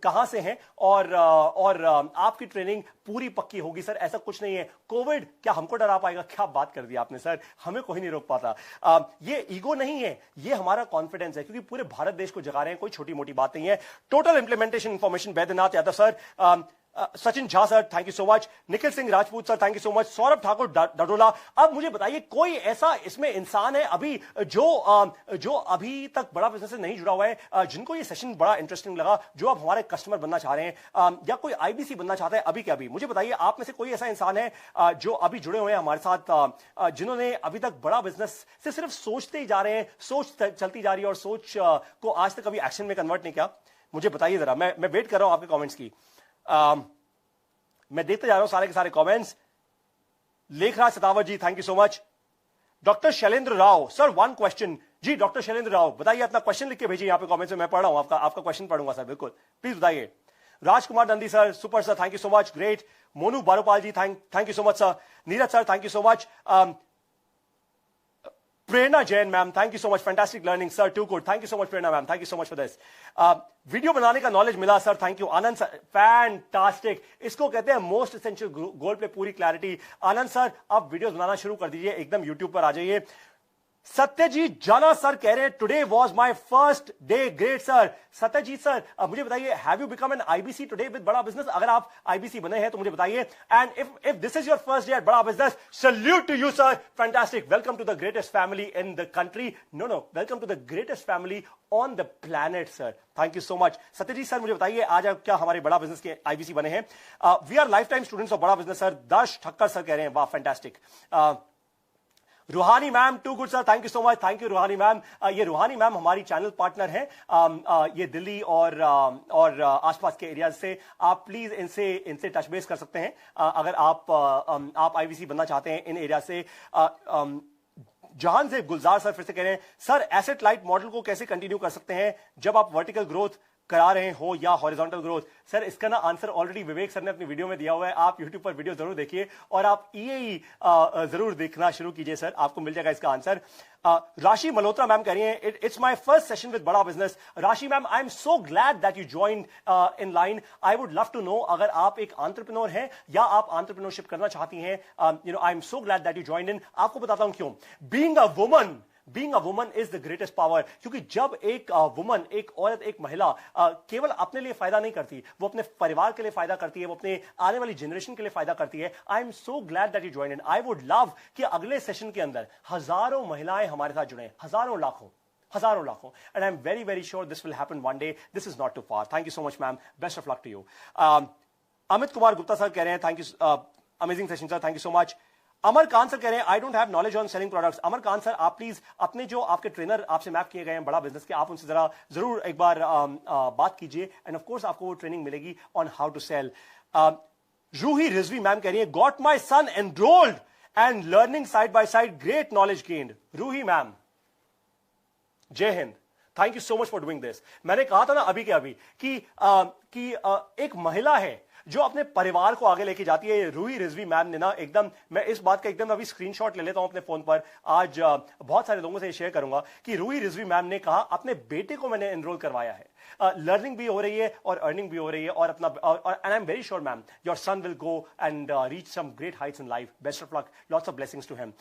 कहां से हैं और आपकी ट्रेनिंग पूरी पक्की होगी सर, ऐसा कुछ नहीं है। कोविड क्या हमको डरा पाएगा? क्या बात कर दी आपने सर, हमें कोई नहीं रोक पाता। ये ईगो नहीं है, ये हमारा कॉन्फिडेंस है, क्योंकि पूरे भारत देश को जगा रहे हैं, कोई छोटी मोटी बात नहीं है। Total implementation information Baidyanath Yadav sir, Sachin Jha sir thank you so much, Nikhil Singh Rajput sir thank you so much, Saurabh Thakur Dadola. अब मुझे बताइए कोई ऐसा इसमें इंसान है अभी जो अभी तक बड़ा बिजनेस से नहीं जुड़ा हुआ है, जिनको ये सेशन बड़ा इंटरेस्टिंग लगा, जो आप हमारे कस्टमर बनना चाह रहे हैं या कोई आईबीसी बनना चाहता है अभी के अभी, मुझे बताइए आप में से कोई ऐसा इंसान है जो अभी जुड़े हुए हैं हमारे साथ, जिन्होंने अभी तक बड़ा बिजनेस से सिर्फ सोचते ही जा रहे हैं, सोच चलती जा रही है और सोच को आज तक कभी एक्शन में कन्वर्ट नहीं किया? मुझे बताइए जरा, मैं वेट कर रहा हूं आपके कमेंट्स की। मैं देखते जा रहा हूं सारे के सारे comments. Lekhraj Satawat ji thank you so much. Doctor Shailendra Rao sir one question ji, doctor Shailendra Rao बताइए, अपना क्वेश्चन लिख के भेजिए यहां पे कमेंट्स में, मैं पढ़ रहा हूं आपका क्वेश्चन पढ़ूंगा सर, बिल्कुल प्लीज बताइए। Rajkumar Nandi sir super sir thank you so much, great. Monu Baropal ji thank you so much sir. Neeraj sir thank you so much. Prerna Jain ma'am thank you so much, fantastic learning sir, too good, thank you so much Prerna ma'am, thank you so much for this. Video बनाने का knowledge मिला sir, thank you. Anand sir fantastic, इसको कहते हैं most essential goal पे पूरी clarity. आनंद sir आप videos बनाना शुरू कर दीजिए, एकदम यूट्यूब पर आ जाइए। सत्यजीत जाना सर कह रहे हैं today was my first day, great sir. Satyajit sir मुझे बताइए, have you become an IBC today with Bada business? अगर आप आईबीसी बने हैं तो मुझे बताइए। And if this is your first day at Bada business, salute to you sir, fantastic, welcome to the greatest family in the country, no welcome to the greatest family on the planet sir, thank you so much. Satyajit sir मुझे बताइए आज आप क्या हमारे बड़ा business के IBC बने हैं? We are lifetime students of Bada Business sir. Darsh Thakkar sir कह रहे हैं वाह fantastic. Roohani ma'am too good sir, thank you so much, thank you Roohani ma'am. ये रूहानी मैम हमारी चैनल पार्टनर हैं, ये दिल्ली और आसपास के एरिया से। आप प्लीज इनसे टच बेस कर सकते हैं अगर आप आईबीसी बनना चाहते हैं इन एरिया से। जहां से गुलजार सर फिर से कह रहे हैं सर एसेट लाइट मॉडल को कैसे कंटिन्यू कर सकते हैं जब आप वर्टिकल ग्रोथ करा रहे हो या हॉरिजॉन्टल ग्रोथ? सर इसका ना आंसर ऑलरेडी विवेक सर ने अपनी वीडियो में दिया हुआ है, आप यूट्यूब पर वीडियो जरूर देखिए और आप ईएई जरूर देखना शुरू कीजिए सर, आपको मिल जाएगा इसका आंसर। राशि मल्होत्रा मैम कह रही हैं it's my first session with Bada Business. Rashi ma'am I am so glad that you joined in line. I would love to know अगर आप एक एंटरप्रेन्योर हैं या आप एंटरप्रेन्योरशिप करना चाहती हैं, आई am so glad that you joined इन। आपको बताता हूं क्यों। Being a woman is the greatest power, क्योंकि जब एक वुमन, एक औरत, एक महिला केवल अपने लिए फायदा नहीं करती, वो अपने परिवार के लिए फायदा करती है, वो अपने आने वाली जनरेशन के लिए फायदा करती है। आई am so glad that you join in. I would love कि अगले सेशन के अंदर हजारों महिलाएं हमारे साथ जुड़े, हजारों लाखों, and I am very very sure this will happen one day, this is not too far. Thank you so much ma'am, best of luck to you. Amit Kumar Gupta sir कह रहे हैं thank you, amazing session sir, thank you so much. Amar Kant sir कह रहे हैं I don't have knowledge on selling products. Amar Kant sir आप please अपने जो आपके ट्रेनर आपसे मैप किए गए हैं बड़ा बिजनेस के, आप उनसे जरूर एक बार बात कीजिए एंड ऑफ कोर्स आपको वो ट्रेनिंग मिलेगी on how to sell. Roohi Rizvi ma'am कह रही है got my son enrolled and learning side by side, great knowledge gained. Roohi ma'am Jai Hind, thank you so much for doing this. मैंने कहा था ना अभी के अभी कि एक महिला है जो अपने परिवार को आगे लेके जाती है। रूही रिजवी मैम ने ना एकदम, मैं इस बात का एकदम अभी स्क्रीनशॉट ले लेता हूं अपने फोन पर, आज बहुत सारे लोगों से शेयर करूंगा कि रूही रिजवी मैम ने कहा अपने बेटे को मैंने एनरोल करवाया है, लर्निंग भी हो रही है और अर्निंग भी हो रही है और अपना and I am very sure ma'am your son will go and reach some great heights in life, best of luck, lots of blessings to him.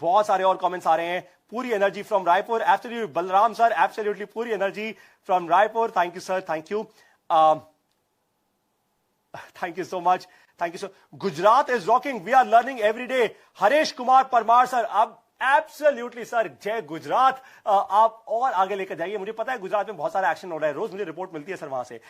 बहुत सारे और कमेंट्स आ रहे हैं। पूरी energy from Raipur, absolutely Balram sir, absolutely पूरी energy from Raipur, thank you sir, thank you, thank you so much, thank you so. Gujarat is rocking, we are learning every day. Haresh Kumar Parmar sir, अब absolutely sir, जय गुजरात, आप और आगे लेकर जाइए। मुझे पता है गुजरात में बहुत सारा एक्शन हो रहा है, रोज मुझे रिपोर्ट मिलती है सर वहां से।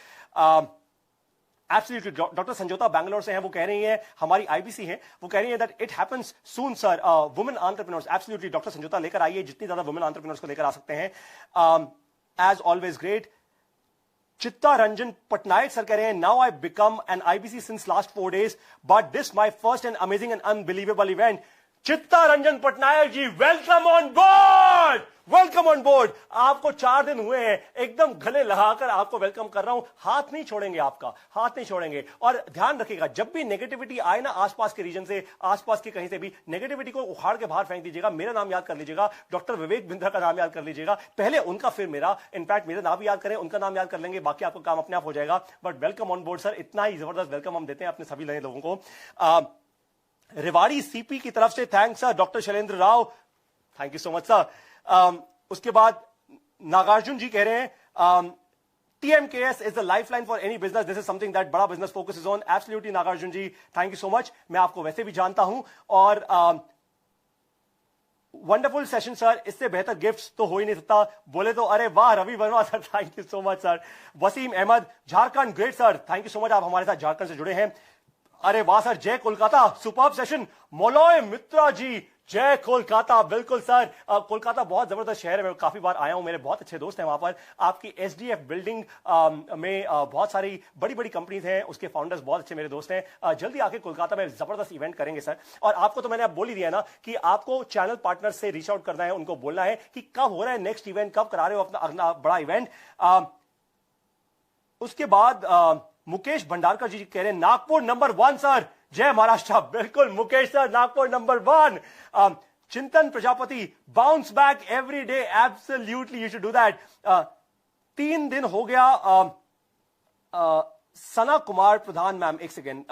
एब्सोल्युटली डॉक्टर संजोता बैंगलोर से हैं, वो कह रही हैं हमारी आईबीसी है, वो कह रही है that it happens soon sir, women entrepreneurs. Absolutely doctor Sanjota लेकर आइए, जितनी ज्यादा वुमेन एंटरप्रेन्योर्स को लेकर आ सकते हैं, एज ऑलवेज ग्रेट। चित्ता रंजन पटनायक सर कह रहे हैं now I become an IBC since last 4 days but this my first and amazing and unbelievable event. Chitta Ranjan Patnaik ji welcome on board, welcome on board. आपको 4 दिन हुए हैं, एकदम गले लगाकर आपको वेलकम कर रहा हूं, हाथ नहीं छोड़ेंगे आपका, हाथ नहीं छोड़ेंगे। और ध्यान रखिएगा जब भी नेगेटिविटी आए ना आसपास के रीजन से, आसपास के कहीं से भी, नेगेटिविटी को उखाड़ के बाहर फेंक दीजिएगा। मेरा नाम याद कर लीजिएगा, डॉक्टर विवेक बिंद्रा का नाम याद कर लीजिएगा, पहले उनका फिर मेरा। इनफैक्ट मेरा नाम याद करें, उनका नाम याद कर लेंगे, बाकी आपका काम अपने आप हो जाएगा। But welcome on board sir, इतना ही जबरदस्त वेलकम हम देते हैं अपने सभी नए लोगों को। रेवाड़ी सीपी की तरफ से thanks sir, doctor Shailendra Rao, thank you so much sir. उसके बाद नागार्जुन जी कह रहे हैं TMKS is the lifeline for any business. This is something that बड़ा business focuses on. Absolutely, Nagarjuna ji, thank you so much. मैं आपको वैसे भी जानता हूं और वंडरफुल सेशन सर, इससे बेहतर गिफ्ट्स तो हो ही नहीं सकता। बोले तो अरे वाह Ravi Varma sir, thank you so much sir. Wasim Ahmed, Jharkhand great sir, thank you so much, आप हमारे साथ झारखंड से जुड़े हैं। अरे वाह सर, जय कोलकाता, सुपर्ब सेशन। मोलोय मित्रा जी, जय कोलकाता। बिल्कुल सर, कोलकाता बहुत जबरदस्त शहर है, मैं काफी बार आया हूं, मेरे बहुत अच्छे दोस्त हैं वहां पर। आपकी SDF बिल्डिंग में बहुत सारी बड़ी बड़ी कंपनीज हैं, उसके फाउंडर्स बहुत अच्छे मेरे दोस्त हैं। जल्दी आके कोलकाता में जबरदस्त इवेंट करेंगे सर। और आपको तो मैंने अब बोल ही दिया ना कि आपको चैनल पार्टनर से रीच आउट करना है, उनको बोलना है कि कब हो रहा है नेक्स्ट इवेंट, कब करा रहे हो अपना बड़ा इवेंट। उसके बाद मुकेश भंडारकर जी कह रहे हैं नागपुर नंबर 1 सर, जय महाराष्ट्र। बिल्कुल मुकेश सर, नागपुर नंबर 1। चिंतन Prajapati, bounce back every day, absolutely you should do that. 3 दिन हो गया। सना कुमार प्रधान मैम, एक सेकेंड,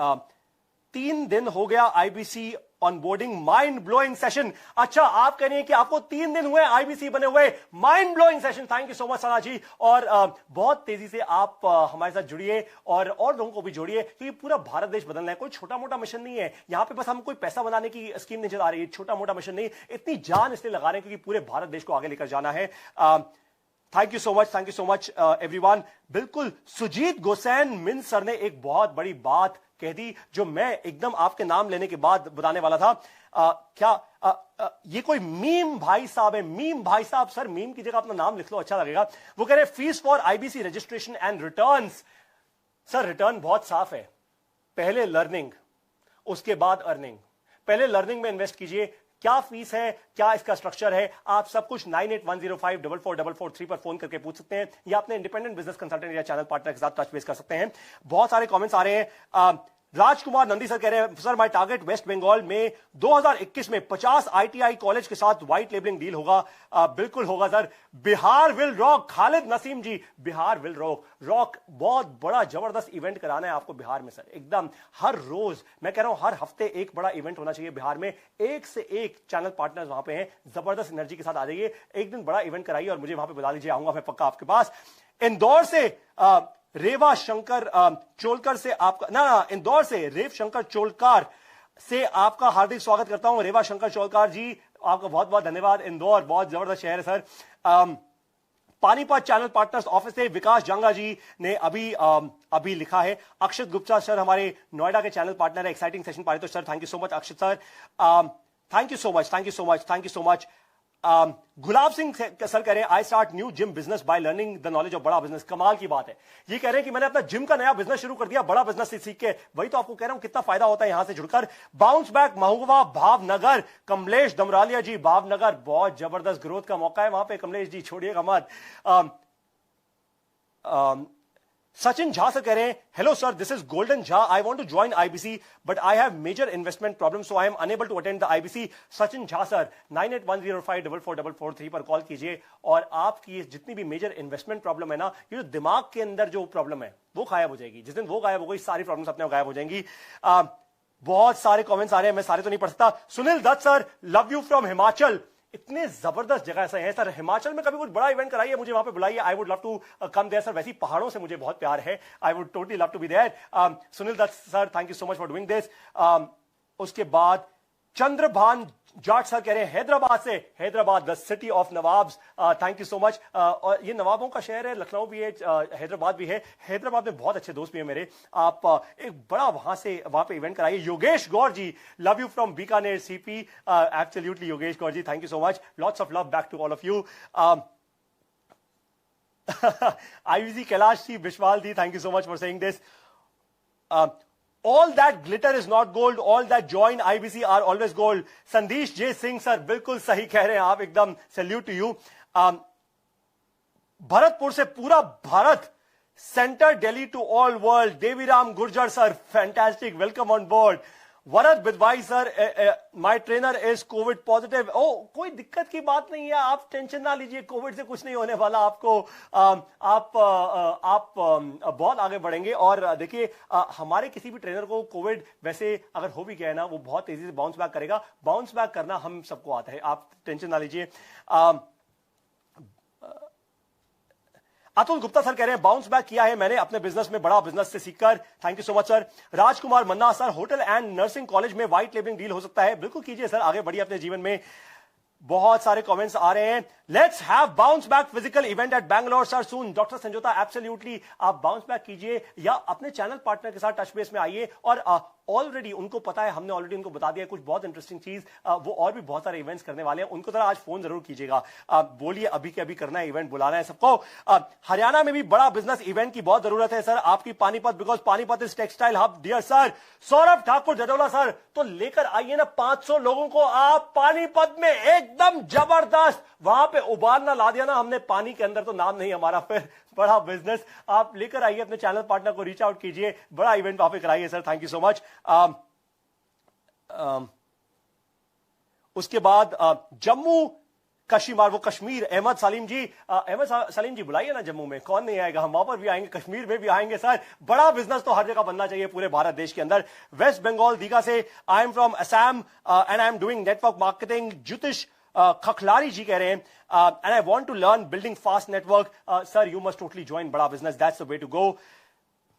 3 दिन हो गया IBC onboarding, mind blowing session. अच्छा, आप कह रही हैं कि आपको 3 दिन हुए IBC बने हुए, mind blowing session. Thank you so much Sana ji. और बहुत तेजी से आप हमारे साथ जुड़िए और लोगों को भी जोड़िए, क्योंकि पूरा भारत देश बदलना है। कोई छोटा मोटा मिशन नहीं है यहां पे, बस हम कोई पैसा बनाने की स्कीम नहीं चला रही है, छोटा मोटा मिशन नहीं, इतनी जान इसलिए लगा रहे हैं क्योंकि पूरे भारत देश को आगे लेकर जाना है। Thank you so much everyone. बिल्कुल, सुजीत गोसैन मिन सर ने एक बहुत बड़ी बात कह दी जो मैं एकदम आपके नाम लेने के बाद बताने वाला था। ये कोई मीम भाई साहब है, मीम भाई साहब। सर मीम की जगह अपना नाम लिख लो, अच्छा लगेगा। वो कह रहे हैं fees for IBC registration and returns. Sir return बहुत साफ है, पहले लर्निंग उसके बाद अर्निंग। पहले लर्निंग में इन्वेस्ट कीजिए, क्या फीस है, क्या इसका स्ट्रक्चर है, आप सब कुछ 9810544443 पर फोन करके पूछ सकते हैं, या अपने इंडिपेंडेंट बिजनेस कंसल्टेंट या चैनल पार्टनर के साथ टच बेस कर सकते हैं। बहुत सारे कमेंट्स आ रहे हैं। राजकुमार नंदी सर कह रहे हैं sir my target West Bengal में 2021 में 50 ITI कॉलेज के साथ व्हाइट लेबलिंग डील होगा। बिल्कुल होगा sir. Bihar will rock, Khalid Naseem ji, Bihar will rock. बहुत बड़ा जबरदस्त इवेंट कराना है आपको बिहार में सर, एकदम हर रोज, मैं कह रहा हूं हर हफ्ते एक बड़ा इवेंट होना चाहिए बिहार में। एक से एक चैनल पार्टनर्स वहां पे हैं, जबरदस्त एनर्जी के साथ आ जाइए, एक दिन बड़ा इवेंट कराइए और मुझे वहां पे बुला लीजिए, आऊंगा मैं पक्का आपके पास। इंदौर से रेवा शंकर चोलकर से आपका ना, इंदौर से रेव शंकर चोलकर से आपका हार्दिक स्वागत करता हूं। रेवा शंकर चोलकर जी, आपका बहुत बहुत धन्यवाद। इंदौर बहुत जबरदस्त शहर है sir. Panipat channel partners office से विकास जंगा जी ने अभी लिखा है। अक्षत गुप्ता सर हमारे नोएडा के चैनल पार्टनर है। एक्साइटिंग सेशन पा रहे तो sir thank you so much Akshat sir, thank you so much. Gulab Singh sir कह रहे हैं I start new gym business by learning the knowledge of Bada business. कमाल की बात है, ये कह रहे हैं कि मैंने अपना जिम का नया बिजनेस शुरू कर दिया बड़ा बिजनेस से सीख के। वही तो आपको कह रहा हूं कितना फायदा होता है यहां से जुड़कर। बाउंस बैक महुआ भावनगर, कमलेश दमरालिया जी, भावनगर बहुत जबरदस्त ग्रोथ का मौका है वहां पे, कमलेश जी छोड़िएगा मत। सचिन झा सर कह रहे हैं hello sir this is Golden Jha, I want to join IBC but I have major investment problem so I am unable to attend the IBC। Sachin Jha sir 9810544443 पर कॉल कीजिए और आपकी जितनी भी मेजर इन्वेस्टमेंट प्रॉब्लम है ना, ये जो दिमाग के अंदर जो प्रॉब्लम है वो गायब हो जाएगी। जिस दिन वो गायब हो गई सारी प्रॉब्लम्स अपने गायब हो जाएंगी। बहुत सारे कमेंट्स आ रहे हैं, मैं सारे तो नहीं पढ़ सकता। Sunil Dutt sir love you from Himachal. इतने जबरदस्त जगह ऐसे हैं सर, हिमाचल में कभी कुछ बड़ा इवेंट कराइए, मुझे वहां पे बुलाइए, I would love to come there sir. वैसी पहाड़ों से मुझे बहुत प्यार है, I would totally love to be there. Sunil Dutt sir thank you so much for doing this. उसके बाद चंद्रभान जाट सर कह रहे हैं हैदराबाद से, Hyderabad the city of nawabs, thank you so much. और ये नवाबों का शहर है, लखनऊ भी है, हैदराबाद भी है। हैदराबाद में बहुत अच्छे दोस्त भी हैं मेरे, आप एक बड़ा वहां पे इवेंट कराइए। Yogesh Gaur ji love you from Bikaner CP, absolutely Yogesh Gaur ji thank you so much, lots of love back to all of you. IBC Kailash ji Vishwal ji thank you so much for saying this. All that glitter is not gold, all that joy in IBC are always gold. Sandish J Singh sir बिल्कुल सही कह रहे हैं आप, एकदम salute to you. Bharatpur से पूरा Bharat, center Delhi to all world, Deviram Gurjar sir fantastic, welcome on board. Varad Bidwai sir my trainer is covid positive. ओ कोई दिक्कत की बात नहीं है, आप टेंशन ना लीजिए, कोविड से कुछ नहीं होने वाला आपको। आप बहुत आगे बढ़ेंगे। और देखिए हमारे किसी भी ट्रेनर को कोविड वैसे अगर हो भी गया है ना, वो बहुत तेजी से बाउंस बैक करेगा। बाउंस बैक करना हम सबको आता है, आप टेंशन ना लीजिए। अतुल गुप्ता सर कह रहे हैं बाउंस बैक किया है मैंने अपने बिजनेस में, बड़ा बिजनेस से सीखकर। Thank you so much sir. Rajkumar Manna sir, hotel and nursing college में व्हाइट लेबलिंग डील हो सकता है? बिल्कुल कीजिए सर, आगे बढ़िए अपने जीवन में। बहुत सारे कमेंट्स आ रहे हैं। Let's have bounce back physical event at Bangalore sir soon. Doctor Sanjota absolutely, आप बाउंस बैक कीजिए या अपने चैनल पार्टनर के साथ टच बेस में आइए। और ऑलरेडी उनको पता है, हमने ऑलरेडी उनको बता दिया कुछ बहुत इंटरेस्टिंग चीज, वो और भी बहुत सारे इवेंट्स करने वाले हैं। उनको जरा आज फोन जरूर कीजिएगा, बोलिए अभी के अभी करना है इवेंट, बुलाना है सबको। हरियाणा में भी बड़ा बिजनेस इवेंट की बहुत जरूरत है सर आपकी, Panipat, because Panipat is textile hub dear sir. Saurabh Thakur Jadola sir, तो लेकर आइए ना 500 लोगों को आप पानीपत में, एकदम जबरदस्त। वहां पे उबालना ला दिया ना हमने पानी के अंदर, तो नाम नहीं हमारा फिर। बड़ा बिजनेस आप लेकर आइए, अपने चैनल पार्टनर को रीच आउट कीजिए, बड़ा इवेंट वहां पे कराइए sir. Thank you so much. उसके बाद जम्मू कश्मीर, वो कश्मीर, अहमद सलीम जी, अहमद सलीम जी बुलाइए ना जम्मू में, कौन नहीं आएगा, हम वहां पर भी आएंगे, कश्मीर में भी आएंगे सर। बड़ा बिजनेस तो हर जगह बनना चाहिए पूरे भारत देश के अंदर। वेस्ट बंगाल दीघा से, I am from Assam and I am doing network marketing. Jyotish Khakhlari ji कह रहे हैं and I want to learn building fast network. Sir you must totally join Bada business, that's the way to go.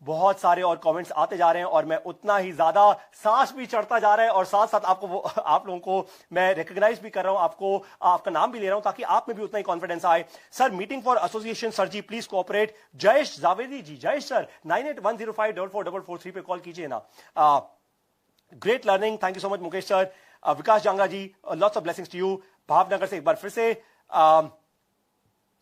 बहुत सारे और कमेंट्स आते जा रहे हैं और मैं उतना ही ज्यादा सांस भी चढ़ता जा रहा है, और साथ साथ आपको आप लोगों को मैं रिकॉग्नाइज भी कर रहा हूं, आपको आपका नाम भी ले रहा हूं ताकि आप में भी उतना ही कॉन्फिडेंस आए। Sir meeting for association sir ji please cooperate. Jayesh Javedi ji, Jayesh sir 9810544443 पे कॉल कीजिए ना। Great learning, thank you so much Mukesh sir. Vikas Jangla ji, lots of blessings to you. Bhavnagar से एक बार फिर से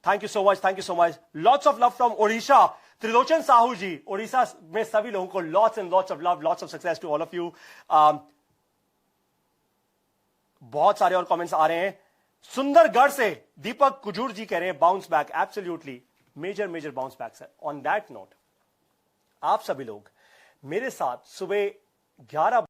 thank you so much, thank you so much. Lots of love from Odisha, Trilochan Sahu ji, Odisha में सभी लोगों को lots and lots of love, lots of success to all of you. बहुत सारे और कमेंट्स आ रहे हैं। सुंदरगढ़ से दीपक कुजूर जी कह रहे हैं bounce back, absolutely major major bounce back sir. On that note, आप सभी लोग मेरे साथ सुबह 11